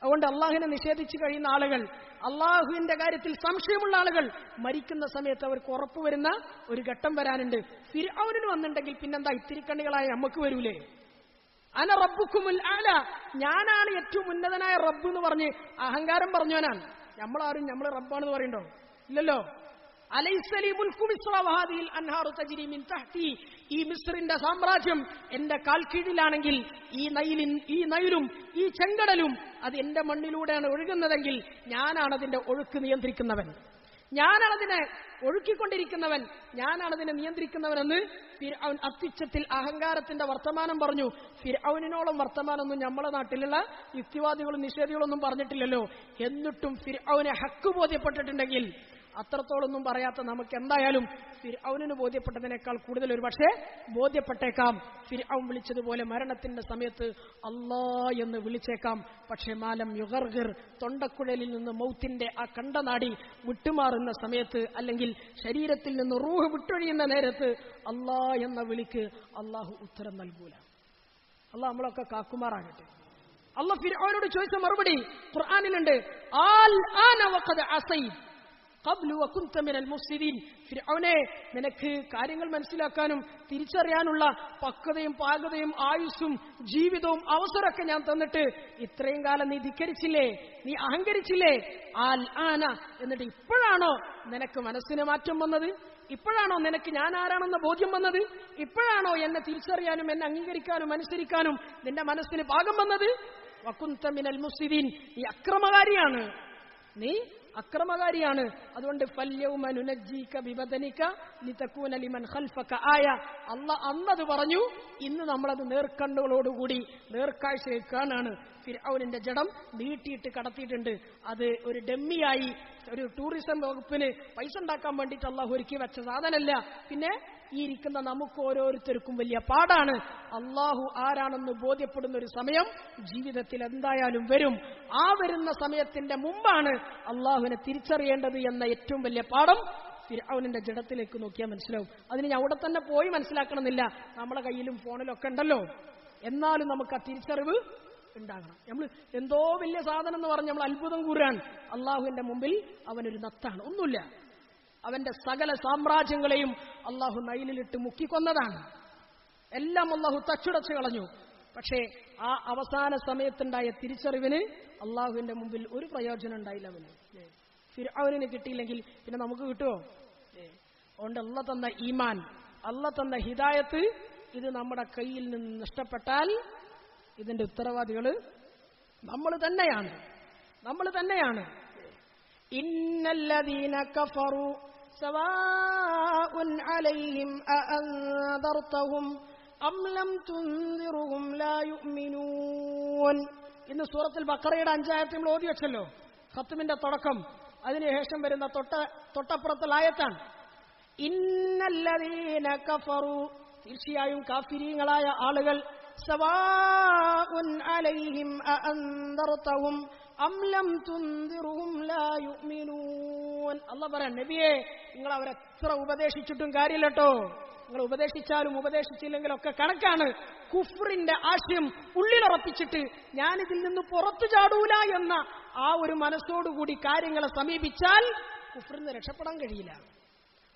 അതുകൊണ്ട് അള്ളാഹുവിനെ നിഷേധിച്ചു കഴിയുന്ന ആളുകൾ, അള്ളാഹുവിന്റെ കാര്യത്തിൽ സംശയമുള്ള ആളുകൾ മരിക്കുന്ന സമയത്ത് അവർക്ക് ഉറപ്പ് വരുന്ന ഒരു ഘട്ടം വരാനുണ്ട്. ഫിർഔനിന് വന്നിട്ടുണ്ടെങ്കിൽ പിന്നെന്താ ഇത്തിരിക്കണ്ണികളായ നമുക്ക് വരൂലേ? അന റബ്ബുക്കുമുൽ അഅല, ഞാനാണ് ഏറ്റവും ഉന്നതനായ റബ്ബ് എന്ന് പറഞ്ഞ് അഹങ്കാരം പറഞ്ഞവനാണ്. നമ്മളാരും നമ്മൾ റബ്ബാണെന്ന് പറയണ്ടോ? ഇല്ലല്ലോ. അലൈസലി മുൽക്കു മിസ്ര വഹാദിൽ അൻഹാറു തജ്രി മിൻ തഹ്തി, ഈ മിസ്റിന്റെ സാമ്രാജ്യം എന്റെ കാൽ കീഴിലാണെങ്കിൽ ഈ നൈലും ഈ ചെങ്കടലും അത് എന്റെ മണ്ണിലൂടെയാണ് ഒഴുകുന്നതെങ്കിൽ ഞാനാണ് അതിന്റെ ഒഴുക്ക് നിയന്ത്രിക്കുന്നവൻ, ഞാനാണതിനെ ഒഴുക്കിക്കൊണ്ടിരിക്കുന്നവൻ, ഞാനാണതിനെ നിയന്ത്രിക്കുന്നവനെന്ന് ഫിർഔൻ അത്യുച്ചത്തിൽ അഹങ്കാരത്തിന്റെ വർത്തമാനം പറഞ്ഞു. ഫിർഔനിനോളം വർത്തമാനമൊന്നും നമ്മളെ നാട്ടിലുള്ള യുക്തിവാദികളും നിഷേധികളൊന്നും പറഞ്ഞിട്ടില്ലല്ലോ. എന്നിട്ടും ഫിർഔനെ ഹക്ക് ബോധ്യപ്പെട്ടിട്ടുണ്ടെങ്കിൽ അത്രത്തോളൊന്നും പറയാത്ത നമുക്ക് എന്തായാലും ഫിർഔനിന് ബോധ്യപ്പെട്ടതിനേക്കാൾ കൂടുതൽ ഒരു പക്ഷേ ബോധ്യപ്പെട്ടേക്കാം. ഫിർഔൻ വിളിച്ചതുപോലെ മരണത്തിന്റെ സമയത്ത് അല്ലാ എന്ന് വിളിച്ചേക്കാം. പക്ഷെ മാലം യുഗർഗിർ, തൊണ്ടക്കുഴലിൽ നിന്ന് മൗത്തിന്റെ ആ കണ്ടനാടി വിട്ടുമാറുന്ന സമയത്ത്, അല്ലെങ്കിൽ ശരീരത്തിൽ നിന്ന് റൂഹ് വിട്ടൊഴിയുന്ന നേരത്ത് അല്ലാ എന്ന വിളിക്ക് അള്ളാഹു ഉത്തരം നൽകൂല. അള്ളാഹ് നമ്മളൊക്കെ കാക്കുമാറാകട്ടെ. അള്ളാഹ് ഫിർഔനോട് ചോദിച്ച മറുപടി ഖുർആനിലുണ്ട്. ആൽ ആന വഖദ് അസൈത് ഖബ്ലു വകുൻത മിനൽ മുഫ്സിദീൻ. ഫിർഔനെ, നിനക്ക് കാര്യങ്ങൾ മനസ്സിലാക്കാനും തിരിച്ചറിയാനുള്ള പക്വതയും പാകതയും ആയുസ്സും ജീവിതവും അവസരമൊക്കെ ഞാൻ തന്നിട്ട് ഇത്രയും കാലം നീ ധിക്കരിച്ചില്ലേ, നീ അഹങ്കരിച്ചില്ലേ? ആൽ ആന, എന്നിട്ട് ഇപ്പോഴാണോ നിനക്ക് മനസ്സിന് മാറ്റം വന്നത്? ഇപ്പോഴാണോ നിനക്ക് ഞാൻ ആരാണെന്ന ബോധ്യം വന്നത്? ഇപ്പോഴാണോ എന്നെ തിരിച്ചറിയാനും എന്നെ അംഗീകരിക്കാനും അനുസരിക്കാനും നിന്റെ മനസ്സിന് പാകം വന്നത്? വകുൻത മിനൽ മുഫ്സിദീൻ, നീ അക്രമകാരിയാണ്, നീ അക്രമകാരിയാണ്. അതുകൊണ്ട് ഫല്യൗമ നുനജ്ജീക ബിബദനിക ലിതകൂന ലിമൻ ഖൽഫക ആയ. അല്ലാഹ് അന്നത് പറഞ്ഞു, ഇന്ന് നമ്മളത് നേർക്കണ്ണുകളോടുകൂടി നേർക്കാഴ്ചയിൽ കാണാണ്. ഫിർഔനിന്റെ ജഡം നീട്ടിയിട്ട് കടത്തിയിട്ടുണ്ട്. അത് ഒരു ഡെമ്മിയായി ഒരു ടൂറിസം വകുപ്പിന് പൈസ ഉണ്ടാക്കാൻ വേണ്ടിയിട്ട് അള്ളാഹു ഒരുക്കി വെച്ച സാധനമല്ല. പിന്നെ ഈ ഇരിക്കുന്ന നമുക്ക് ഓരോരുത്തർക്കും വലിയ പാടാണ്. അള്ളാഹു ആരാണെന്ന് ബോധ്യപ്പെടുന്ന ഒരു സമയം ജീവിതത്തിൽ എന്തായാലും വരും. ആ വരുന്ന സമയത്തിന്റെ മുമ്പാണ് അള്ളാഹുവിനെ തിരിച്ചറിയേണ്ടത് എന്ന ഏറ്റവും വലിയ പാഠം ഫിർഔനിന്റെ ജഡത്തിലേക്ക് നോക്കിയാൽ മനസ്സിലാവും. അതിന് ഞാൻ അവിടെ തന്നെ പോയി മനസ്സിലാക്കണമെന്നില്ല, നമ്മളെ കയ്യിലും ഫോണിലൊക്കെ ഉണ്ടല്ലോ. എന്നാലും നമുക്ക് ആ തിരിച്ചറിവ് ഉണ്ടാകണം. നമ്മൾ എന്തോ വലിയ സാധനം എന്ന് പറഞ്ഞ് നമ്മൾ അത്ഭുതം കൂറാൻ, അള്ളാഹുവിന്റെ മുമ്പിൽ അവനൊരു നത്താണ്, ഒന്നുമില്ല. അവന്റെ സകല സാമ്രാജ്യങ്ങളെയും അള്ളാഹു നൈലിലിട്ട് മുക്കിക്കൊന്നതാണ്. എല്ലാം അള്ളാഹു തച്ചുടച്ചു കളഞ്ഞു. പക്ഷേ ആ അവസാന സമയത്തുണ്ടായ തിരിച്ചറിവിന് അള്ളാഹുവിന്റെ മുമ്പിൽ ഒരു പ്രയോജനം ഉണ്ടായില്ല. അവന് ഫിർഔനിന് കിട്ടിയില്ലെങ്കിൽ പിന്നെ നമുക്ക് കിട്ടുമോ? അതുകൊണ്ട് അള്ളാഹ് തന്ന ഈമാൻ, അള്ളാഹ് തന്ന ഹിദായത്ത്, ഇത് നമ്മുടെ കയ്യിൽ നിന്ന് നഷ്ടപ്പെട്ടാൽ ഇതിന്റെ ഉത്തരവാദികള് നമ്മൾ തന്നെയാണ്. ഇന്നല്ലദീന കഫറു സവാഉൻ അലൈഹിം അഅൻദർതഹും അം ലം തുൻദിറുഹും ലാ യുഅ്മിനൂൻ. ഇന്ന് സൂറത്തുൽ ബഖറയുടെ 5 ആയത്ത് നമ്മൾ ഓതി വെച്ചല്ലോ, ഖത്മിന്റെ തുടക്കം. അതിനുശേഷം വരുന്ന തൊട്ടപ്പുറത്തുള്ള ആയത്താണ് ഇന്നല്ലദീന കഫറു, തീർച്ചയായും കാഫിരീങ്ങളായ ആളുകൾ, സവാഉൻ അലൈഹിം അഅൻദർതഹും അം ലം തുൻദിറുഹും ലാ യുഅ്മിനൂൻ. അല്ലാഹു പറയാൻ, നബിയെ നിങ്ങൾ അവരെ എത്ര ഉപദേശിച്ചിട്ടും കാര്യമില്ലട്ടോ. നിങ്ങൾ ഉപദേശിച്ചാലും ഉപദേശിച്ചില്ലെങ്കിലും ഒക്കെ കണക്കാണ്. കുഫ്റിന്റെ ആശയം ഉള്ളിലുറപ്പിച്ചിട്ട് ഞാനിതിൽ നിന്ന് പുറത്തു ചാടൂല എന്ന ആ ഒരു മനസ്സോടുകൂടി കാര്യങ്ങളെ സമീപിച്ചാൽ കുഫ്റിന് രക്ഷപ്പെടാൻ കഴിയില്ല.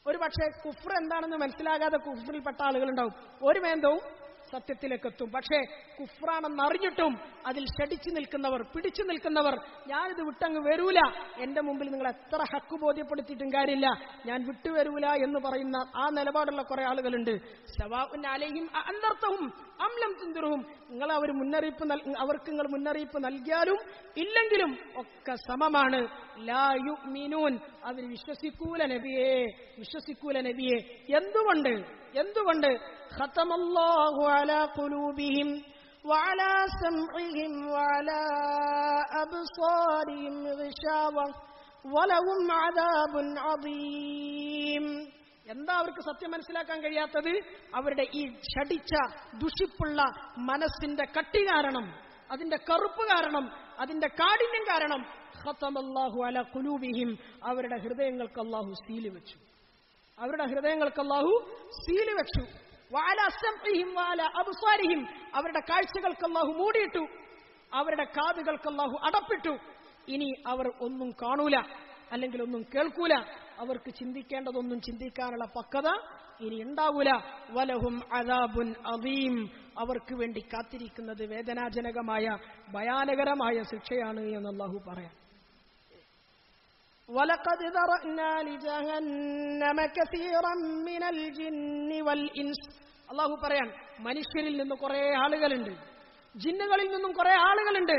ഒരു പക്ഷേ കുഫ്ർ എന്താണെന്ന് മനസ്സിലാകാതെ കുഫ്റിൽപ്പെട്ട ആളുകളുണ്ടാവും. ഒരു വേന്തവും സത്യത്തിലേക്ക് എത്തും. പക്ഷേ കുഫ്റാണെന്ന് അറിഞ്ഞിട്ടും അതിൽ ഷടിച്ചു നിൽക്കുന്നവർ, പിടിച്ചു നിൽക്കുന്നവർ, ഞാനിത് വിട്ടങ്ങ് വരൂല, എന്റെ മുമ്പിൽ നിങ്ങൾ എത്ര ഹക്ക് ബോധ്യപ്പെടുത്തിയിട്ടും കാര്യമില്ല, ഞാൻ വിട്ടുവരൂല എന്ന് പറയുന്ന ആ നിലപാടുള്ള കുറെ ആളുകളുണ്ട്. സവാഉൻ അലൈഹിം അഅൻദർതഹും അം ലം തുൻദിറുഹും, അവർക്ക് നിങ്ങൾ മുന്നറിയിപ്പ് നൽകിയാലും ഇല്ലെങ്കിലും ഒക്കെ സമമാണ്. ലാ യുഅ്മിനൂൻ, അവർ വിശ്വസിക്കൂല നബിയെ. എന്തുകൊണ്ട് ഖതമല്ലാഹു അലാ ഖുലൂബിഹിം വഅലാ സംഇഹിം വഅലാ അബ്സാരിഹിം ഗിശാവ വലഹും അദാബുൻ അദീം. എന്താ അവർക്ക് സത്യം മനസ്സിലാക്കാൻ കഴിയാത്തത്? അവരുടെ ഈ ഷടിച്ച ദുഷിപ്പുള്ള മനസ്സിന്റെ കട്ടി കാരണം, അതിന്റെ കറുപ്പ് കാരണം, അതിന്റെ കാഠിന്യം കാരണം ഖതമല്ലാഹു അലാ ഖുലൂബിഹിം, അവരുടെ ഹൃദയങ്ങൾക്ക് അല്ലാഹു സീല് വെച്ചു. വഅലാ സംഇഹിം വഅലാ അബ്സാരിഹിം, അവരുടെ കാഴ്ചകൾക്ക് അല്ലാഹു മൂടിയിട്ടു, അവരുടെ കാതുകൾക്ക് അല്ലാഹു അടപ്പിട്ടു. ഇനി അവർ ഒന്നും കാണൂല, അല്ലെങ്കിൽ ഒന്നും കേൾക്കൂല. അവർക്ക് ചിന്തിക്കേണ്ടതൊന്നും ചിന്തിക്കാനുള്ള പക്വത ഇനി ഉണ്ടാവൂല. വലഹും അദാബുൻ അദീം, അവർക്ക് വേണ്ടി കാത്തിരിക്കുന്നത് വേദനാജനകമായ ഭയാനകരമായ ശിക്ഷയാണ് എന്ന് അല്ലാഹു പറയാം. وَلَقَدْ ذَرَأْنَا لِجَهَنَّمَ كَثِيرًا مِنَ الْجِنِّ وَالْإِنسِ. അല്ലാഹു പറയാൻ, മനുഷ്യരിൽ നിന്ന് കുറെ ആളുകളുണ്ട്, ജിന്നുകളിൽ നിന്നും കുറെ ആളുകളുണ്ട്.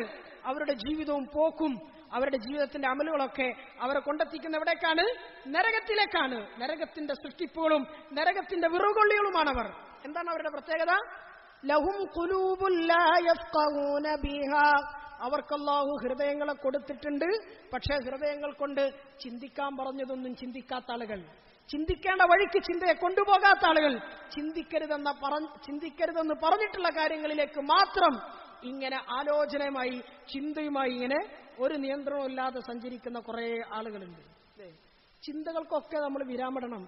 അവരുടെ ജീവിതവും പോക്കും, അവരുടെ ജീവിതത്തിന്റെ അമലുകളൊക്കെ അവരെ കൊണ്ടെത്തിക്കുന്ന എവിടേക്കാണ്? നരകത്തിലേക്കാണ്. നരകത്തിന്റെ സൃഷ്ടിപ്പുകളും നരകത്തിന്റെ വിറുകൊള്ളികളുമാണവർ. എന്താണ് അവരുടെ പ്രത്യേകത? ലഹും ഖുലൂബുൻ ലാ യഫ്ഖഹൂന ബിഹാ, അവർക്കല്ലാഹു ഹൃദയങ്ങളെ കൊടുത്തിട്ടുണ്ട്. പക്ഷേ ഹൃദയങ്ങൾ കൊണ്ട് ചിന്തിക്കാൻ പറഞ്ഞതൊന്നും ചിന്തിക്കാത്ത ആളുകൾ, ചിന്തിക്കേണ്ട വഴിക്ക് ചിന്തയെ കൊണ്ടുപോകാത്ത ആളുകൾ, ചിന്തിക്കരുതെന്ന് പറഞ്ഞിട്ടുള്ള കാര്യങ്ങളിലേക്ക് മാത്രം ഇങ്ങനെ ആലോചനയുമായി, ചിന്തയുമായി ഇങ്ങനെ ഒരു നിയന്ത്രണവും ഇല്ലാതെ സഞ്ചരിക്കുന്ന കുറെ ആളുകളുണ്ട്. ചിന്തകൾക്കൊക്കെ നമ്മൾ വിരാമിടണം.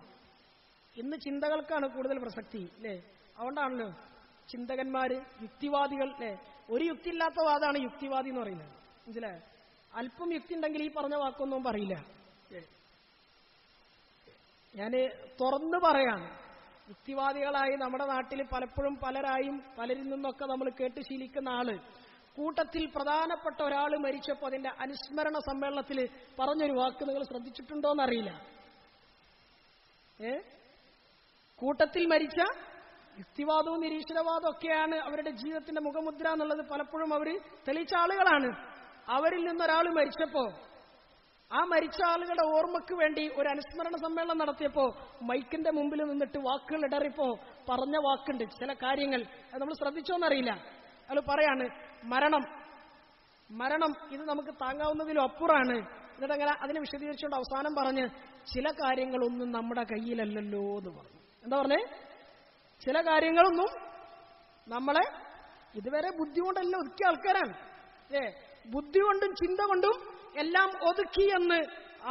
ഇന്ന് ചിന്തകൾക്കാണ് കൂടുതൽ പ്രസക്തി, അല്ലേ? അതുകൊണ്ടാണല്ലോ ചിന്തകന്മാര്, യുക്തിവാദികൾ, അല്ലേ? ഒരു യുക്തി ഇല്ലാത്ത വാദമാണ് യുക്തിവാദി എന്ന് പറയുന്നത്. മനസ്സിലായോ? അല്പം യുക്തി ഉണ്ടെങ്കിൽ ഈ പറഞ്ഞ വാക്കൊന്നും പറയില്ല. ഞാന് തുറന്നു പറയാണ്, യുക്തിവാദികളായി നമ്മുടെ നാട്ടിൽ പലപ്പോഴും പലരിൽ നിന്നൊക്കെ നമ്മൾ കേട്ട് ശീലിക്കുന്ന ആള്, കൂട്ടത്തിൽ പ്രധാനപ്പെട്ട ഒരാൾ മരിച്ചപ്പോൾ അതിന്റെ അനുസ്മരണ സമ്മേളനത്തിൽ പറഞ്ഞൊരു വാക്ക് നിങ്ങൾ ശ്രദ്ധിച്ചിട്ടുണ്ടോന്നറിയില്ല. കൂട്ടത്തിൽ മരിച്ച യുക്തിവാദവും നിരീശ്വരവാദവും ഒക്കെയാണ് അവരുടെ ജീവിതത്തിന്റെ മുഖമുദ്ര എന്നുള്ളത് പലപ്പോഴും അവർ തെളിയിച്ച ആളുകളാണ്. അവരിൽ നിന്നൊരാൾ മരിച്ചപ്പോ ആ മരിച്ച ആളുകളുടെ ഓർമ്മയ്ക്ക് വേണ്ടി ഒരു അനുസ്മരണ സമ്മേളനം നടത്തിയപ്പോ മൈക്കിന്റെ മുമ്പിൽ നിന്നിട്ട് വാക്കുകൾ ഇടറിപ്പോ പറഞ്ഞ വാക്കുണ്ട്, ചില കാര്യങ്ങൾ അത് നമ്മൾ ശ്രദ്ധിച്ചോന്നറിയില്ല. അയാൾ പറയാണ്, മരണം ഇത് നമുക്ക് താങ്ങാവുന്നതിലും അപ്പുറമാണ്. എന്നിട്ട് അങ്ങനെ അതിനെ വിശദീകരിച്ചുകൊണ്ട് അവസാനം പറഞ്ഞ് ചില കാര്യങ്ങളൊന്നും നമ്മുടെ കയ്യിലല്ലല്ലോ എന്ന് പറഞ്ഞു. എന്താ പറഞ്ഞേ? ചില കാര്യങ്ങളൊന്നും നമ്മളെ ഇതുവരെ ബുദ്ധി കൊണ്ടല്ല ഒതുക്കിയ ആൾക്കാരാണ്. ബുദ്ധി കൊണ്ടും ചിന്ത കൊണ്ടും എല്ലാം ഒതുക്കിയെന്ന്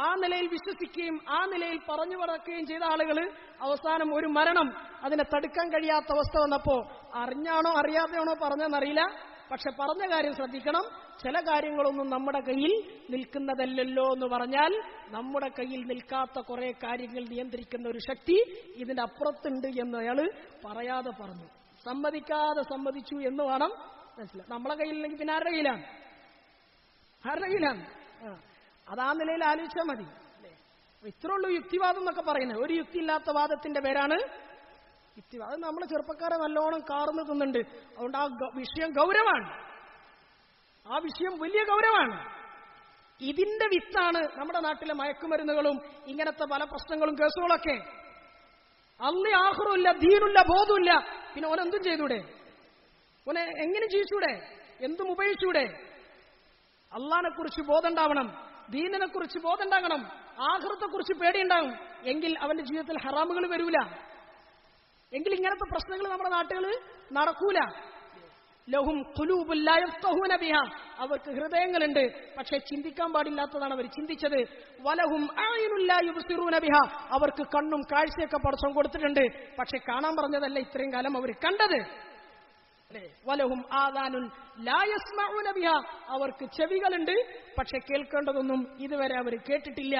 ആ നിലയിൽ വിശ്വസിക്കുകയും ആ നിലയിൽ പറഞ്ഞു പറക്കുകയും ചെയ്ത ആളുകൾ അവസാനം ഒരു മരണം അതിനെ തടുക്കാൻ കഴിയാത്ത അവസ്ഥ വന്നപ്പോ അറിഞ്ഞാണോ അറിയാതെയാണോ പറഞ്ഞെന്നറിയില്ല, പക്ഷെ പറഞ്ഞ കാര്യം ശ്രദ്ധിക്കണം, ചില കാര്യങ്ങളൊന്നും നമ്മുടെ കയ്യിൽ നിൽക്കുന്നതല്ലല്ലോ എന്ന് പറഞ്ഞാൽ നമ്മുടെ കയ്യിൽ നിൽക്കാത്ത കുറെ കാര്യങ്ങൾ നിയന്ത്രിക്കുന്ന ഒരു ശക്തി ഇതിന്റെ അപ്പുറത്തുണ്ട് എന്ന് അയാൾ പറയാതെ പറഞ്ഞു, സമ്മതിക്കാതെ സമ്മതിച്ചു എന്ന് വേണം മനസ്സിലായി. നമ്മളെ കയ്യിലില്ലെങ്കിൽ പിന്നെ ആരുടെ കയ്യിലാണ്? ആരുടെ കയ്യിലാണ്? അതാ നിലയിൽ ആലോചിച്ചാൽ മതി. ഇത്രേ ഉള്ളൂ യുക്തിവാദം എന്നൊക്കെ പറയുന്നത്. ഒരു യുക്തി ഇല്ലാത്ത വാദത്തിന്റെ പേരാണ് യുക്തിവാദം. അത് നമ്മളെ ചെറുപ്പക്കാരെ നല്ലോണം കാർന്ന് തിന്നുണ്ട്. അതുകൊണ്ട് ആ വിഷയം ഗൗരവമാണ്, ആ വിഷയം വലിയ ഗൗരവമാണ്. ഇതിന്റെ വിത്താണ് നമ്മുടെ നാട്ടിലെ മയക്കുമരുന്നുകളും ഇങ്ങനത്തെ പല പ്രശ്നങ്ങളും കേസുകളൊക്കെ. അള്ളി ആഖിറുമില്ല, ദീനുമില്ല, ബോധമില്ല, പിന്നെ ഓനെന്തും ചെയ്തൂടെ? ഓനെ എങ്ങനെ ജീവിച്ചൂടെ? എന്തും ഉപയോഗിച്ചൂടെ? അള്ളാഹിനെ കുറിച്ച് ബോധം ഉണ്ടാവണം, ദീനിനെ കുറിച്ച് ബോധം ഉണ്ടാകണം, ആഖിറത്തെ കുറിച്ച് പേടിയുണ്ടാകും. എങ്കിൽ അവന്റെ ജീവിതത്തിൽ ഹറാമുകൾ വരൂല, എങ്കിൽ ഇങ്ങനത്തെ പ്രശ്നങ്ങൾ നമ്മുടെ നാട്ടുകളിൽ നടക്കൂല. ലഹും ഖുലൂബുൻ ലാ യഫ്ഖഹൂന ബിഹാ, അവർക്ക് ഹൃദയങ്ങളുണ്ട് പക്ഷെ ചിന്തിക്കാൻ പാടില്ലാത്തതാണ് അവർ ചിന്തിച്ചത്. വലഹും അഅ്യുനുൻ ലാ യുബ്സിറൂന ബിഹാ, അവർക്ക് കണ്ണും കാഴ്ചയൊക്കെ പടച്ചോൻ കൊടുത്തിട്ടുണ്ട് പക്ഷെ കാണാൻ പറഞ്ഞതല്ല ഇത്രയും കാലം അവർ കണ്ടത്. വലഹും ആദാനുൻ ലാ യസ്മഊന ബിഹാ, അവർക്ക് ചെവികളുണ്ട് പക്ഷെ കേൾക്കേണ്ടതൊന്നും ഇതുവരെ അവർ കേട്ടിട്ടില്ല.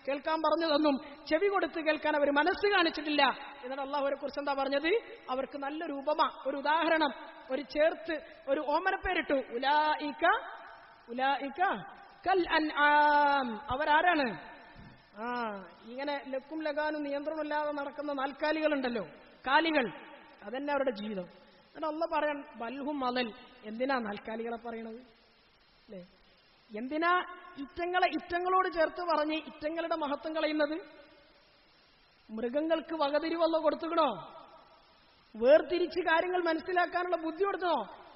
കേൾക്കാൻ പറഞ്ഞതൊന്നും ചെവി കൊടുത്ത് കേൾക്കാൻ അവർ മനസ്സ് കാണിച്ചിട്ടില്ല. എന്നിട്ട് അള്ളാഹു അവരെ കുറിച്ച് എന്താ പറഞ്ഞത്? അവർക്ക് നല്ലൊരു ഉപമ, ഒരു ഉദാഹരണം, ഒരു ചേർത്ത് ഒരു ഓമനപ്പേരിട്ടു. ഉലായിക കൽ അൻആം, അവരാരാണ്? ഇങ്ങനെ ലക്കും ലഗാനും നിയന്ത്രണമില്ലാതെ നടക്കുന്ന നാൽക്കാലികളുണ്ടല്ലോ, കാലികൾ, അതന്നെ അവരുടെ ജീവിതം. എന്നിട്ട് അള്ളാഹ് പറയാൻ ബൽഹും മലൽ, എന്തിനാ നാൽക്കാലികളെ പറയണത്? അല്ലേ, എന്തിനാ ഇറ്റങ്ങളോട് ചേർത്ത് പറഞ്ഞ് ഇറ്റങ്ങളുടെ മഹത്വം കളയുന്നത്? മൃഗങ്ങൾക്ക് വകതിരിവല്ലോ കൊടുത്തുകണോ? വേർതിരിച്ച് കാര്യങ്ങൾ മനസ്സിലാക്കാനുള്ള ബുദ്ധി കൊടുത്തോ?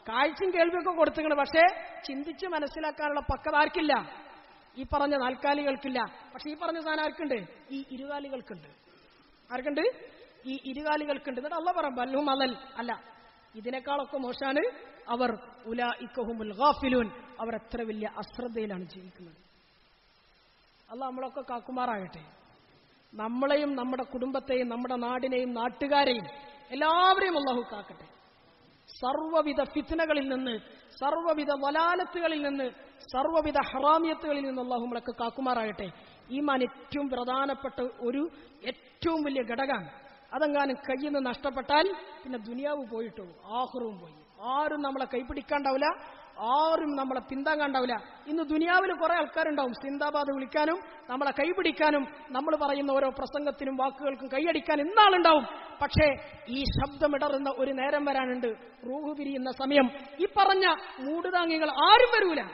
കാഴ്ചയും കേൾവിയൊക്കെ കൊടുത്തുകണം, പക്ഷേ ചിന്തിച്ച് മനസ്സിലാക്കാനുള്ള പക്വത ആർക്കില്ല? ഈ പറഞ്ഞ നാൽക്കാലികൾക്കില്ല. പക്ഷെ ഈ പറഞ്ഞ സാധനം ആർക്കുണ്ട്? ഈ ഇരുകാലികൾക്കുണ്ട്. ആർക്കുണ്ട്? ഈ ഇരുകാലികൾക്കുണ്ട്. എന്നിട്ട് അള്ളാഹ് പറയാം ബൽഹും അലൽ, അല്ല ഇതിനേക്കാളൊക്കെ മോശാണ് അവർ, ഉലൈക ഗാഫിലൂൻ, അവർ എത്ര വലിയ അശ്രദ്ധയിലാണ് ജീവിക്കുന്നത്. അള്ളാഹ് നമ്മളൊക്കെ കാക്കുമാറാകട്ടെ. നമ്മളെയും നമ്മുടെ കുടുംബത്തെയും നമ്മുടെ നാടിനെയും നാട്ടുകാരെയും എല്ലാവരെയും അള്ളാഹു കാക്കട്ടെ. സർവ്വവിധ ഫിത്നകളിൽ നിന്ന്, സർവ്വവിധ വലാലത്തുകളിൽ നിന്ന്, സർവ്വവിധ ഹറാമിയത്തുകളിൽ നിന്ന് അള്ളാഹു നമ്മളൊക്കെ കാക്കുമാറാകട്ടെ. ഈമാൻ ഏറ്റവും പ്രധാനപ്പെട്ട ഒരു ഏറ്റവും വലിയ ഘടകമാണ്. അതെങ്ങാനും കയ്യിൽ നിന്ന് നഷ്ടപ്പെട്ടാൽ പിന്നെ ദുനിയാവ് പോയിട്ടോ ആഖിറവും പോയി. ആരും നമ്മളെ കൈപിടിക്കാണ്ടാവില്ല, ആരും നമ്മളെ പിന്താങ്ങാണ്ടാവില്ല. ഇന്ന് ദുനിയാവിൽ കുറെ ആൾക്കാരുണ്ടാവും സിന്ദാബാദ് വിളിക്കാനും നമ്മളെ കൈപിടിക്കാനും നമ്മൾ പറയുന്ന ഓരോ പ്രസംഗത്തിനും വാക്കുകൾക്കും കൈയടിക്കാൻ ഇന്നാളുണ്ടാവും. പക്ഷേ ഈ ശബ്ദമിടറുന്ന ഒരു നേരം വരാനുണ്ട്, റൂഹ് പിരിയുന്ന സമയം. ഈ പറഞ്ഞ മൂടുതാങ്ങികൾ ആരും വരൂല,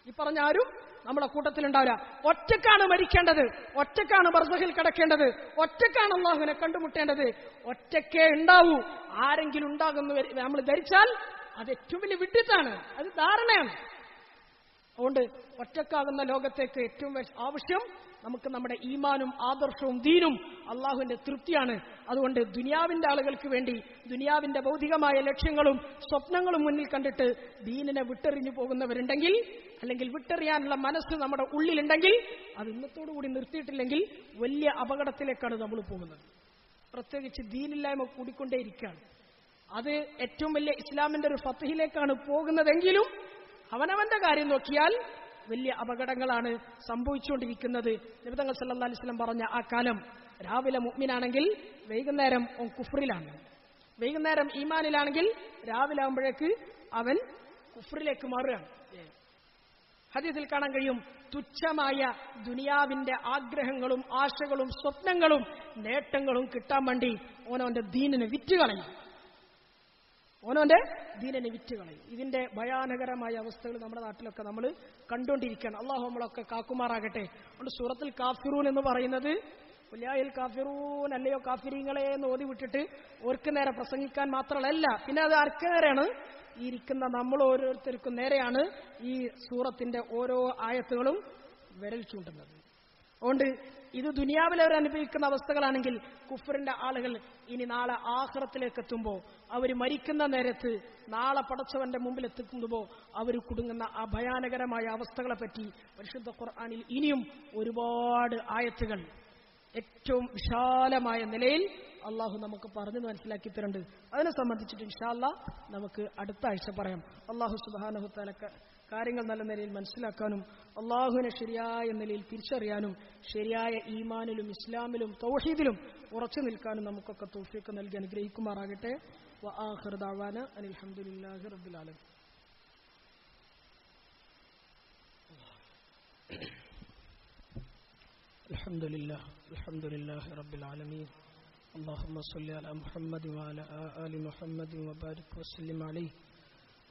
ഈ പറഞ്ഞ ആരും നമ്മളെ കൂട്ടത്തിലുണ്ടാവില്ല. ഒറ്റക്കാണ് മരിക്കേണ്ടത്, ഒറ്റക്കാണ് ബർസഖിൽ കിടക്കേണ്ടത്, ഒറ്റക്കാണ് അല്ലാഹുവിനെ കണ്ടുമുട്ടേണ്ടത്, ഒറ്റക്കേ ഉണ്ടാവൂ. ആരെങ്കിലും ഉണ്ടാകുന്നു നമ്മൾ ധരിച്ചാൽ അത് ഏറ്റവും വലിയ വിഡ്ഢിത്താണ്, അത് ധാരണയാണ്. അതുകൊണ്ട് ഒറ്റക്കാകുന്ന ലോകത്തേക്ക് ഏറ്റവും ആവശ്യം നമുക്ക് നമ്മുടെ ഈമാനും ആദർശവും ദീനും അള്ളാഹുവിന്റെ തൃപ്തിയാണ്. അതുകൊണ്ട് ദുനിയാവിന്റെ ആളുകൾക്ക് വേണ്ടി ദുനിയാവിന്റെ ഭൗതികമായ ലക്ഷ്യങ്ങളും സ്വപ്നങ്ങളും മുന്നിൽ കണ്ടിട്ട് ദീനിനെ വിട്ടെറിഞ്ഞു പോകുന്നവരുണ്ടെങ്കിൽ, അല്ലെങ്കിൽ വിട്ടെറിയാനുള്ള മനസ്സ് നമ്മുടെ ഉള്ളിലുണ്ടെങ്കിൽ, അത് ഇന്നത്തോടുകൂടി നിർത്തിയിട്ടില്ലെങ്കിൽ വലിയ അപകടത്തിലേക്കാണ് നമ്മൾ പോകുന്നത്. പ്രത്യേകിച്ച് ദീനില്ലായ്മ കൂടിക്കൊണ്ടേയിരിക്കുകയാണ്. അത് ഏറ്റവും വലിയ ഇസ്ലാമിന്റെ ഒരു ഫത്ഹിലേക്കാണ് പോകുന്നതെങ്കിലും അവനവന്റെ കാര്യം നോക്കിയാൽ വലിയ അപകടങ്ങളാണ് സംഭവിച്ചുകൊണ്ടിരിക്കുന്നത്. നബി തങ്ങൾ സല്ലല്ലാഹു അലൈഹി വസല്ലം പറഞ്ഞ ആ കാലം, രാവിലെ മുഅ്മിനാണെങ്കിൽ വൈകുന്നേരം അവൻ കുഫ്റിലാണ്, വൈകുന്നേരം ഈമാനിലാണെങ്കിൽ രാവിലെ ആകുമ്പോഴേക്ക് അവൻ കുഫ്റിലേക്ക് മാറുകയാണ്. ഹദീസിൽ കാണാൻ കഴിയും, തുച്ഛമായ ദുനിയാവിന്റെ ആഗ്രഹങ്ങളും ആശകളും സ്വപ്നങ്ങളും നേട്ടങ്ങളും കിട്ടാൻ വേണ്ടി ഓനവന്റെ ദീനിനെ വിറ്റുകളയും, ഓനോന്റെ ദീനിനെ വിറ്റുകളയും. ഇതിന്റെ ഭയാനകരമായ അവസ്ഥകൾ നമ്മുടെ നാട്ടിലൊക്കെ നമ്മൾ കണ്ടുകൊണ്ടിരിക്കുകയാണ്. അള്ളാഹു നമ്മളൊക്കെ കാക്കുമാറാകട്ടെ. അതുകൊണ്ട് സൂറത്തുൽ കാഫിറൂൻ എന്ന് പറയുന്നത് ഉലായിൽ കാഫിറൂൻ, അല്ലയോ കാഫിരീങ്ങളെ എന്ന് ഓതി വിട്ടിട്ട് ഓർക്ക് നേരെ പ്രസംഗിക്കാൻ മാത്രമല്ല, പിന്നെ അത് ആർക്ക് നേരെയാണ്? ഈ ഇരിക്കുന്ന നമ്മൾ ഓരോരുത്തർക്കും നേരെയാണ് ഈ സൂറത്തിന്റെ ഓരോ ആയത്തുകളും വിരൽ ചൂണ്ടുന്നത്. അതുകൊണ്ട് ഇത് ദുനിയാവിൽ അവർ അനുഭവിക്കുന്ന അവസ്ഥകളാണെങ്കിൽ കുഫറിന്റെ ആളുകൾ ഇനി നാളെ ആഖിറത്തിലേക്ക് എത്തുമ്പോൾ, അവർ മരിക്കുന്ന നേരത്ത് നാളെ പടച്ചവന്റെ മുമ്പിൽ എത്തിക്കുമ്പോൾ അവർ കുടുങ്ങുന്ന ആ ഭയാനകരമായ അവസ്ഥകളെ പറ്റി പരിശുദ്ധ ഖുർആനിൽ ഇനിയും ഒരുപാട് ആയത്തുകൾ ഏറ്റവും വിശാലമായ നിലയിൽ അള്ളാഹു നമുക്ക് പറഞ്ഞു മനസ്സിലാക്കി തരുന്നുണ്ട്. അതിനെ സംബന്ധിച്ചിട്ട് ഇൻഷാ അല്ലാഹ് നമുക്ക് അടുത്ത ആഴ്ച പറയാം. അള്ളാഹു സുബ്ഹാനഹു തആല കാര്യങ്ങൾ നല്ല നിലയിൽ മനസ്സിലാക്കാനും അള്ളാഹുവിനെ ശരിയായ നിലയിൽ തിരിച്ചറിയാനും ശരിയായ ഈമാനിലും ഇസ്ലാമിലും തൗഹീദിലും ഉറച്ചു നിൽക്കാനും നമുക്കൊക്കെ തൗഫീഖ് നൽകി അനുഗ്രഹിക്കുമാറാകട്ടെ. വആഖിറു ദഅവാന അനിൽ ഹംദുലില്ലാഹി റബ്ബിൽ ആലമീൻ. الحمد لله رب العالمين. اللهم صل على محمد وعلى آل محمد وبارك وسلم عليه.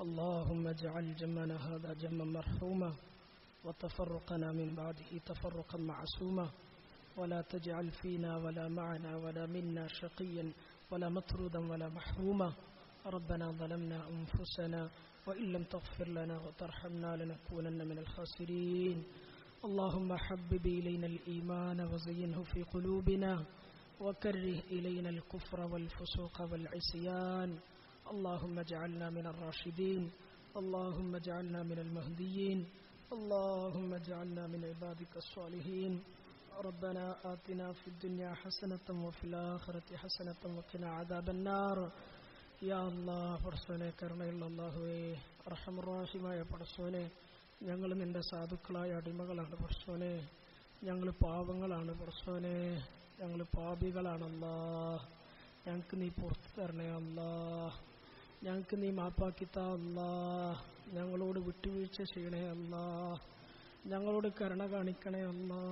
اللهم اجعل جمعنا هذا جمعا مرحوما وتفرقنا من بعده تفرقا معصوما ولا تجعل فينا ولا معنا ولا منا شقيا ولا مطرودا ولا محروما. ربنا ظلمنا أنفسنا وإن لم تغفر لنا وترحمنا لنكونن من الخاسرين. اللهم حبب إلينا الإيمان وزينه في قلوبنا وكره إلينا الكفر والفسوق والعصيان. اللهم اجعلنا من الراشدين. اللهم اجعلنا من المهديين. اللهم اجعلنا من عبادك الصالحين. ربنا آتنا في الدنيا حسنة وفي الآخرة حسنة وقنا عذاب النار. يا الله പടച്ചോനെ കരുണയുള്ള അല്ലാഹുവേ അർഹമുർ-റഹീമായ പടച്ചോനെ ഞങ്ങൾ നിന്റെ സാധുക്കളായ അടിമകളാണ് പടച്ചോനെ. ഞങ്ങൾ പാവങ്ങളാണ് പടച്ചോനെ. ഞങ്ങൾ പാപികളാണല്ലാ. ഞങ്ങൾക്ക് നീ പുറത്തു തരണേ അല്ലാ. ഞങ്ങൾക്ക് നീ മാപ്പാക്കിത്താ അല്ലാ. ഞങ്ങളോട് വിട്ടുവീഴ്ച ചെയ്യണേ അല്ലാ. ഞങ്ങളോട് കരുണ കാണിക്കണേ അല്ലാ.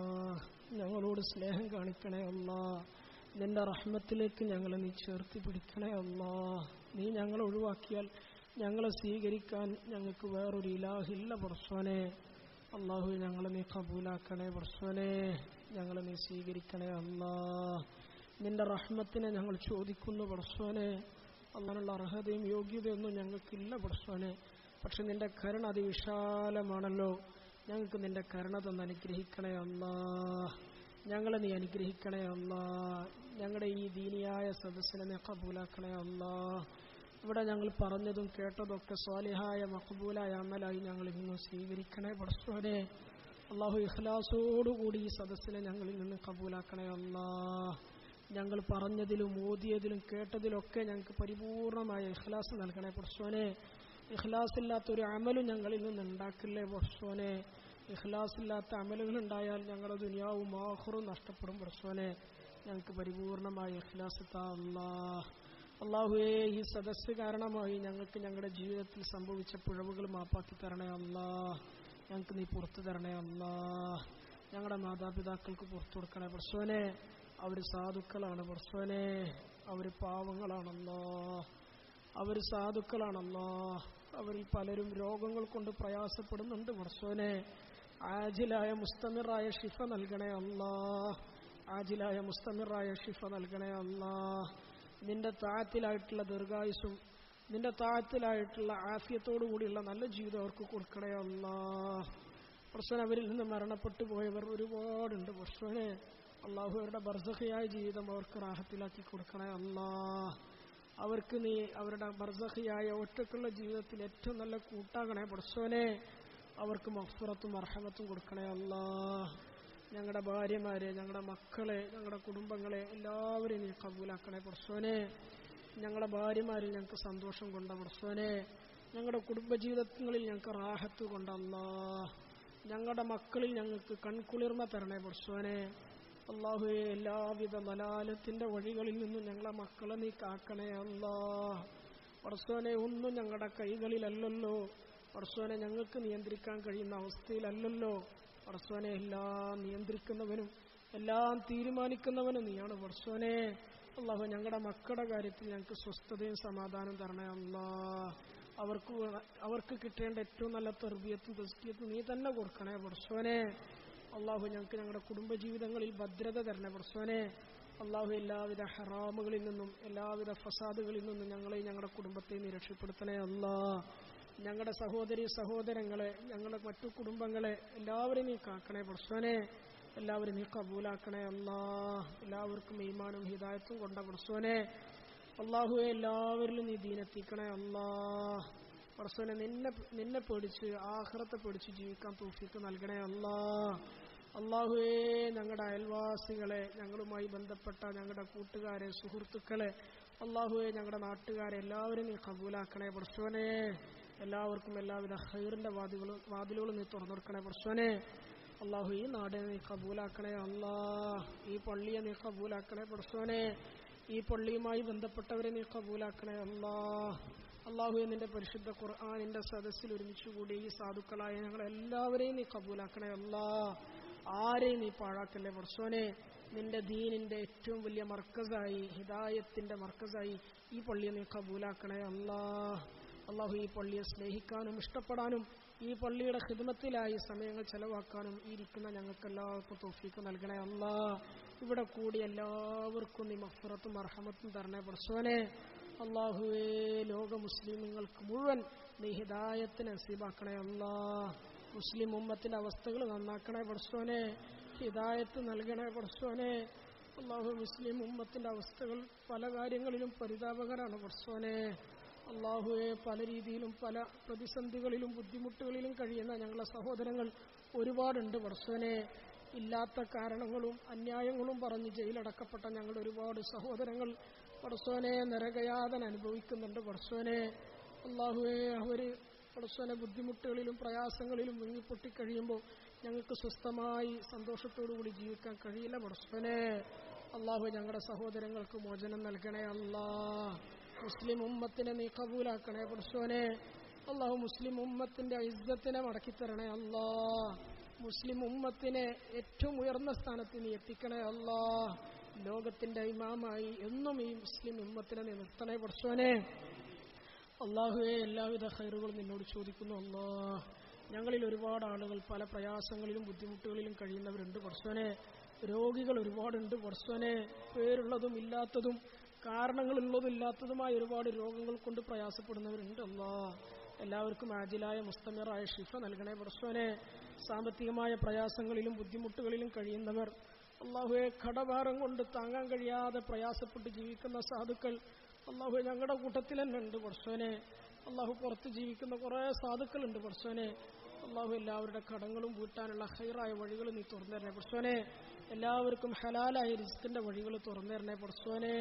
ഞങ്ങളോട് സ്നേഹം കാണിക്കണേ അല്ലാ. നിന്റെ റഹ്മത്തിലേക്ക് ഞങ്ങളെ നീ ചേർത്തി പിടിക്കണേ അല്ലാ. നീ ഞങ്ങളെ ഒഴിവാക്കിയാൽ ഞങ്ങളെ സ്വീകരിക്കാൻ ഞങ്ങൾക്ക് വേറൊരു ഇലാഹില്ല പടച്ചോനെ. അല്ലാഹു ഞങ്ങളെ നീ ഖബൂലാക്കണേ പടച്ചോനെ. ഞങ്ങളെ നീ സ്വീകരിക്കണേ അല്ലാ. നിന്റെ റഹ്മത്തിനെ ഞങ്ങൾ ചോദിക്കുന്നു പടച്ചോനെ. അല്ലാനുള്ള അർഹതയും യോഗ്യതയൊന്നും ഞങ്ങൾക്കില്ല പടച്ചോനെ. പക്ഷെ നിന്റെ കരുണ അതിവിശാലമാണല്ലോ. ഞങ്ങൾക്ക് നിന്റെ കരുണ തന്ന് അനുഗ്രഹിക്കണേ അല്ലാ. ഞങ്ങളെ നീ അനുഗ്രഹിക്കണേ അല്ലാ. ഞങ്ങളുടെ ഈ ദീനിയായ സദസ്സിനെ നീ ഖബൂലാക്കണേ അല്ലാ. ഇവിടെ ഞങ്ങൾ പറഞ്ഞതും കേട്ടതൊക്കെ സ്വാലിഹായ മഖബൂലായ അമലായി ഞങ്ങളിൽ നിന്ന് സ്വീകരിക്കണേ പടച്ചോനെ. അല്ലാഹു ഇഖ്ലാസോടുകൂടി ഈ സദസ്സിനെ ഞങ്ങളിൽ നിന്ന് ഖബൂലാക്കണേ അല്ലാ. ഞങ്ങൾ പറഞ്ഞതിലും ഓതിയതിലും കേട്ടതിലൊക്കെ ഞങ്ങൾക്ക് പരിപൂർണമായ ഇഖ്ലാസ് നൽകണേ പടച്ചോനെ. ഇഖ്ലാസില്ലാത്തൊരു അമലും ഞങ്ങളിൽ നിന്ന് ഉണ്ടാക്കില്ലേ പടച്ചോനെ. ഇഖ്ലാസില്ലാത്ത അമലുകൾ ഉണ്ടായാൽ ഞങ്ങളുടെ ദുനിയാവും ആഖിറവും നഷ്ടപ്പെടും പടച്ചോനെ. ഞങ്ങൾക്ക് പരിപൂർണമായ ഇഖ്ലാസ് താ അല്ലാ. അല്ലാഹുവേ ഈ സദസ്സ് കാരണമായി ഞങ്ങൾക്ക് ഞങ്ങളുടെ ജീവിതത്തിൽ സംഭവിച്ച പിഴവുകൾ മാപ്പാക്കി തരണേ അല്ലാ. ഞങ്ങൾക്ക് നീ പുറത്തു തരണേ അല്ലാ. ഞങ്ങളുടെ മാതാപിതാക്കൾക്ക് പുറത്തു കൊടുക്കണേ പടച്ചോനെ. അവർ സാധുക്കളാണ് പടച്ചോനെ. അവർ പാവങ്ങളാണല്ലോ. അവർ സാധുക്കളാണല്ലോ. അവരിൽ പലരും രോഗങ്ങൾ കൊണ്ട് പ്രയാസപ്പെടുന്നുണ്ട് പടച്ചോനെ. ആജിലായ മുസ്തമിറായ ഷിഫ നൽകണേ അല്ലാ. ആജിലായ മുസ്തമിറായ ഷിഫ നൽകണേ അല്ലാ. നിന്റെ താഴത്തിലായിട്ടുള്ള ദീർഘായുസ്സും നിന്റെ താഴത്തിലായിട്ടുള്ള ആഫിയത്തോടു കൂടിയുള്ള നല്ല ജീവിതം അവർക്ക് കൊടുക്കണേ അല്ലാ. പടച്ചോനെ അവരിൽ നിന്ന് മരണപ്പെട്ടു പോയവർ ഒരുപാടുണ്ട് പടച്ചോനെ. അല്ലാഹു അവരുടെ ബർസഖിയായ ജീവിതം അവർക്ക് റാഹത്തിലാക്കി കൊടുക്കണേ അല്ലാ. അവർക്ക് നീ അവരുടെ ബർസഖിയായ ഒറ്റക്കുള്ള ജീവിതത്തിൽ ഏറ്റവും നല്ല കൂട്ടാകണേ പടച്ചോനെ. അവർക്ക് മഗ്ഫിറത്തും മർഹമത്തും കൊടുക്കണേ അല്ലാ. ഞങ്ങളുടെ ഭാര്യമാരെ, ഞങ്ങളുടെ മക്കളെ, ഞങ്ങളുടെ കുടുംബങ്ങളെ എല്ലാവരെയും നീ കബൂലാക്കണേ പടച്ചോനെ. ഞങ്ങളുടെ ഭാര്യമാരിൽ ഞങ്ങൾക്ക് സന്തോഷം കൊണ്ട പടച്ചോനെ. ഞങ്ങളുടെ കുടുംബജീവിതങ്ങളിൽ ഞങ്ങൾക്ക് റാഹത്ത് കൊണ്ടല്ലാ. ഞങ്ങളുടെ മക്കളിൽ ഞങ്ങൾക്ക് കൺകുളിർമ തരണേ പടച്ചോനെ. അല്ലാഹുവേ എല്ലാവിധ മലാലത്തിന്റെ വഴികളിൽ നിന്നും ഞങ്ങളെ മക്കളെ നീ കാക്കണേ അല്ലാ. പടച്ചോനെ ഒന്നും ഞങ്ങളുടെ കൈകളിലല്ലല്ലോ പടച്ചോനെ. ഞങ്ങൾക്ക് നിയന്ത്രിക്കാൻ കഴിയുന്ന അവസ്ഥയിലല്ലല്ലോ പടച്ചോനെ. എല്ലാം നിയന്ത്രിക്കുന്നവനും എല്ലാം തീരുമാനിക്കുന്നവനും നീയാണ് പടച്ചോനെ. അല്ലാഹു ഞങ്ങളുടെ മക്കളുടെ കാര്യത്തിൽ ഞങ്ങൾക്ക് സ്വസ്ഥതയും സമാധാനം തരണേ അല്ലാ. അവർക്ക് കിട്ടേണ്ട ഏറ്റവും നല്ല തർബിയത്തും തസ്കിയത്തും നീ തന്നെ കൊടുക്കണേ പടച്ചോനെ. അല്ലാഹു ഞങ്ങൾക്ക് ഞങ്ങളുടെ കുടുംബജീവിതങ്ങളിൽ ഭദ്രത തരണേ പടച്ചോനെ. അല്ലാഹു എല്ലാവിധ ഹറാമുകളിൽ നിന്നും എല്ലാവിധ ഫസാദുകളിൽ നിന്നും ഞങ്ങളെയും ഞങ്ങളുടെ കുടുംബത്തെ നീ രക്ഷപ്പെടുത്തണേ അല്ലാ. ഞങ്ങളുടെ സഹോദരി സഹോദരങ്ങളെ, ഞങ്ങളുടെ മറ്റു കുടുംബങ്ങളെ എല്ലാവരെയും നീ കാക്കണേ പടച്ചോനെ. എല്ലാവരും നീ കബൂലാക്കണേ അല്ലാ. എല്ലാവർക്കും ഈമാനും ഹിദായത്തും കൊണ്ട പടച്ചോനെ. അല്ലാഹുവെ എല്ലാവരിലും നീ ദീനെത്തിക്കണേ അല്ലാ. പടച്ചോനെ നിന്നെ പേടിച്ച് ആഖിറത്തെ പേടിച്ച് ജീവിക്കാൻ തൗഫീഖ് നൽകണേ അല്ലാ. അള്ളാഹുവേ ഞങ്ങളുടെ അയൽവാസികളെ, ഞങ്ങളുമായി ബന്ധപ്പെട്ട ഞങ്ങളുടെ കൂട്ടുകാരെ, സുഹൃത്തുക്കളെ, അള്ളാഹുവേ ഞങ്ങളുടെ നാട്ടുകാരെ എല്ലാവരും നീ കബൂലാക്കണേ പടച്ചോനെ. എല്ലാവർക്കും എല്ലാവിധ ഹൈറിന്റെ വാതിലുകളും നീ തുറന്നു കൊടുക്കണേ പടച്ചോനെ. അള്ളാഹു ഈ നാടിനെ നീ കബൂലാക്കണേ അല്ലാ. ഈ പള്ളിയെ നീ കബൂലാക്കണേ പടച്ചോനെ. ഈ പള്ളിയുമായി ബന്ധപ്പെട്ടവരെ നീ കബൂലാക്കണേ അല്ലാ. അള്ളാഹുവേ നിന്റെ പരിശുദ്ധ ഖുർആനിന്റെ സദസ്സിൽ ഒരുമിച്ചുകൂടി ഈ സാധുക്കളായ ഞങ്ങളെല്ലാവരെയും നീ കബൂലാക്കണേ അല്ലാ. ആരെയും നീ പാഴാക്കല്ലേ പടച്ചോനെ. നിന്റെ ദീനിന്റെ ഏറ്റവും വലിയ മർക്കസായി, ഹിദായത്തിന്റെ മർക്കസായി ഈ പള്ളിയെ നീ കബൂലാക്കണേ അല്ലാ. അള്ളാഹു ഈ പള്ളിയെ സ്നേഹിക്കാനും ഇഷ്ടപ്പെടാനും ഈ പള്ളിയുടെ ഖിദ്മത്തിലായി സമയങ്ങൾ ചെലവാക്കാനും ഇരിക്കുന്ന ഞങ്ങൾക്കെല്ലാവർക്കും തൗഫീഖ് നൽകണേ അല്ലാ. ഇവിടെ കൂടി എല്ലാവർക്കും നീ മഗ്ഫിറത്തും മർഹമത്തും തരണേ പടച്ചോനെ. അള്ളാഹുവേ ലോക മുസ്ലിമീങ്ങൾക്ക് മുഴുവൻ നീ ഹിദായത്തിന് നസീബാക്കണേ അല്ലാ. മുസ്ലിം ഉമ്മത്തിന്റെ അവസ്ഥകൾ നന്നാക്കണേ പടച്ചോനെ. ഹിദായത്ത് നൽകണേ പടച്ചോനെ. അള്ളാഹു മുസ്ലിം ഉമ്മത്തിന്റെ അവസ്ഥകൾ പല കാര്യങ്ങളിലും പരിതാപകരമാണ് പടച്ചോനെ. അള്ളാഹുവെ പല രീതിയിലും പല പ്രതിസന്ധികളിലും ബുദ്ധിമുട്ടുകളിലും കഴിയുന്ന ഞങ്ങളെ സഹോദരങ്ങൾ ഒരുപാടുണ്ട് പടച്ചോനെ. ഇല്ലാത്ത കാരണങ്ങളും അന്യായങ്ങളും പറഞ്ഞ് ജയിലടക്കപ്പെട്ട ഞങ്ങളുടെ ഒരുപാട് സഹോദരങ്ങൾ പടച്ചോനെ നരകയാതന അനുഭവിക്കുന്നുണ്ട് പടച്ചോനെ. അള്ളാഹുവെ അവര് പടച്ചോനെ ബുദ്ധിമുട്ടുകളിലും പ്രയാസങ്ങളിലും മുങ്ങിപ്പൊട്ടിക്കഴിയുമ്പോൾ ഞങ്ങൾക്ക് സ്വസ്ഥമായി സന്തോഷത്തോടുകൂടി ജീവിക്കാൻ കഴിയില്ല പടച്ചോനെ. അള്ളാഹു ഞങ്ങളുടെ സഹോദരങ്ങൾക്ക് മോചനം നൽകണേ അല്ലാ. മുസ്ലിം ഉമ്മത്തിനെ നീ കബൂലാക്കണേ പടച്ചോനെ. അള്ളാഹു മുസ്ലിം ഉമ്മത്തിന്റെ ഇസ്സത്തിനെ മടക്കിത്തരണേ അല്ലാ. മുസ്ലിം ഉമ്മത്തിനെ ഏറ്റവും ഉയർന്ന സ്ഥാനത്ത് നീ എത്തിക്കണേ അല്ലാ. ലോകത്തിന്റെ ഇമാമായി എന്നും ഈ മുസ്ലിം ഉമ്മത്തിനെ നീ നിർത്തണേ പടച്ചോനെ. അള്ളാഹുവെ എല്ലാവിധ ഖൈറുകളും നിന്നോട് ചോദിക്കുന്നു അല്ലാ. ഞങ്ങളിൽ ഒരുപാട് ആളുകൾ പല പ്രയാസങ്ങളിലും ബുദ്ധിമുട്ടുകളിലും കഴിയുന്നവരുണ്ട് പടച്ചോനെ. രോഗികൾ ഒരുപാടുണ്ട് പടച്ചോനെ. പേരുള്ളതും ഇല്ലാത്തതും കാരണങ്ങളുള്ളതും ഇല്ലാത്തതുമായ ഒരുപാട് രോഗങ്ങൾ കൊണ്ട് പ്രയാസപ്പെടുന്നവരുണ്ട് അല്ലാ. എല്ലാവർക്കും ആജിലായ മുസ്തമിറായ ഷിഫ നൽകണേ പടച്ചോനെ. സാമ്പത്തികമായ പ്രയാസങ്ങളിലും ബുദ്ധിമുട്ടുകളിലും കഴിയുന്നവർ അള്ളാഹുവെ കടഭാരം കൊണ്ട് താങ്ങാൻ കഴിയാതെ പ്രയാസപ്പെട്ട് ജീവിക്കുന്ന സാധുക്കൾ അള്ളാഹു ഞങ്ങളുടെ കൂട്ടത്തിൽ തന്നെ ഉണ്ട് പടച്ചോനെ. അള്ളാഹു പുറത്ത് ജീവിക്കുന്ന കുറേ സാധുക്കളുണ്ട് പടച്ചോനെ. അള്ളാഹു എല്ലാവരുടെ കടങ്ങളും വീട്ടാനുള്ള ഹൈറായ വഴികൾ നീ തുറന്നു തരണേ പടച്ചോനെ. എല്ലാവർക്കും ഹലാലായ റിസ്കിന്റെ വഴികൾ തുറന്നു തരണേ പടച്ചോനെ.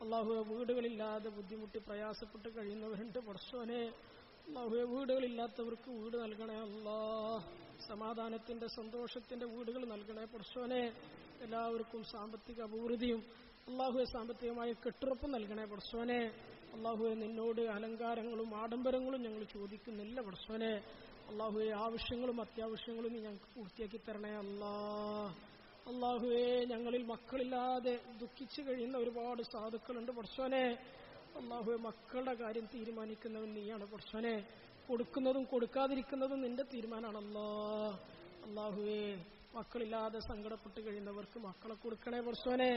അള്ളാഹു വീടുകളില്ലാതെ ബുദ്ധിമുട്ടി പ്രയാസപ്പെട്ട് കഴിയുന്നവരുണ്ട് പടച്ചോനെ. അള്ളാഹുവെ വീടുകളില്ലാത്തവർക്ക് വീട് നൽകണേ അല്ലാ. സമാധാനത്തിന്റെ സന്തോഷത്തിന്റെ വീടുകൾ നൽകണേ പടച്ചോനെ. എല്ലാവർക്കും സാമ്പത്തിക അഭിവൃദ്ധിയും അള്ളാഹുവെ സാമ്പത്തികമായ കെട്ടുറപ്പും നൽകണേ പടച്ചോനെ. അള്ളാഹുവെ നിന്നോട് അലങ്കാരങ്ങളും ആഡംബരങ്ങളും ഞങ്ങൾ ചോദിക്കുന്നില്ല പടച്ചോനെ. അള്ളാഹുവെ ആവശ്യങ്ങളും അത്യാവശ്യങ്ങളും നീ ഞങ്ങൾക്ക് പൂർത്തിയാക്കി തരണേ അല്ലാ. അള്ളാഹുവെ ഞങ്ങളിൽ മക്കളില്ലാതെ ദുഃഖിച്ചു കഴിയുന്ന ഒരുപാട് സാധുക്കളുണ്ട് പടച്ചോനെ. അള്ളാഹുവെ മക്കളുടെ കാര്യം തീരുമാനിക്കുന്നവൻ നീയാണ് പടച്ചോനെ. കൊടുക്കുന്നതും കൊടുക്കാതിരിക്കുന്നതും നിന്റെ തീരുമാനമാണല്ലോ. അള്ളാഹുവെ മക്കളില്ലാതെ സങ്കടപ്പെട്ട് കഴിയുന്നവർക്ക് മക്കളെ കൊടുക്കണേ പടച്ചോനെ.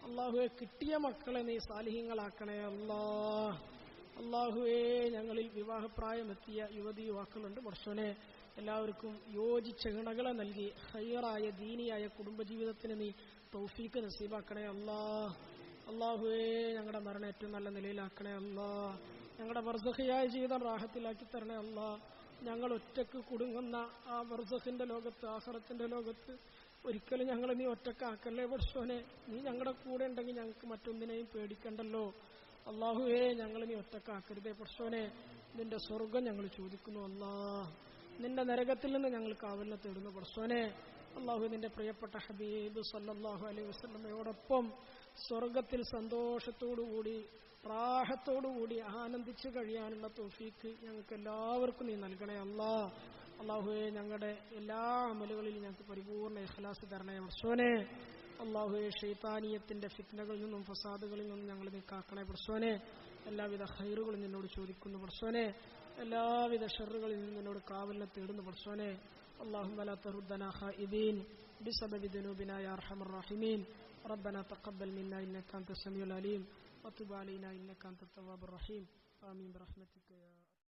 അള്ളാഹുവെ കിട്ടിയ മക്കളെ നീ സാലിഹ്യങ്ങളാക്കണേ അല്ലാ. അള്ളാഹുവെ ഞങ്ങളിൽ വിവാഹപ്രായമെത്തിയ യുവതി യുവാക്കളുണ്ട് പടച്ചോനെ. എല്ലാവർക്കും യോജിച്ച ഇണകളെ നൽകി ഹൈറായ ദീനിയായ കുടുംബജീവിതത്തിന് നീ തൗഫീഖ് നസീബാക്കണേ അല്ലാ. അള്ളാഹുവേ ഞങ്ങളുടെ മരണം ഏറ്റവും നല്ല നിലയിലാക്കണേ അല്ലാ. ഞങ്ങളുടെ ബർസഖിയായ ജീവിതം റാഹത്തിലാക്കി തരണേ അല്ലാ. ഞങ്ങൾ ഒറ്റക്ക് കുടുങ്ങുന്ന ആ ബർസഖിന്റെ ലോകത്ത്, ആഖിറത്തിന്റെ ലോകത്ത് ഒരിക്കലും ഞങ്ങൾ നീ ഒറ്റക്കാക്കല്ലേ പടച്ചോനെ. നീ ഞങ്ങളുടെ കൂടെ ഉണ്ടെങ്കിൽ ഞങ്ങൾക്ക് മറ്റൊന്നിനെയും പേടിക്കണ്ടല്ലോ. അള്ളാഹുവേ ഞങ്ങൾ നീ ഒറ്റക്കാക്കരുതേ പടച്ചോനെ. നിന്റെ സ്വർഗം ഞങ്ങൾ ചോദിക്കുന്നു അല്ലാ. നിന്റെ നരകത്തിൽ നിന്ന് ഞങ്ങൾ കാവലിനെ തേടുന്നു പടച്ചോനെ. അള്ളാഹു നിന്റെ പ്രിയപ്പെട്ട ഹബീബ് സല്ലല്ലാഹു അലൈഹി വസല്ലമയോടൊപ്പം സ്വർഗത്തിൽ സന്തോഷത്തോടുകൂടി റാഹത്തോടുകൂടി ആനന്ദിച്ച് കഴിയാനുള്ള തൗഫീഖ് ഞങ്ങൾക്ക് എല്ലാവർക്കും നീ നൽകണേ അല്ലാ. അള്ളാഹുവെ ഞങ്ങളുടെ എല്ലാ അമലുകളിലും ഞങ്ങൾക്ക് പരിപൂർണ്ണ ഇഖ്ലാസ് തരണേ പടച്ചോനെ. അള്ളാഹുവെ ശൈത്താനിയത്തിന്റെ ഫിത്നകളിൽ നിന്നും ഫസാദുകളിൽ നിന്നും ഞങ്ങൾ നീ കാക്കണേ പടച്ചോനെ. എല്ലാവിധ ഖൈറുകളും നിന്നോട് ചോദിക്കുന്നു പടച്ചോനെ. എല്ലാവിധ ഷർറുകളിൽ നിന്നും നിന്നോട് കാവലിനെ തേടുന്നു പടച്ചോനെ. اللهم لا تردنا خائبين بسبب ذنوبنا يا أرحم الراحمين. ربنا تقبل منا إنك أنت السميع العليم وتب علينا إنك أنت التواب الرحيم. آمين برحمتك يا